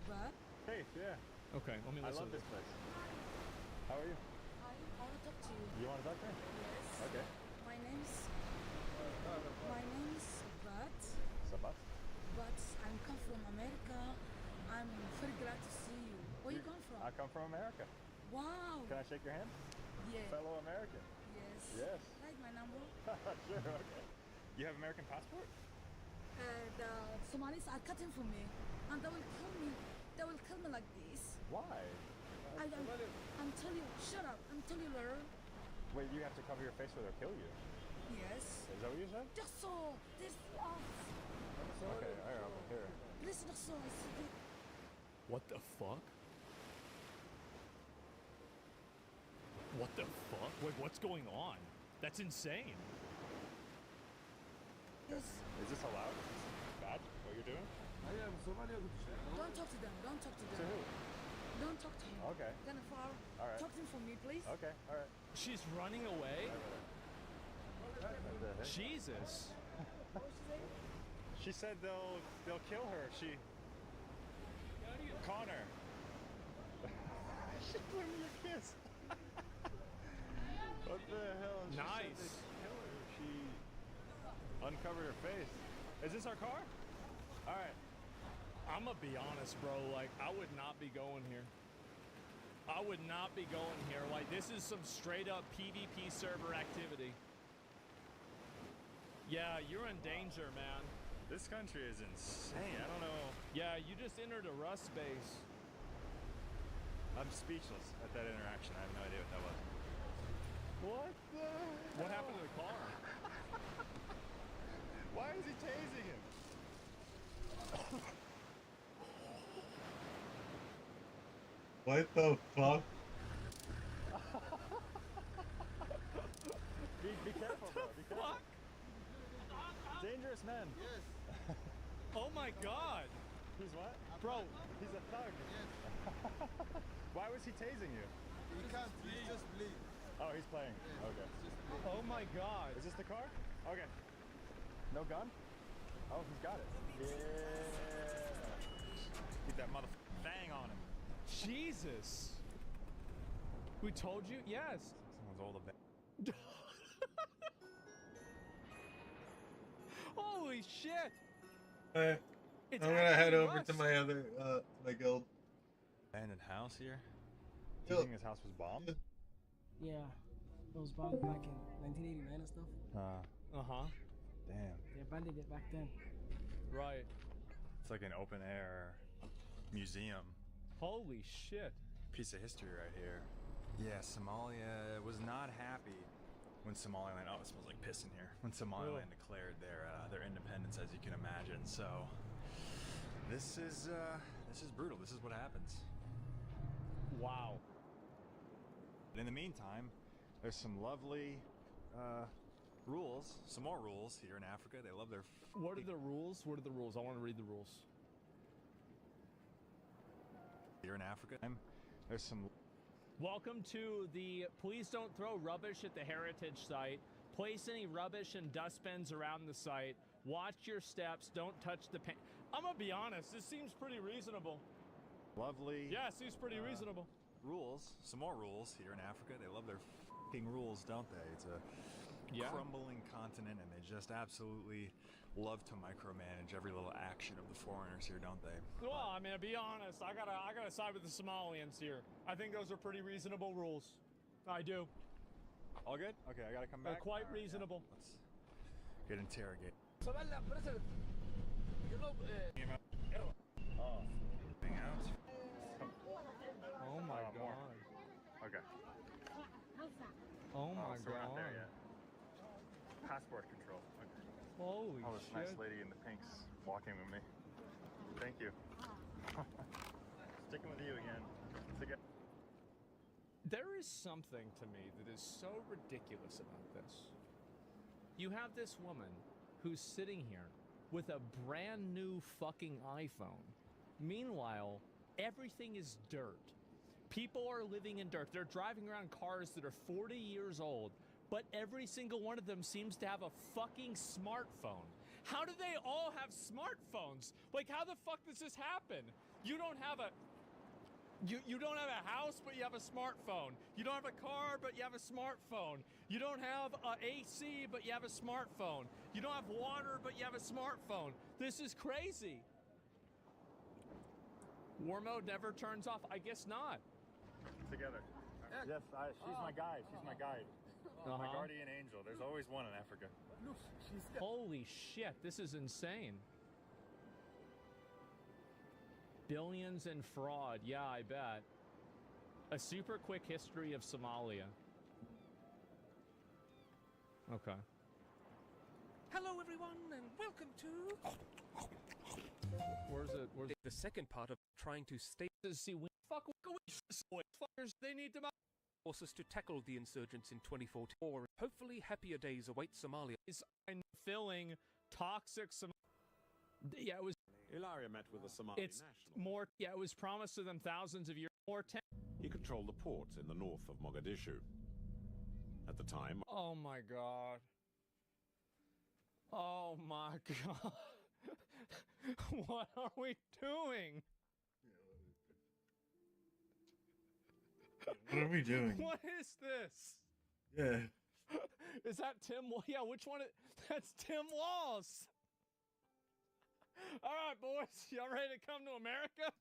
but... Hey, yeah. Okay, let me listen. I love this place. How are you? I want to talk to you. You want to talk to me? Yes. Okay. My name's But. Sabat? But I'm come from America. I'm very glad to see you. Where you come from? I come from America. Wow. Can I shake your hand? Yeah. Fellow American. Yes. Yes. Like my number. Sure, okay. You have American passport? The Somalis are cutting for me, and they will kill me. They will kill me like this. Why? I'm telling you, shut up. I'm telling you, Laura. Wait, you have to cover your face or they'll kill you. Yes. Is that what you said? Just so. This us. Okay, all right, over here. Listen, just so. What the fuck? What the fuck? Wait, what's going on? That's insane. Yes. Is this allowed? Is this bad, what you're doing? Don't talk to them. Don't talk to them. To who? Don't talk to him. Okay. Jennifer, all right. talk to him for me, please. Okay, all right. She's running away? Jesus. She said they'll kill her. Connor. She blew me a kiss. What the hell? She nice. Said they'd kill her. She uncovered her face. Is this our car? All right. I'm gonna be honest, bro. Like, I would not be going here. I would not be going here. Like, this is some straight up PvP server activity. Yeah, you're in danger, man. This country is insane. I don't know. Yeah, you just entered a Rust base. I'm speechless at that interaction. I have no idea what that was. What the hell? What happened to the car? Why is he tasing him? What the fuck? Be careful, bro. Be careful. Dangerous man. Yes. Oh my god. He's what? Bro. He's a thug. Yes. Why was he tasing you? He can't. He's just bleed. Oh, he's playing. Okay. Oh my god. Is this the car? Okay. No gun? Oh, he's got it. Yeah. Keep that motherfucking thing on him. Jesus. We told you? Yes. Someone's old a bit. Holy shit. I'm gonna head over to my other, my guild. Abandoned house here? Do you think his house was bombed? Yeah, it was bombed back in 1989 and stuff. Uh-huh. Damn. They abandoned it back then. Right. It's like an open air museum. Holy shit. Piece of history right here. Yeah, Somalia was not happy when Somaliland, oh, it smells like piss in here, when Somaliland declared their independence, as you can imagine. So this is brutal. This is what happens. Wow. But in the meantime, there's some lovely rules, some more rules here in Africa. They love their... What are the rules? What are the rules? I want to read the rules. Here in Africa, there's some... Welcome to the Please Don't Throw Rubbish at the Heritage Site. Place any rubbish and dustbins around the site. Watch your steps. Don't touch the paint. I'm going to be honest. This seems pretty reasonable. Lovely. Yeah, it seems pretty reasonable. Rules. Some more rules here in Africa. They love their f***ing rules, don't they? It's a crumbling continent, and they just absolutely love to micromanage every little action of the foreigners here, don't they? Well, I mean, to be honest, I gotta side with the Somalians here. I think those are pretty reasonable rules. I do. All good? Okay, I gotta come back. They're quite reasonable. Let's get interrogated. Oh, Hang out. Oh my god. Okay. Oh my so we're not there god. yet. Passport control. Okay. Holy Oh, this shit. nice lady in the pinks walking with me. Thank you. Sticking with you again. Together. There is something to me that is so ridiculous about this. You have this woman who's sitting here with a brand new fucking iPhone. Meanwhile, everything is dirt. People are living in dirt. They're driving around cars that are 40 years old, but every single one of them seems to have a fucking smartphone. How do they all have smartphones? Like, how the fuck does this happen? You don't have a... You don't have a house, but you have a smartphone. You don't have a car, but you have a smartphone. You don't have a AC, but you have a smartphone. You don't have water, but you have a smartphone. This is crazy. War mode never turns off. I guess not. Together. Yes, she's my guide. She's my guide. My guardian angel. There's always one in Africa. Holy shit, this is insane. Billions in fraud. Yeah, I bet. A super quick history of Somalia. Okay. Hello, everyone, and welcome to... Where's it? Where's the second part of trying to stay... See, we fuckers, they need to... forces to tackle the insurgents in 2014. Or hopefully happier days await Somalia. I'm filling toxic Yeah, it was... Ilaria met with a Somali It's national. more... Yeah, it was promised to them thousands of years more. He controlled the ports in the north of Mogadishu. At the time... Oh my god. Oh my god. What are we doing? What are we doing? What is this? Yeah. Is that Tim? Yeah, which one? That's Tim Walls. All right, boys, y'all ready to come to America?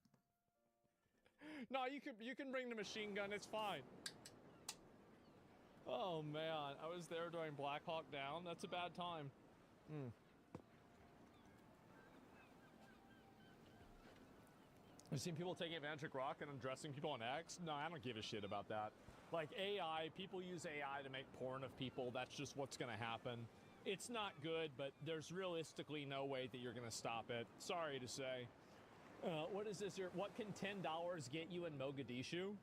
No, you can bring the machine gun. It's fine. Oh man, I was there during Black Hawk Down. That's a bad time. I've seen people taking advantage of Grok and undressing people on X. No, I don't give a shit about that. Like AI, people use AI to make porn of people. That's just what's gonna happen. It's not good, but there's realistically no way that you're gonna stop it. Sorry to say. What is this here? What can $10 get you in Mogadishu?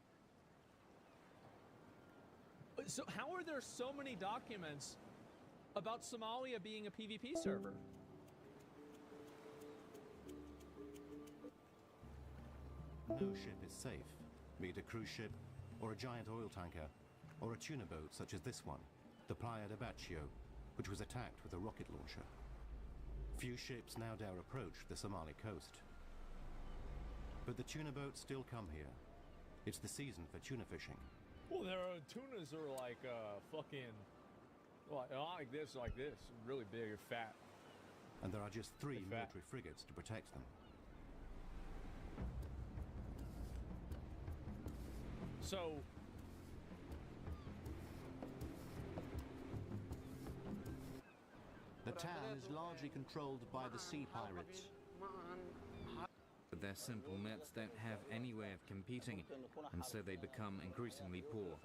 So how are there so many documents about Somalia being a PvP server? No ship is safe, be it a cruise ship, or a giant oil tanker, or a tuna boat such as this one, the Playa de Baccio, which was attacked with a rocket launcher. Few ships now dare approach the Somali coast. But the tuna boats still come here. It's the season for tuna fishing. Well, there are tunas are like fucking like this, really big or fat. And there are just 3 military frigates to protect them. So The town is largely controlled by the sea pirates. But their simple nets don't have any way of competing, and so they become increasingly poor.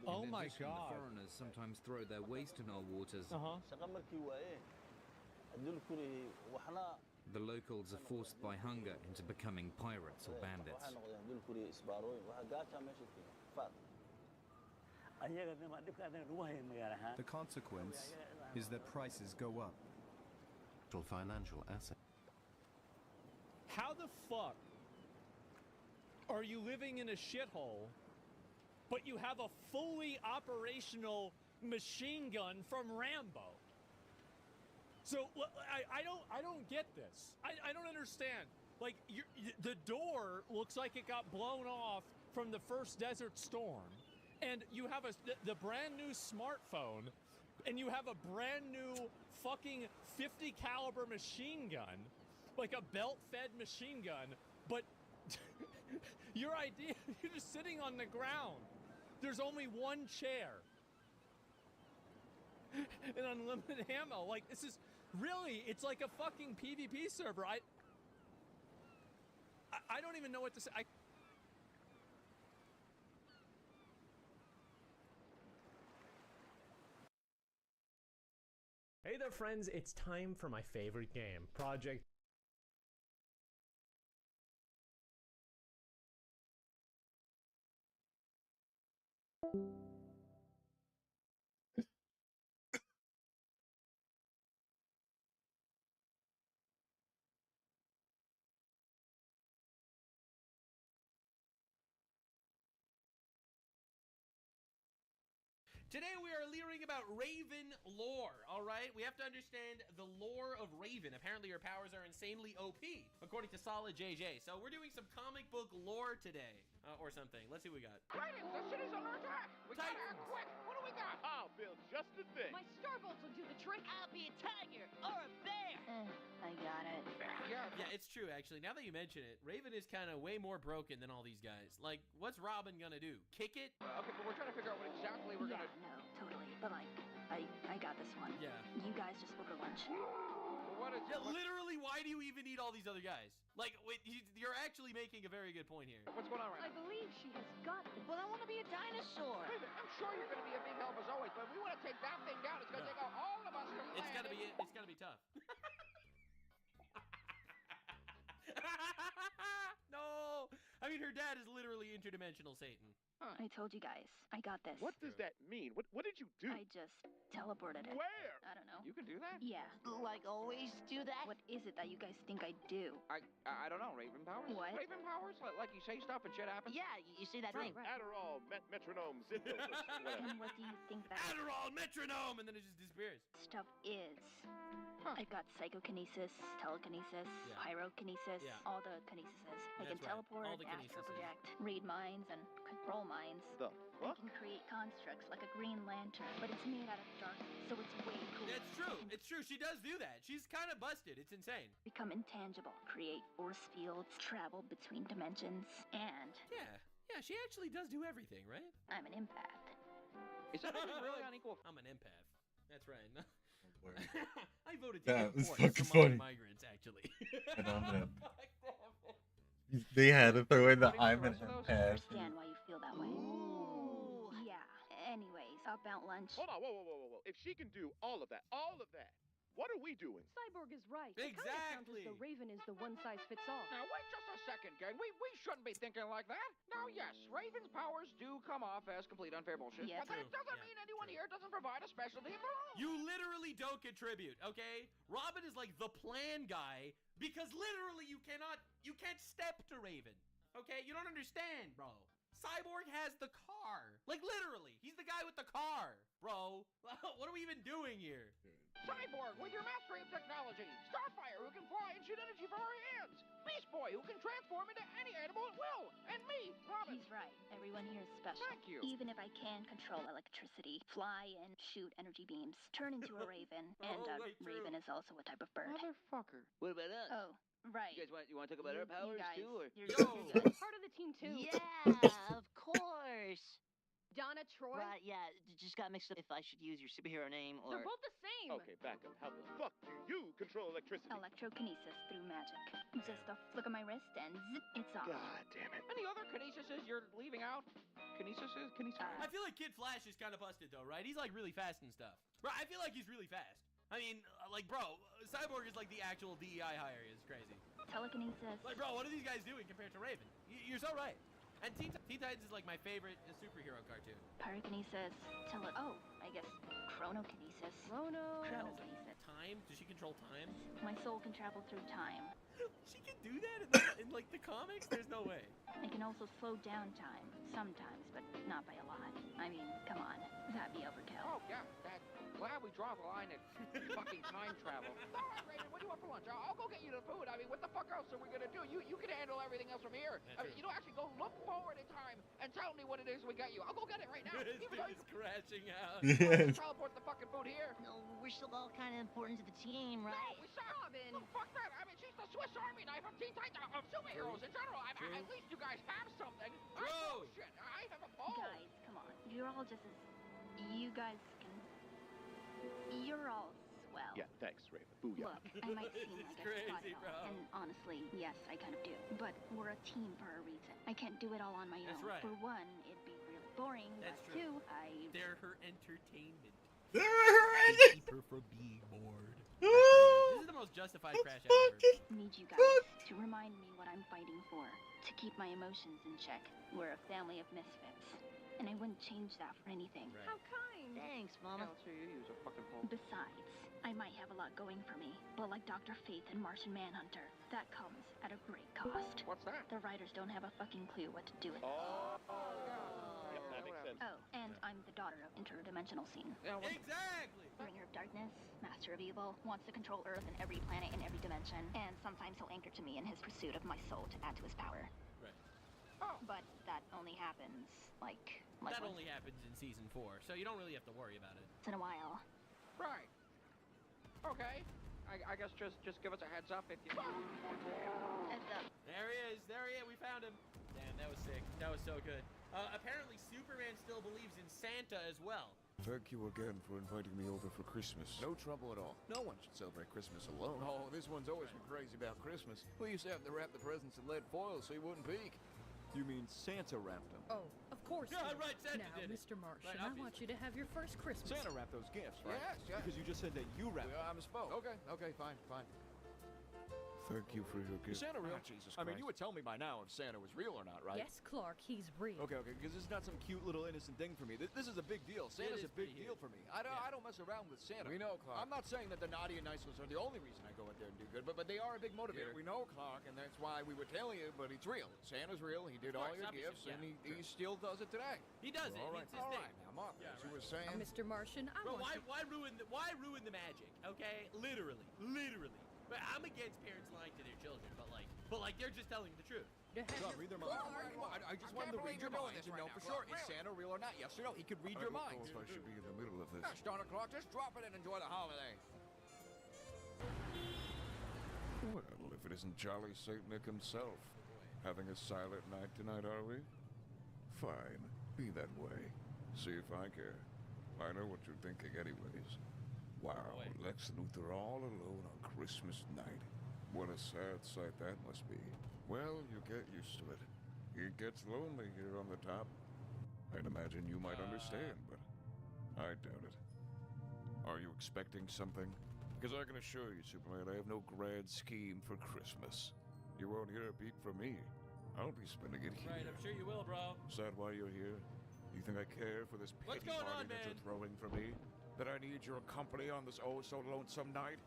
Oh In my addition, God. The foreigners sometimes throw their waste in our waters. The locals are forced by hunger into becoming pirates or bandits. The consequence is that prices go up. Financial asset. how the fuck are you living in a shithole, but you have a fully operational machine gun from Rambo? So I don't get this. I don't understand. Like the door looks like it got blown off from the first Desert Storm, and you have the brand new smartphone, and you have a brand new fucking 50 caliber machine gun, like a belt-fed machine gun, but your idea, you're just sitting on the ground. There's only one chair and unlimited ammo. Like, this is really, it's like a fucking PvP server. I don't even know what to say. Hey there, friends, it's time for my favorite game, Project. Today we are learning about Raven lore, alright? We have to understand the lore of Raven. Apparently her powers are insanely OP, according to Solid JJ. So we're doing some comic book lore today, or something. Let's see what we got. Titans, the city's under attack! We gotta act quick! What do we got? I'll build just the thing. My starbolts will do the trick. I'll be a tiger or a bear. I got it. Yeah, it's true, actually. Now that you mention it, Raven is kind of way more broken than all these guys. Like, what's Robin gonna do? Kick it? Okay, but we're trying to figure out what exactly we're gonna... No, totally. But like, I got this one. Yeah. You guys just look at lunch. What is... Yeah, literally, why do you even need all these other guys? Like, wait, you're actually making a very good point here. What's going on right I now? believe she has got this. But I want to be a dinosaur. Raven, I'm sure you're gonna be a big help as always, but if we want to take that thing down, it's gonna take out all of us to It's gonna be tough. No! I mean, her dad is literally interdimensional Satan. I told you guys, I got this. What does that mean? What did you do? I just teleported it. Where? I don't know. You can do that? Yeah. Like always do that? What is it that you guys think I do? I don't know. Raven powers? What? Raven powers? Like you say stuff and shit happens? Yeah, you see that thing? Adderall, metronome, Zithos, And what do you think that Adderall, metronome, and then it just disappears. stuff is? I've got psychokinesis, telekinesis, pyrokinesis, all the kinesises. I can That's right. teleport, All the astral kinesises. project, read minds, and control minds. The I can create constructs like a green lantern, but it's made out of darkness, so it's way cooler. It's true. It's true. She does do that. She's kind of busted. It's insane. Become intangible, create force fields, travel between dimensions, and Yeah, she actually does do everything, right? I'm an empath. Is that really unequal? I'm an empath. That's right. I voted to That was import fucking Somali funny. migrants, actually. And I'm an They had to throw in the I'm an empath. I understand why you feel that way. Yeah. Anyways, about lunch. Hold on, whoa. If she can do all of that, what are we doing? Cyborg is right. Exactly. The Raven is the one-size-fits-all. Now, wait just a second, gang. We shouldn't be thinking like that. Now, yes, Raven's powers do come off as complete unfair bullshit. Yeah, but that doesn't mean anyone here doesn't provide a specialty of their own. You literally don't contribute, okay? Robin is like the plan guy because literally you can't step to Raven, okay? You don't understand, bro. Cyborg has the car. Like, literally. He's the guy with the car, bro. What are we even doing here? Cyborg with your mastery of technology. Starfire who can fly and shoot energy from her hands. Beast Boy who can transform into any animal at will. And me, Robin. He's right. Everyone here is special. Thank you. Even if I can control electricity, fly and shoot energy beams, turn into a raven, and Totally true. raven is also a type of bird. Motherfucker. What about us? Oh, Right. You guys want to talk about our powers guys, too, or? you're Part of the team too. Yeah, of course. Donna Troy. Right, yeah, just got mixed up if I should use your superhero name or... They're both the same. Okay, back up. How the fuck do you control electricity? Electrokinesis through magic. Just a flick of my wrist and zip, it's off. God damn it. Any other kinesises you're leaving out? Kinesises? I feel like Kid Flash is kind of busted though, right? He's like really fast and stuff. Bro, I feel like he's really fast. I mean, like, bro, Cyborg is like the actual DEI hire. It's crazy. Telekinesis. Like, bro, what are these guys doing compared to Raven? You're so right. And Teen Titans is like my favorite superhero cartoon. Pyrokinesis. I guess chronokinesis. Chronokinesis. Time? Does she control time? My soul can travel through time. She can do that in like the comics? There's no way. I can also slow down time. Sometimes, but not by a lot. I mean, come on. That'd be overkill. Oh, yeah. Glad we draw the line at fucking time travel. All right, Raven, what do you want for lunch? I'll go get you the food. I mean, what the fuck else are we gonna do? You can handle everything else from here. I mean, you know, actually go look forward in time and tell me what it is we got you. I'll go get it right now. This dude is crashing out. Teleport the fucking food here. No, we're still all kind of important to the team, right? No, we saw Robin. No, fuck that. I mean, she's the Swiss Army knife of Teen Titans, of superheroes in general. At least you guys have something. Oh, shit. I have a ball. Guys, come on. You're all just as... You guys can... You're all swell. Yeah, thanks, Raven. Booyah. Look, I might seem like I spot it all, and honestly, yes, I kind of do. But we're a team for a reason. I can't do it all on my own. That's right. For one, it'd be really boring. That's but true. Two, They're her entertainment. Keep her from being bored. This is the most justified crash I've ever heard. need you guys to remind me what I'm fighting for. To keep my emotions in check. We're a family of misfits. And I wouldn't change that for anything. Right. How kind. Thanks, Mama. Let's see you use a fucking phone. Besides, I might have a lot going for me, but like Dr. Faith and Martian Manhunter, that comes at a great cost. What's that? The writers don't have a fucking clue what to do with it. Yep, that makes sense. Oh, and I'm the daughter of Interdimensional Scene. Exactly! Bringer of Darkness, Master of Evil, wants to control Earth and every planet in every dimension, and sometimes he'll anchor to me in his pursuit of my soul to add to his power. Right. Oh. But that only happens, like that only happens in season 4, so you don't really have to worry about it. once in a while. Right. Okay. I guess just give us a heads up if you... Heads up. There he is. We found him. Damn, that was sick. That was so good. Apparently Superman still believes in Santa as well. Thank you again for inviting me over for Christmas. No trouble at all. No one should celebrate Christmas alone. Oh, this one's always been crazy about Christmas. We used to have to wrap the presents in lead foil so he wouldn't peek. You mean Santa wrapped them? Oh, of course. Yeah, he did. right, Santa now, did it. Mr. Martian, Right, I want you to have your first Christmas. Santa wrapped those gifts, right? Yes. Because you just said that you wrapped them. I misspoke. Okay, fine. Thank you for your gift. Is Santa real? Jesus I mean, Christ. you would tell me by now if Santa was real or not, right? Yes, Clark, he's real. Okay, because it's not some cute little innocent thing for me. This is a big deal. Santa's a big deal for me. I don't mess around with Santa. We know, Clark. I'm not saying that the naughty and nice ones are the only reason I go out there and do good, but they are a big motivator. Yeah, we know, Clark, and that's why we were telling you, but it's real. Santa's real. He did all your gifts, and he still does it today. He does it. All It's right, his thing. now, Mark, as you were saying. Mr. Martian, I Bro, want why ruin the magic? Okay, literally. But I'm against parents lying to their children, but like they're just telling the truth. God, read their minds. I just wanted to read your mind to know for sure, is Santa real or not? Yes or no? He could read your mind. I don't know if I should be in the middle of this. Gosh darn it, Clark, just drop it and enjoy the holiday. Well, if it isn't Jolly St. Nick himself. Having a silent night tonight, are we? Fine. Be that way. See if I care. I know what you're thinking anyways. Wow, Lex Luthor all alone on Christmas night. What a sad sight that must be. Well, you get used to it. It gets lonely here on the top. I'd imagine you might understand, but I doubt it. Are you expecting something? Because I can assure you, Superman, I have no grand scheme for Christmas. You won't hear a peep from me. I'll be spending it here. Right, I'm sure you will, bro. Is that why you're here? You think I care for this What's pity going party on, that you're man? throwing for me? That I need your company on this oh-so-lonesome night?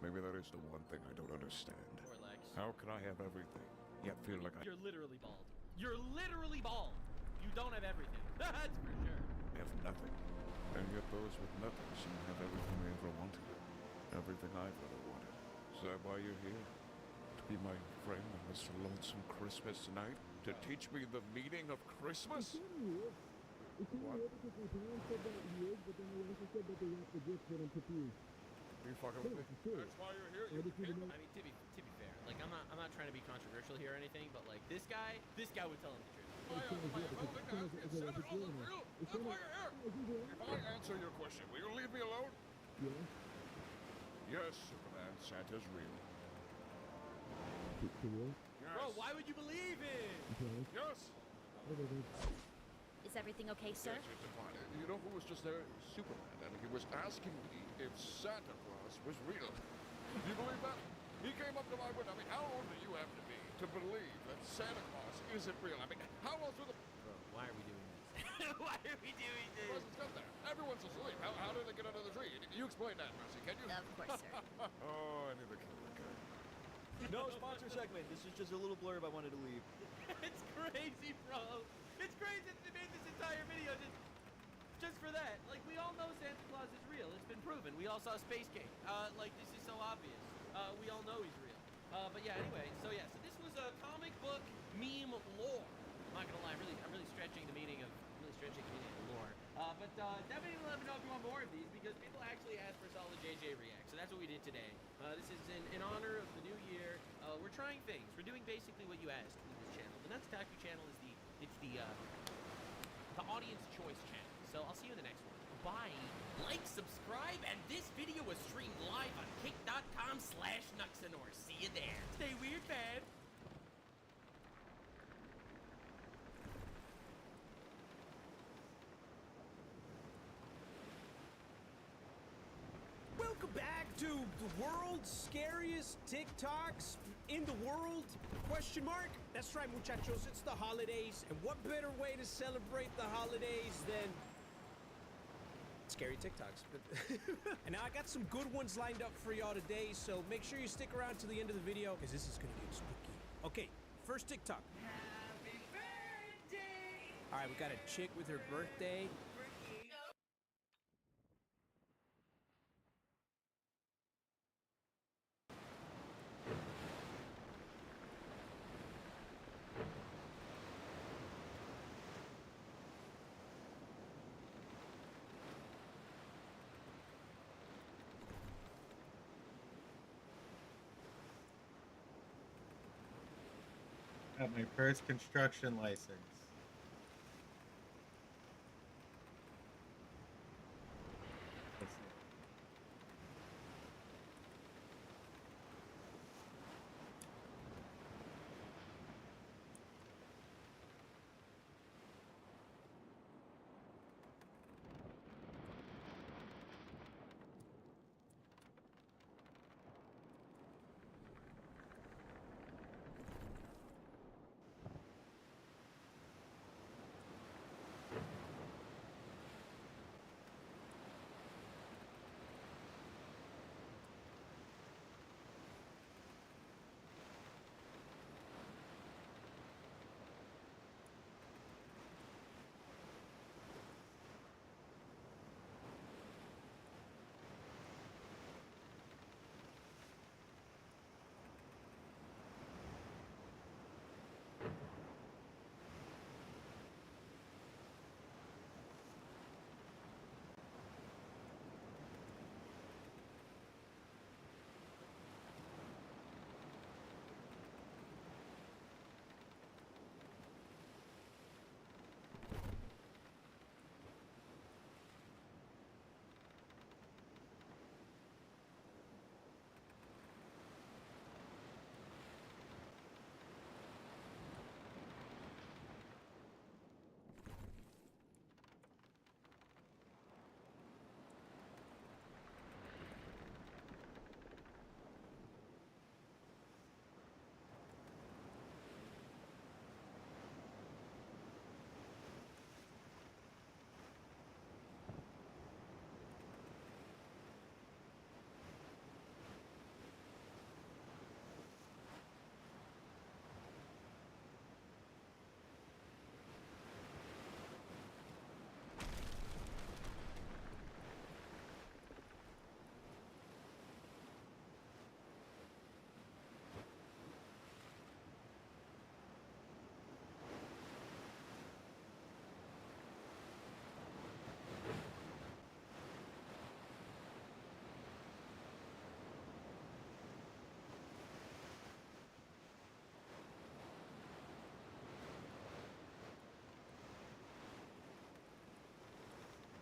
Maybe that is the one thing I don't understand. Poor Lex. How can I have everything, yet feel like You're literally bald. You're literally bald. You don't have everything. That's for sure. I have nothing? And yet those with nothing seem to have everything they ever wanted. Everything I've ever wanted. Is that why you're here? To be my friend on this lonesome Christmas night? To teach me the meaning of Christmas? What? you fucking with me? That's why you're here. You I mean, to be fair, like I'm not trying to be controversial here or anything, but like this guy would tell him the truth. Santa Claus is real. That's why you're here. If I answer your question, will you leave me alone? Yes, Superman, Santa's real. Yes. Bro, why would you believe it? Yes. Is everything okay, sir? Yes, it's fine. You know who was just there? Superman, and he was asking me if Santa Claus was real. Do you believe that? He came up to my window. I mean, how old do you have to be to believe that Santa Claus isn't real? I mean, how else would the... Bro, why are we doing this? Why are we doing this? Presents got there. Everyone's asleep. How do they get under the tree? You explain that, Mercy, can you? Of course, sir. Oh, I need to kill the guy. No sponsor segment. This is just a little blurb I wanted to leave. It's crazy, bro. It's crazy that they made this entire video just for that. Like, we all know Santa Claus is real. It's been proven. We all saw Space Cake. Like, this is so obvious. We all know he's real. But yeah, anyway, so this was a comic book meme lore. I'm not gonna lie, I'm really stretching the meaning of lore. But definitely let me know if you want more of these, because people actually asked for solid JJ React. So that's what we did today. This is in honor of the new year. We're trying things. We're doing basically what you asked with this channel. The Nuts Taku channel is the audience choice channel. So I'll see you in the next one. Bye. Like, subscribe, and this video was streamed live on kick.com/Nuxanor. See you there. Stay weird, man. Welcome back to the world's scariest TikToks in the world? Question mark? That's right, muchachos. It's the holidays, and what better way to celebrate the holidays than scary TikToks? And now I got some good ones lined up for y'all today, so make sure you stick around to the end of the video, because this is gonna get spooky. Okay, first TikTok. Happy birthday! All right, we got a chick with her birthday. Got my first construction license. Let's see.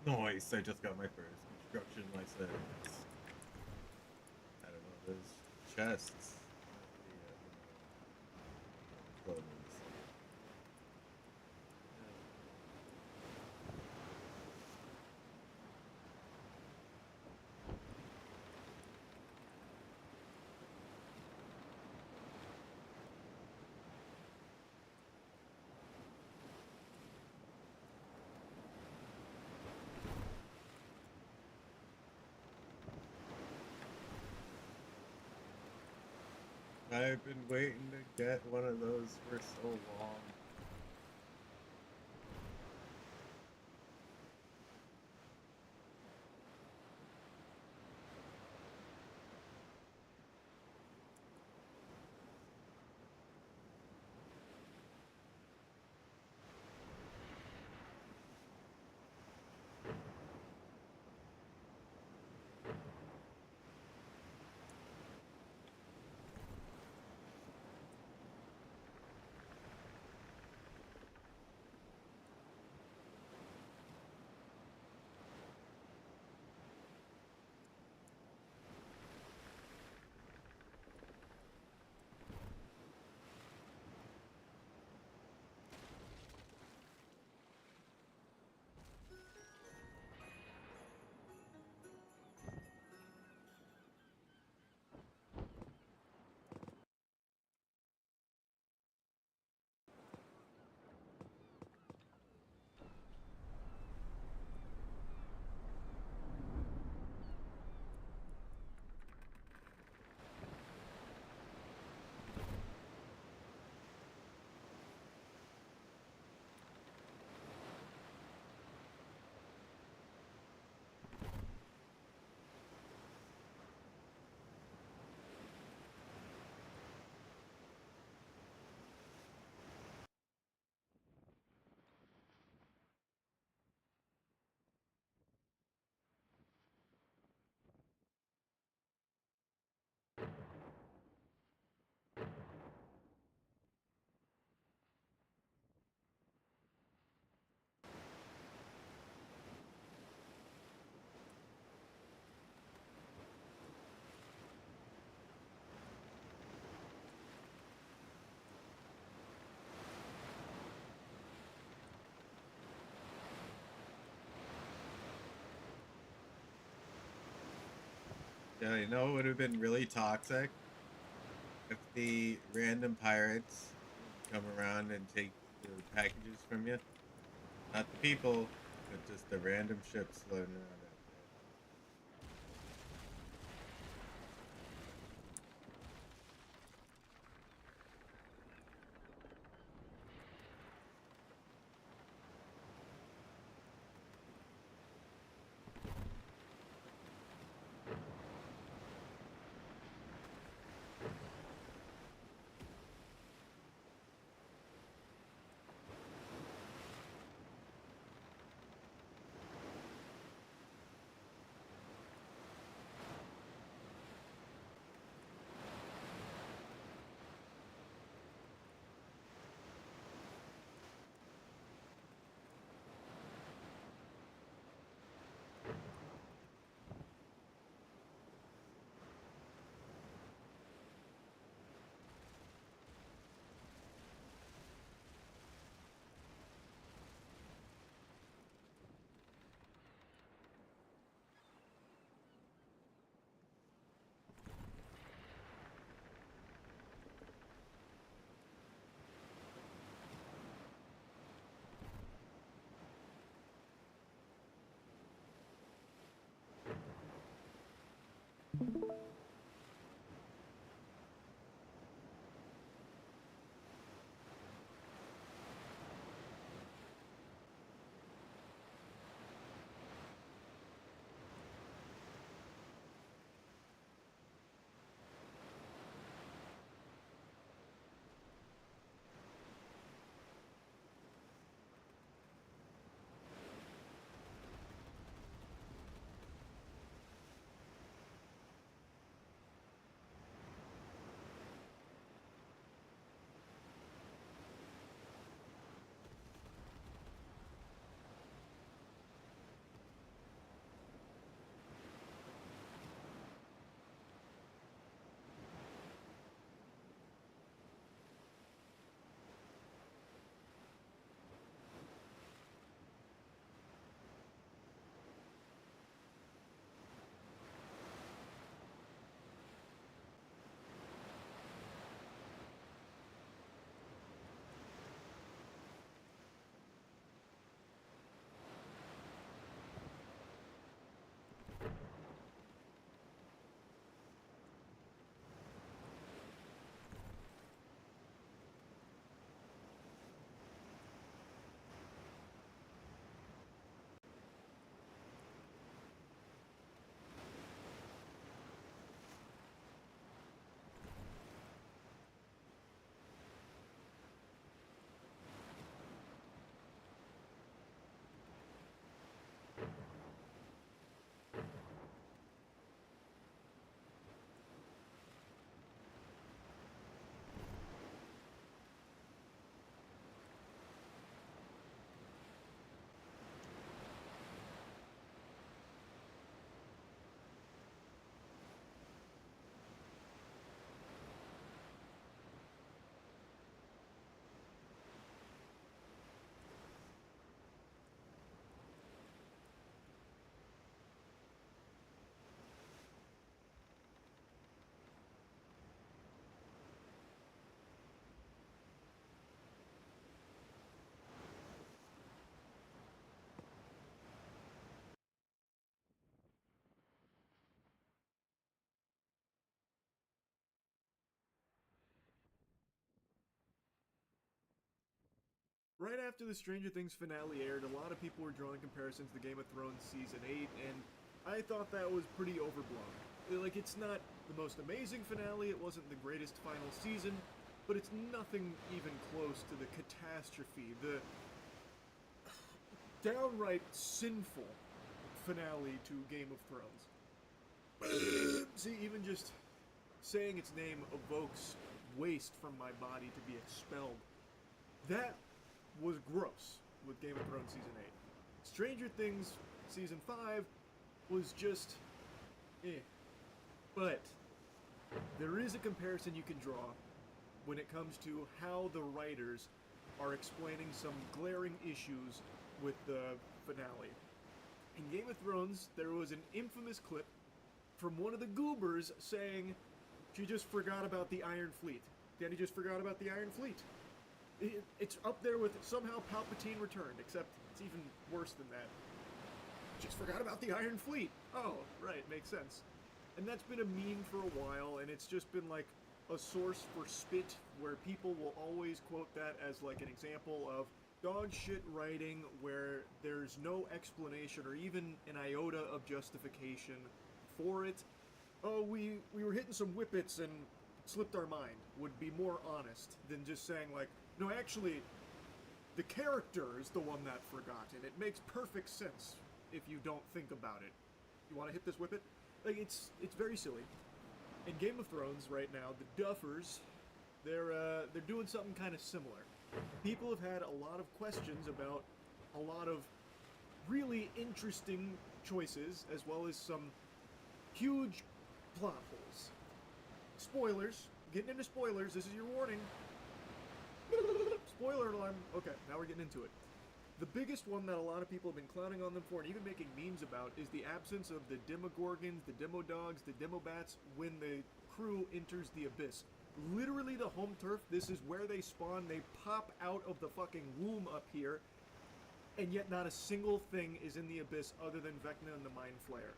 Nice, I just got my first construction license. I don't know, those chests. Clothes. I've been waiting to get one of those for so long. Yeah, you know it would have been really toxic if the random pirates come around and take the packages from you. Not the people, but just the random ships floating around out there. right after the Stranger Things finale aired, a lot of people were drawing comparisons to Game of Thrones Season 8, and I thought that was pretty overblown. Like, it's not the most amazing finale, it wasn't the greatest final season, but it's nothing even close to the catastrophe, the downright sinful finale to Game of Thrones. See, even just saying its name evokes waste from my body to be expelled. That was gross with Game of Thrones Season 8. Stranger Things Season 5 was just But there is a comparison you can draw when it comes to how the writers are explaining some glaring issues with the finale. In Game of Thrones, there was an infamous clip from one of the goobers saying she just forgot about the Iron Fleet. Danny just forgot about the Iron Fleet. It's up there with somehow Palpatine returned, except it's even worse than that. Just forgot about the Iron Fleet. Oh, right, makes sense. And that's been a meme for a while, and it's just been like a source for spit where people will always quote that as like an example of dog shit writing where there's no explanation or even an iota of justification for it. Oh, we were hitting some whippets and slipped our mind would be more honest than just saying like, no, actually, the character is the one that forgot, and it makes perfect sense if you don't think about it. You want to hit this whippet? Like, it's very silly. In Game of Thrones right now, the Duffers, they're doing something kind of similar. People have had a lot of questions about a lot of really interesting choices, as well as some huge plot holes. Spoilers. Getting into spoilers. This is your warning. Spoiler alarm. Okay, now we're getting into it. The biggest one that a lot of people have been clowning on them for and even making memes about is the absence of the Demogorgons, the Demodogs, the Demobats when the crew enters the Abyss. Literally the home turf, this is where they spawn, they pop out of the fucking womb up here, and yet not a single thing is in the Abyss other than Vecna and the Mind Flayer.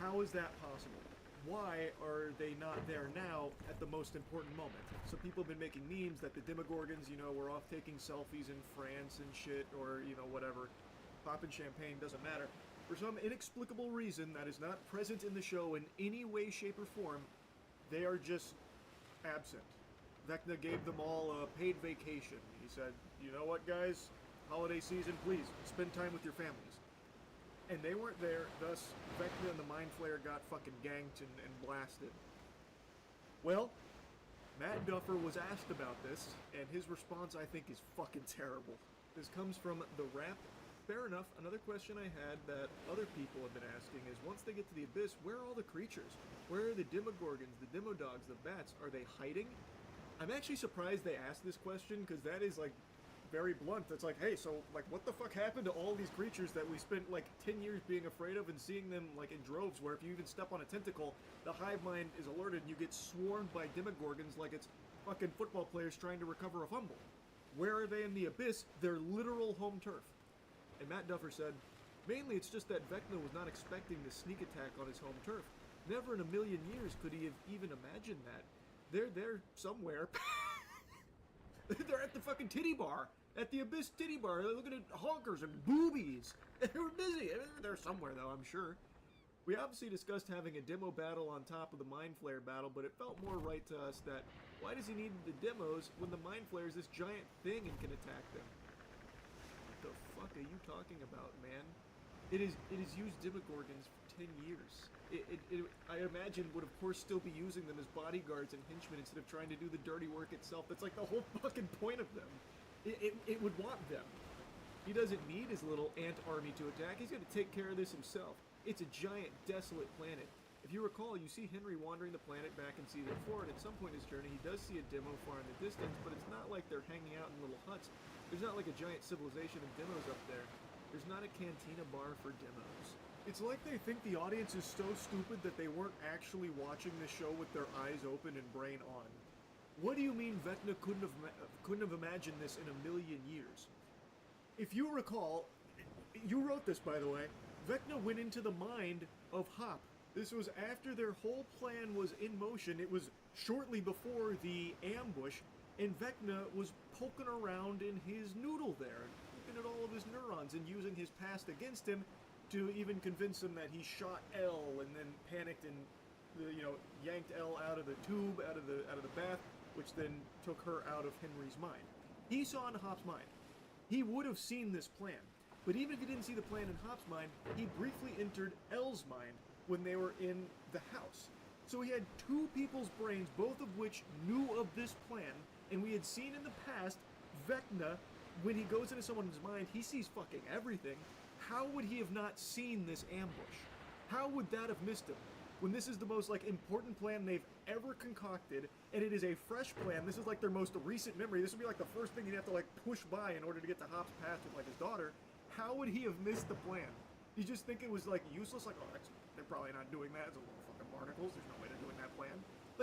How is that possible? Why are they not there now at the most important moment? So people have been making memes that the Demogorgons, you know, were off taking selfies in France and shit, or, you know, whatever. Popping champagne, doesn't matter. For some inexplicable reason that is not present in the show in any way, shape, or form, they are just absent. Vecna gave them all a paid vacation. He said, you know what, guys? Holiday season, please, spend time with your families. And they weren't there, thus Vecna and the Mind Flayer got fucking ganked and blasted. Well, Matt Duffer was asked about this, and his response, I think, is fucking terrible. This comes from The Rap. Fair enough, another question I had that other people have been asking is, once they get to the Abyss, where are all the creatures? Where are the Demogorgons, the Demodogs, the Bats? Are they hiding? I'm actually surprised they asked this question, because that is, like, very blunt. It's like, hey, so, like, what the fuck happened to all these creatures that we spent, like, 10 years being afraid of and seeing them, like, in droves, where if you even step on a tentacle, the hive mind is alerted and you get swarmed by Demogorgons like it's fucking football players trying to recover a fumble. Where are they in the Abyss? They're literal home turf. And Matt Duffer said, mainly it's just that Vecna was not expecting the sneak attack on his home turf. Never in a million years could he have even imagined that. They're there somewhere. They're at the fucking titty bar. At the Abyss titty bar. They're looking at honkers and boobies. They were busy. They're somewhere, though, I'm sure. We obviously discussed having a demo battle on top of the Mind Flayer battle, but it felt more right to us that why does he need the demos when the Mind Flayer is this giant thing and can attack them? What the fuck are you talking about, man? It is used Demogorgons for 10 years. I imagine would of course still be using them as bodyguards and henchmen instead of trying to do the dirty work itself. That's like the whole fucking point of them. It would want them. He doesn't need his little ant army to attack. He's going to take care of this himself. It's a giant, desolate planet. If you recall, you see Henry wandering the planet back in Season 4, and at some point in his journey, he does see a demo far in the distance, but it's not like they're hanging out in little huts. There's not like a giant civilization of demos up there. There's not a cantina bar for demos. It's like they think the audience is so stupid that they weren't actually watching the show with their eyes open and brain on. What do you mean Vecna couldn't have imagined this in a million years? If you recall, you wrote this, by the way, Vecna went into the mind of Hop. This was after their whole plan was in motion. It was shortly before the ambush. and Vecna was poking around in his noodle there, looking at all of his neurons and using his past against him to even convince him that he shot L and then panicked and yanked L out of the tube, out of the bath, which then took her out of Henry's mind. He saw in Hop's mind. He would have seen this plan. But even if he didn't see the plan in Hop's mind, he briefly entered L's mind when they were in the house. So he had two people's brains, both of which knew of this plan, and we had seen in the past, Vecna, when he goes into someone's mind, he sees fucking everything. How would he have not seen this ambush? How would that have missed him? When this is the most, important plan they've ever concocted, and it is a fresh plan, this is, their most recent memory, this would be, the first thing you'd have to, push by in order to get to Hop's past with, his daughter. How would he have missed the plan? You just think it was, useless? They're probably not doing that. It's a little fucking barnacles. There's no way they're doing that plan.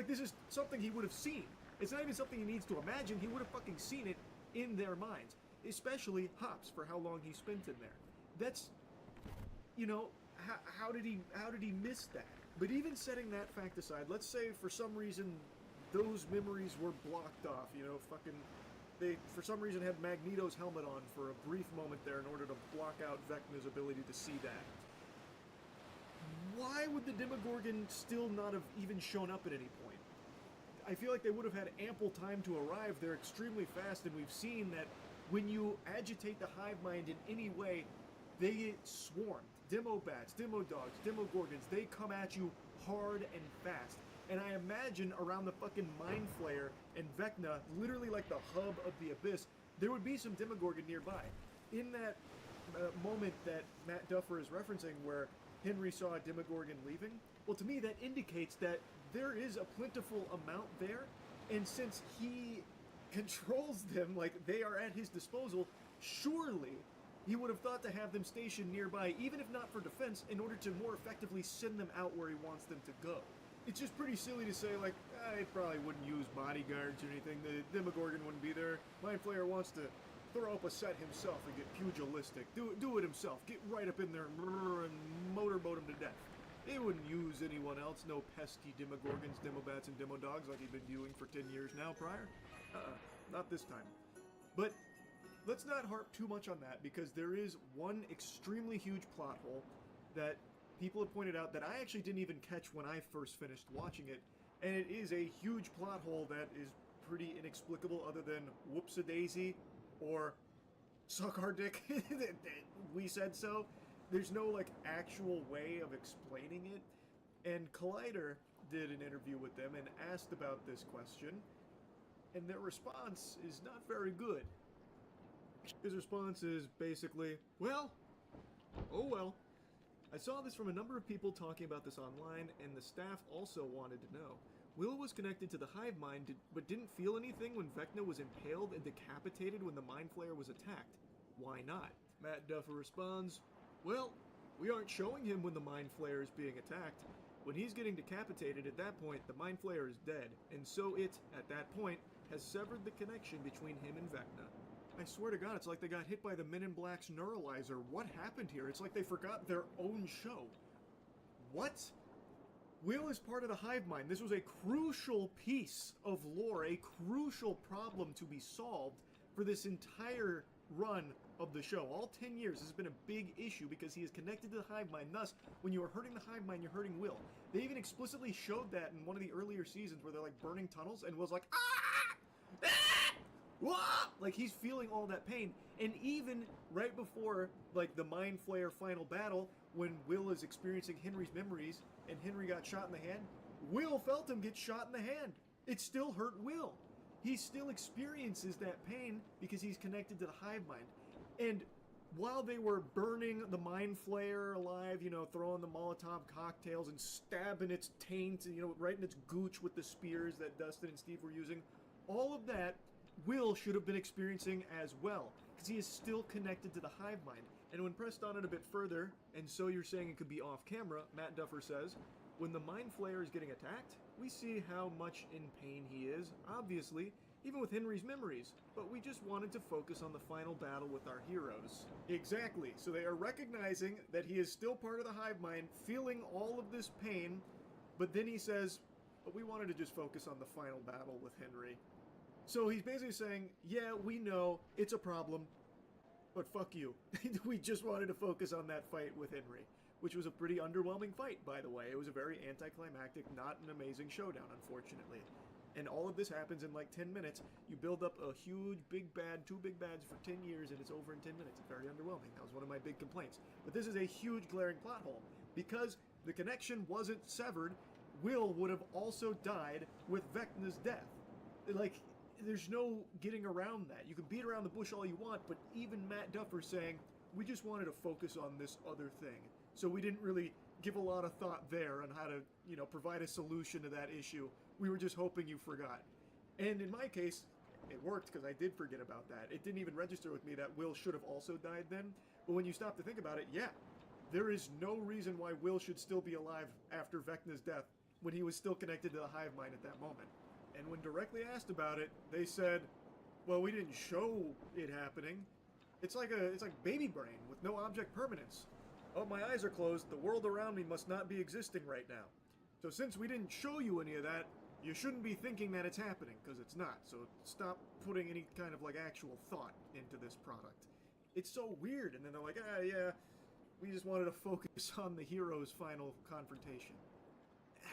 This is something he would have seen. It's not even something he needs to imagine. He would have fucking seen it in their minds. Especially Hops, for how long he spent in there. That's, how did he miss that? But even setting that fact aside, let's say for some reason those memories were blocked off, they for some reason had Magneto's helmet on for a brief moment there in order to block out Vecna's ability to see that. Why would the Demogorgon still not have even shown up at any point? I feel like they would have had ample time to arrive. They're extremely fast, and we've seen that when you agitate the hive mind in any way, they get swarmed. Demobats, Demodogs, Demogorgons, they come at you hard and fast. And I imagine around the fucking Mind Flayer and Vecna, literally like the hub of the Abyss, there would be some Demogorgon nearby. In that moment that Matt Duffer is referencing where Henry saw a Demogorgon leaving, well, to me that indicates that there is a plentiful amount there, and since he controls them, they are at his disposal, surely he would have thought to have them stationed nearby, even if not for defense, in order to more effectively send them out where he wants them to go. It's just pretty silly to say, I probably wouldn't use bodyguards or anything. The Demogorgon wouldn't be there. Mind Flayer wants to throw up a set himself and get pugilistic. Do it himself. Get right up in there and motorboat him to death. He wouldn't use anyone else. No pesky Demogorgons, Demobats, and Demodogs like he'd been doing for 10 years now prior. Not this time. But let's not harp too much on that, because there is one extremely huge plot hole that people have pointed out that I actually didn't even catch when I first finished watching it, and it is a huge plot hole that is pretty inexplicable other than whoops-a-daisy or suck our dick, we said so. There's no, actual way of explaining it, and Collider did an interview with them and asked about this question, and their response is not very good. His response is basically, well, oh well. I saw this from a number of people talking about this online, and the staff also wanted to know. Will was connected to the hive mind, but didn't feel anything when Vecna was impaled and decapitated when the Mind Flayer was attacked. Why not? Matt Duffer responds, well, we aren't showing him when the Mind Flayer is being attacked. When he's getting decapitated, at that point, the Mind Flayer is dead, and so it, at that point, has severed the connection between him and Vecna. I swear to God, it's like they got hit by the Men in Black's neuralizer. What happened here? It's like they forgot their own show. What? Will is part of the hive mind. This was a crucial piece of lore, a crucial problem to be solved for this entire run of the show. All 10 years, this has been a big issue because he is connected to the hive mind. Thus, when you are hurting the hive mind, you're hurting Will. They even explicitly showed that in one of the earlier seasons where they're burning tunnels, and Will's like, ah! Ah! Wah! He's feeling all that pain. And even right before, the Mind Flayer final battle, when Will is experiencing Henry's memories, and Henry got shot in the hand, Will felt him get shot in the hand. It still hurt Will. He still experiences that pain because he's connected to the hive mind. And while they were burning the Mind Flayer alive, throwing the Molotov cocktails and stabbing its taint, right in its gooch with the spears that Dustin and Steve were using, all of that Will should have been experiencing as well, because he is still connected to the hive mind. And when pressed on it a bit further, and so you're saying it could be off camera, Matt Duffer says, when the Mind Flayer is getting attacked, we see how much in pain he is, obviously, even with Henry's memories, but we just wanted to focus on the final battle with our heroes. Exactly, so they are recognizing that he is still part of the hive mind, feeling all of this pain, but then he says, but we wanted to just focus on the final battle with Henry. So he's basically saying, yeah, we know it's a problem, but fuck you. We just wanted to focus on that fight with Henry, which was a pretty underwhelming fight, by the way. It was a very anticlimactic, not an amazing showdown, unfortunately. And all of this happens in like 10 minutes. You build up a huge, big bad, two big bads for 10 years, and it's over in 10 minutes. It's very underwhelming. That was one of my big complaints. But this is a huge, glaring plot hole. Because the connection wasn't severed, Will would have also died with Vecna's death. Like, there's no getting around that. You can beat around the bush all you want, but even Matt Duffer's saying, we just wanted to focus on this other thing. So we didn't really give a lot of thought there on how to, you know, provide a solution to that issue. We were just hoping you forgot. And in my case, it worked because I did forget about that. It didn't even register with me that Will should have also died then. But when you stop to think about it, yeah, there is no reason why Will should still be alive after Vecna's death when he was still connected to the hive mind at that moment. And when directly asked about it, they said, well, we didn't show it happening. It's like baby brain with no object permanence. Oh, my eyes are closed. The world around me must not be existing right now. So since we didn't show you any of that, you shouldn't be thinking that it's happening, because it's not. So stop putting any kind of like actual thought into this product. It's so weird. And then they're like, ah, yeah, we just wanted to focus on the hero's final confrontation.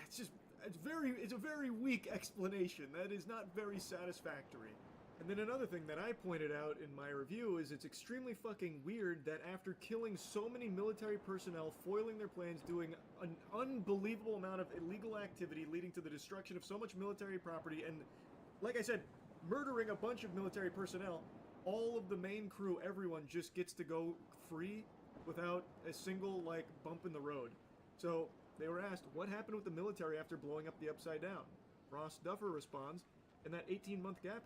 It's a very weak explanation. That is not very satisfactory. And then another thing that I pointed out in my review is it's extremely fucking weird that after killing so many military personnel, foiling their plans, doing an unbelievable amount of illegal activity leading to the destruction of so much military property, and, like I said, murdering a bunch of military personnel, all of the main crew, everyone, just gets to go free without a single, like, bump in the road. So they were asked, what happened with the military after blowing up the Upside Down? Ross Duffer responds, in that 18-month gap,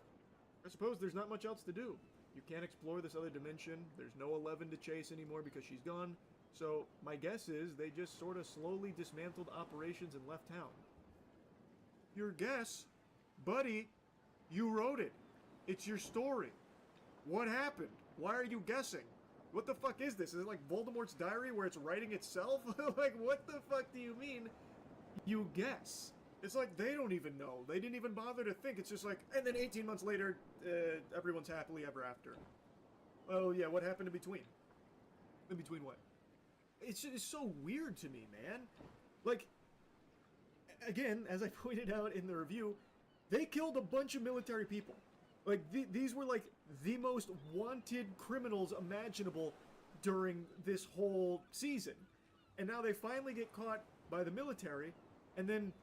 I suppose there's not much else to do. You can't explore this other dimension. There's no 11 to chase anymore because she's gone. So my guess is they just sort of slowly dismantled operations and left town. Your guess? Buddy, you wrote it. It's your story. What happened? Why are you guessing? What the fuck is this? Is it like Voldemort's diary where it's writing itself? Like, what the fuck do you mean you guess? It's like they don't even know. They didn't even bother to think. It's just like, and then 18 months later, everyone's happily ever after. Oh yeah, what happened in between? In between what? It's so weird to me, man. Like, again, as I pointed out in the review, they killed a bunch of military people. Like, these were like the most wanted criminals imaginable during this whole season. And now they finally get caught by the military, and then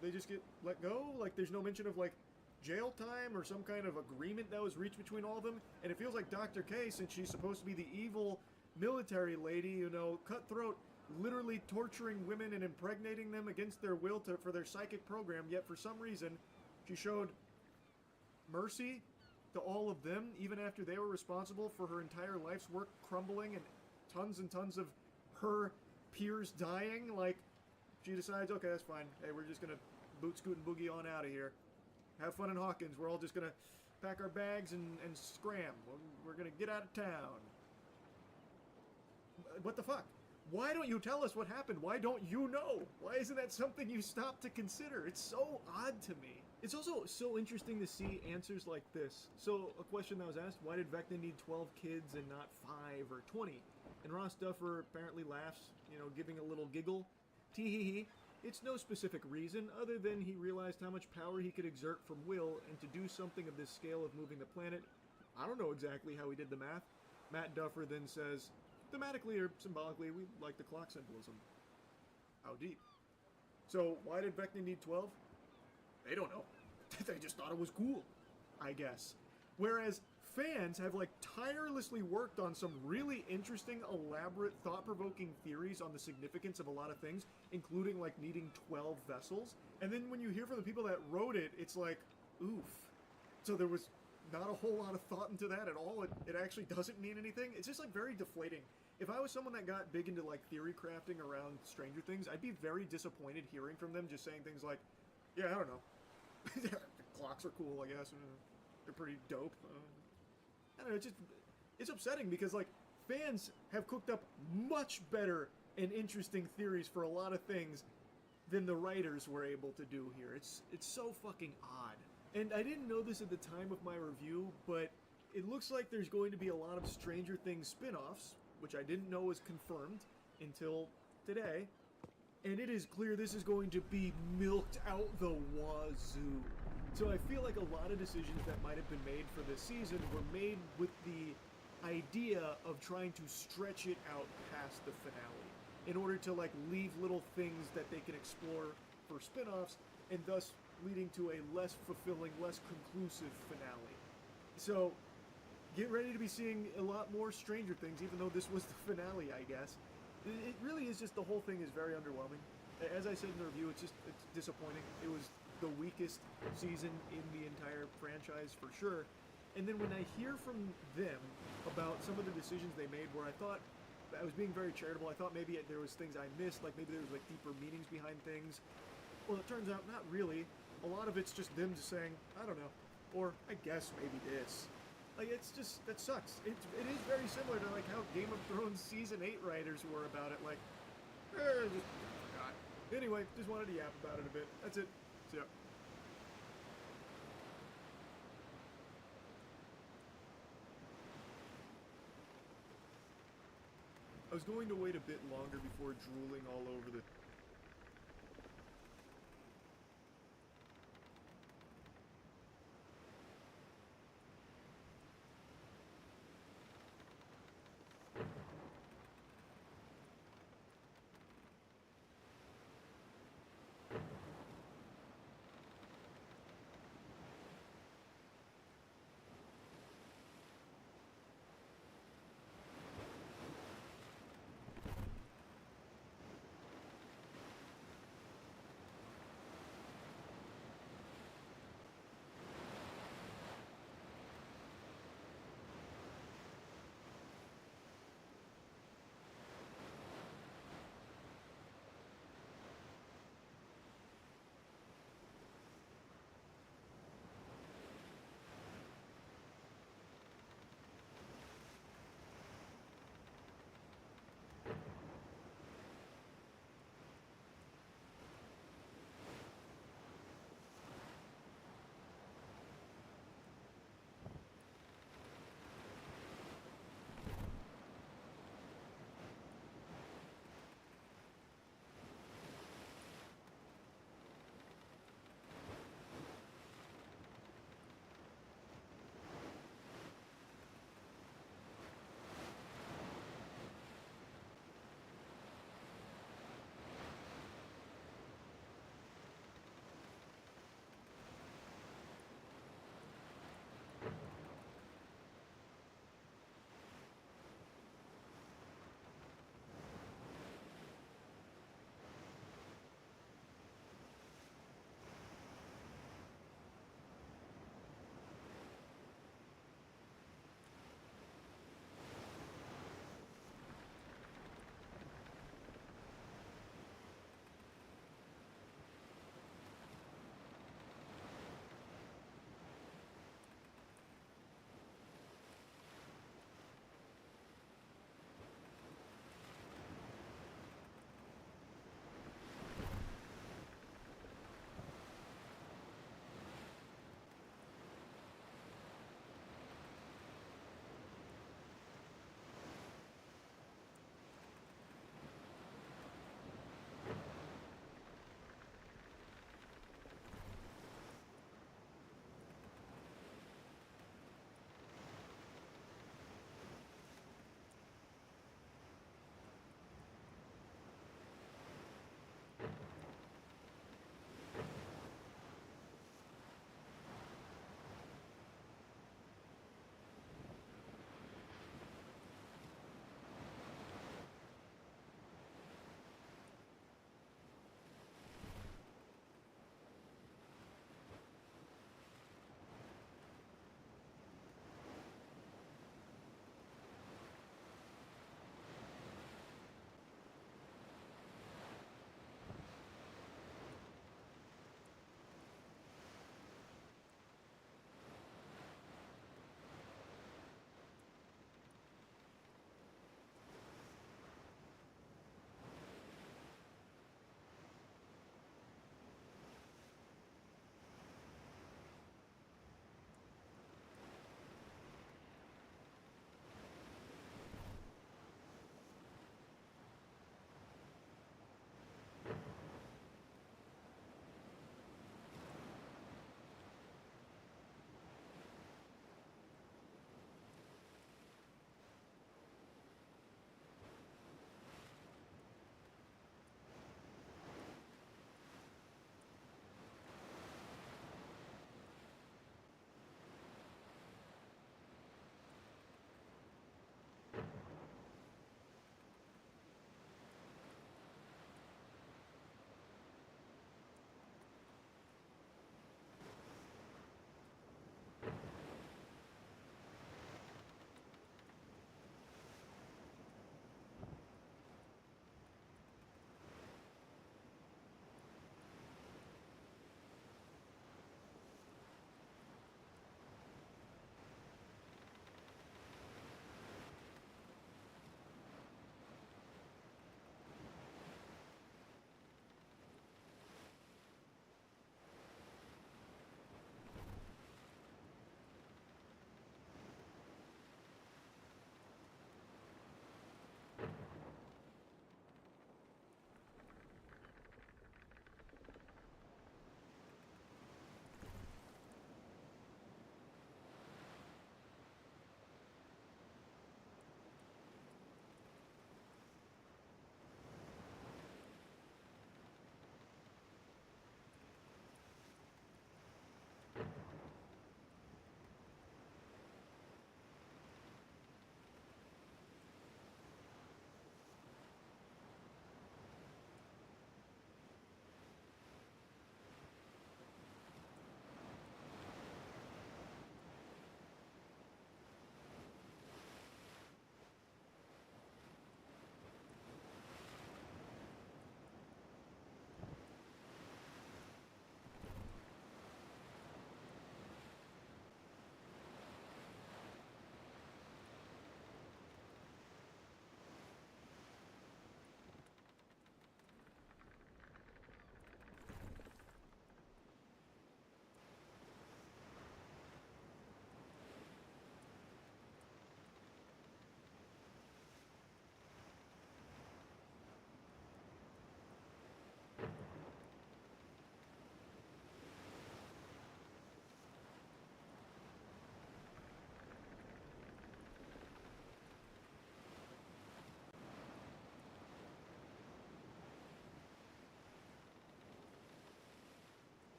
they just get let go? Like, there's no mention of, like, jail time or some kind of agreement that was reached between all of them? And it feels like Dr. K, since she's supposed to be the evil military lady, you know, cutthroat, literally torturing women and impregnating them against their will for their psychic program, yet for some reason, she showed mercy to all of them, even after they were responsible for her entire life's work crumbling and tons of her peers dying. Like, she decides, okay, that's fine. Hey, we're just gonna boot, scoot, and boogie on out of here. Have fun in Hawkins. We're all just gonna pack our bags and scram. We're gonna get out of town. What the fuck? Why don't you tell us what happened? Why don't you know? Why isn't that something you stop to consider? It's so odd to me. It's also so interesting to see answers like this. So, a question that was asked, why did Vecna need 12 kids and not 5 or 20? And Ross Duffer apparently laughs, you know, giving a little giggle. Tee-hee-hee. It's no specific reason, other than he realized how much power he could exert from Will, and to do something of this scale of moving the planet, I don't know exactly how he did the math. Matt Duffer then says, thematically or symbolically, we like the clock symbolism. How deep? So, why did Vecna need 12? They don't know. They just thought it was cool, I guess. Whereas fans have, like, tirelessly worked on some really interesting, elaborate, thought-provoking theories on the significance of a lot of things, including, like, needing 12 vessels. And then when you hear from the people that wrote it, it's like, oof. So there was not a whole lot of thought into that at all. It actually doesn't mean anything. It's just, like, very deflating. If I was someone that got big into, like, theory crafting around Stranger Things, I'd be very disappointed hearing from them just saying things like, yeah, I don't know. The clocks are cool, I guess. They're pretty dope. I don't know, it's upsetting because, like, fans have cooked up much better and interesting theories for a lot of things than the writers were able to do here. It's so fucking odd. And I didn't know this at the time of my review, but it looks like there's going to be a lot of Stranger Things spin-offs, which I didn't know was confirmed until today. And it is clear this is going to be milked out the wazoo. So I feel like a lot of decisions that might have been made for this season were made with the idea of trying to stretch it out past the finale in order to like leave little things that they can explore for spin-offs, and thus leading to a less fulfilling, less conclusive finale. So get ready to be seeing a lot more Stranger Things, even though this was the finale, I guess. It really is just, the whole thing is very underwhelming. As I said in the review, it's disappointing. It was the weakest season in the entire franchise for sure. And then when I hear from them about some of the decisions they made where I thought I was being very charitable, I thought maybe there was things I missed, like maybe there was like deeper meanings behind things. Well, it turns out not really. A lot of it's just them just saying, I don't know, or I guess maybe this. Like, it's just, that sucks. It is very similar to like how Game of Thrones Season 8 writers were about it, like, just forgot. Anyway, just wanted to yap about it a bit. That's it. See ya. I was going to wait a bit longer before drooling all over the...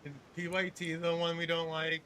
Is PYT the one we don't like?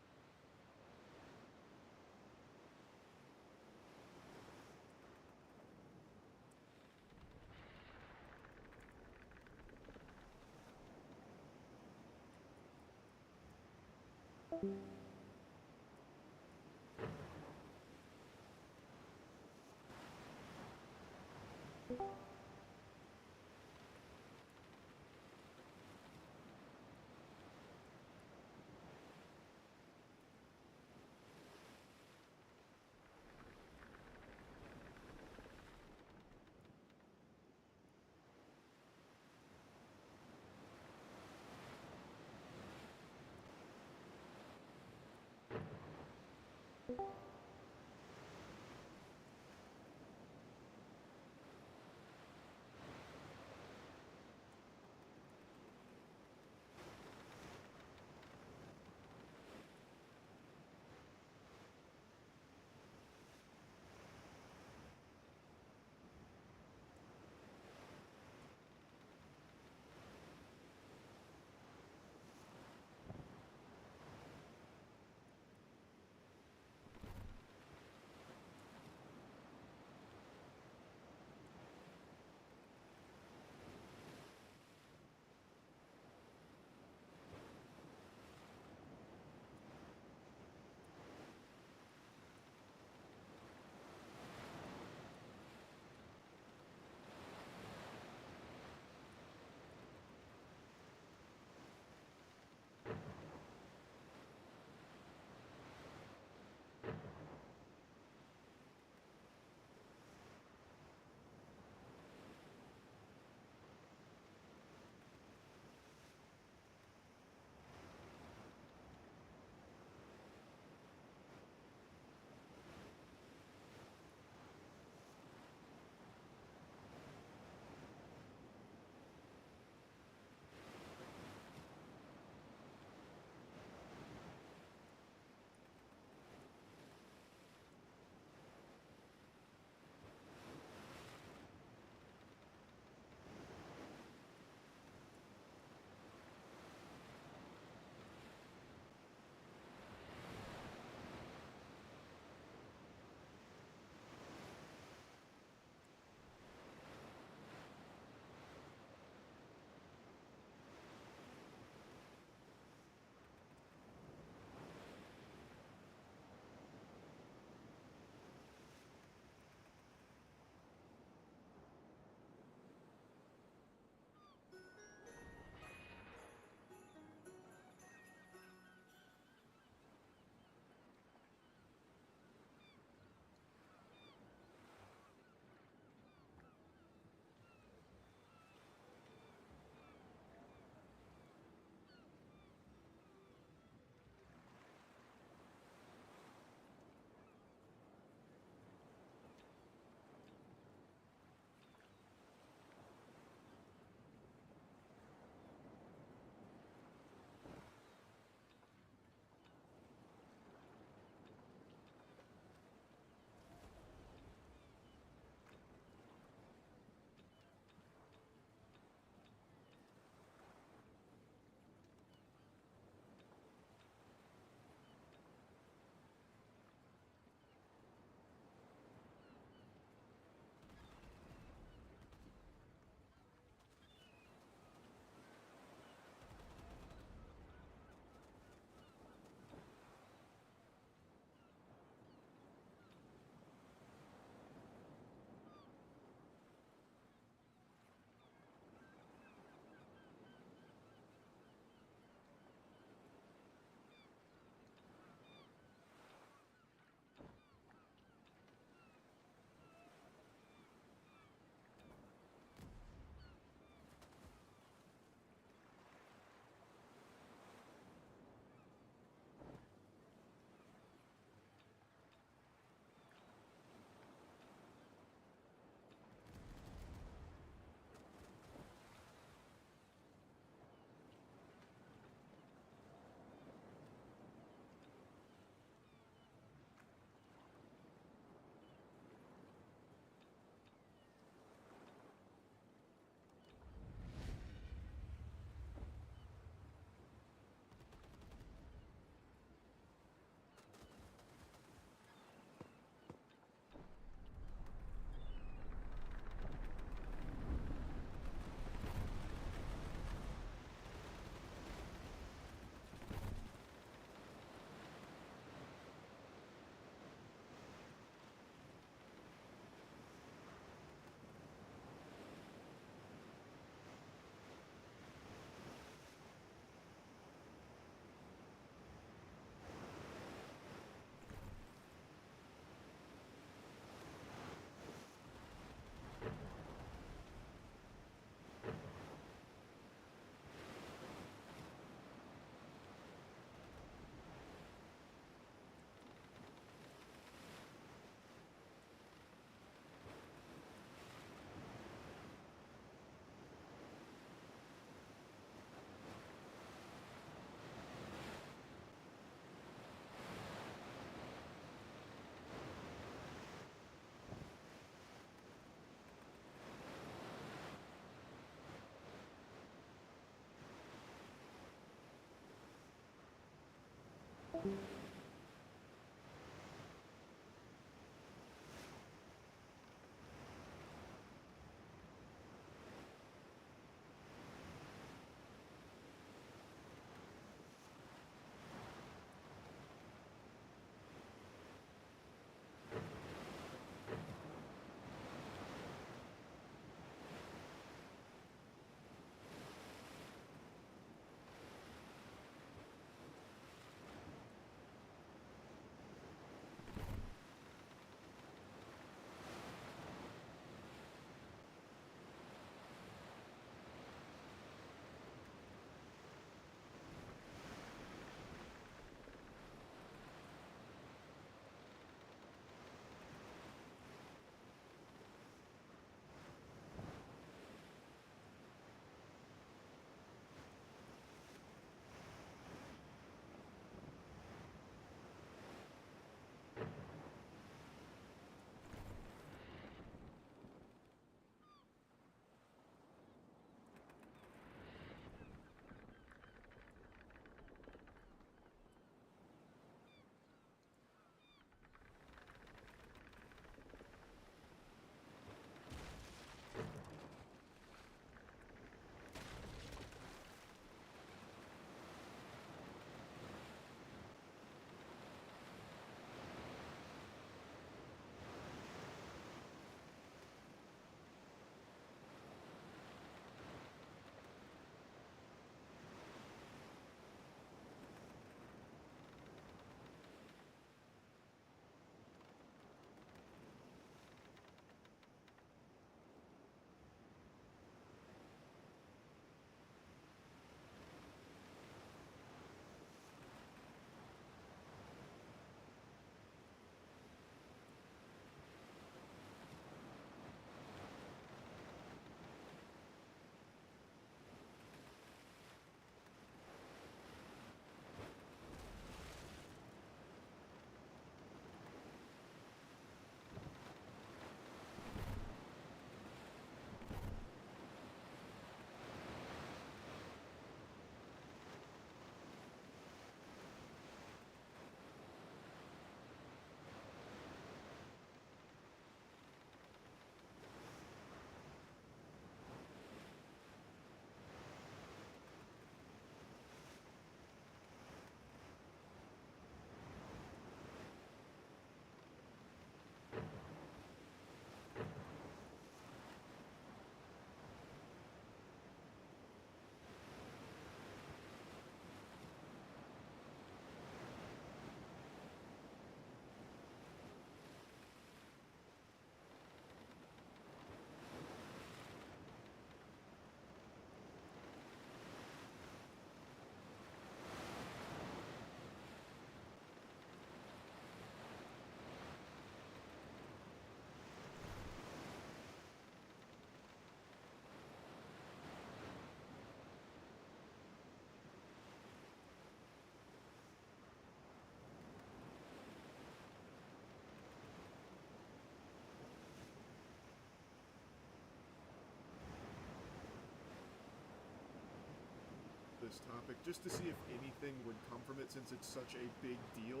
this topic, just to see if anything would come from it since it's such a big deal.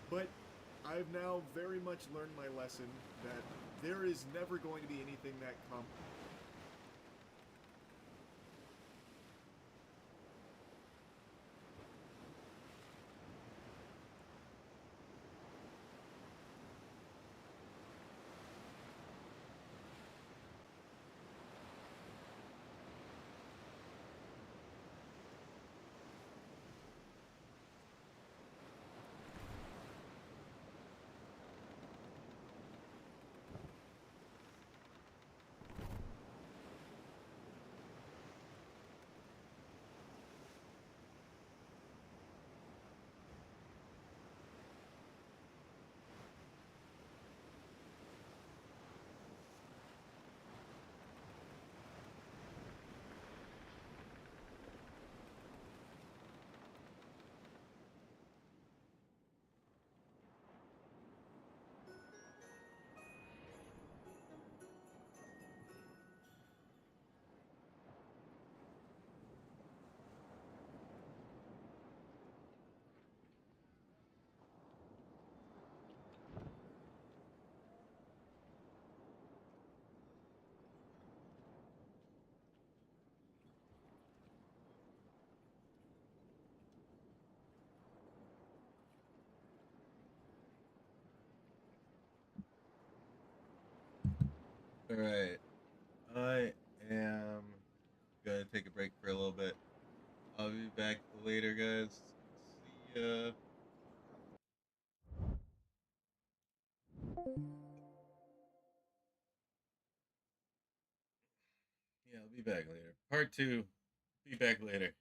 But I've now very much learned my lesson that there is never going to be anything that All right. I am gonna take a break for a little bit. I'll be back later, guys. See ya. Yeah, I'll be back later. Part 2. Be back later.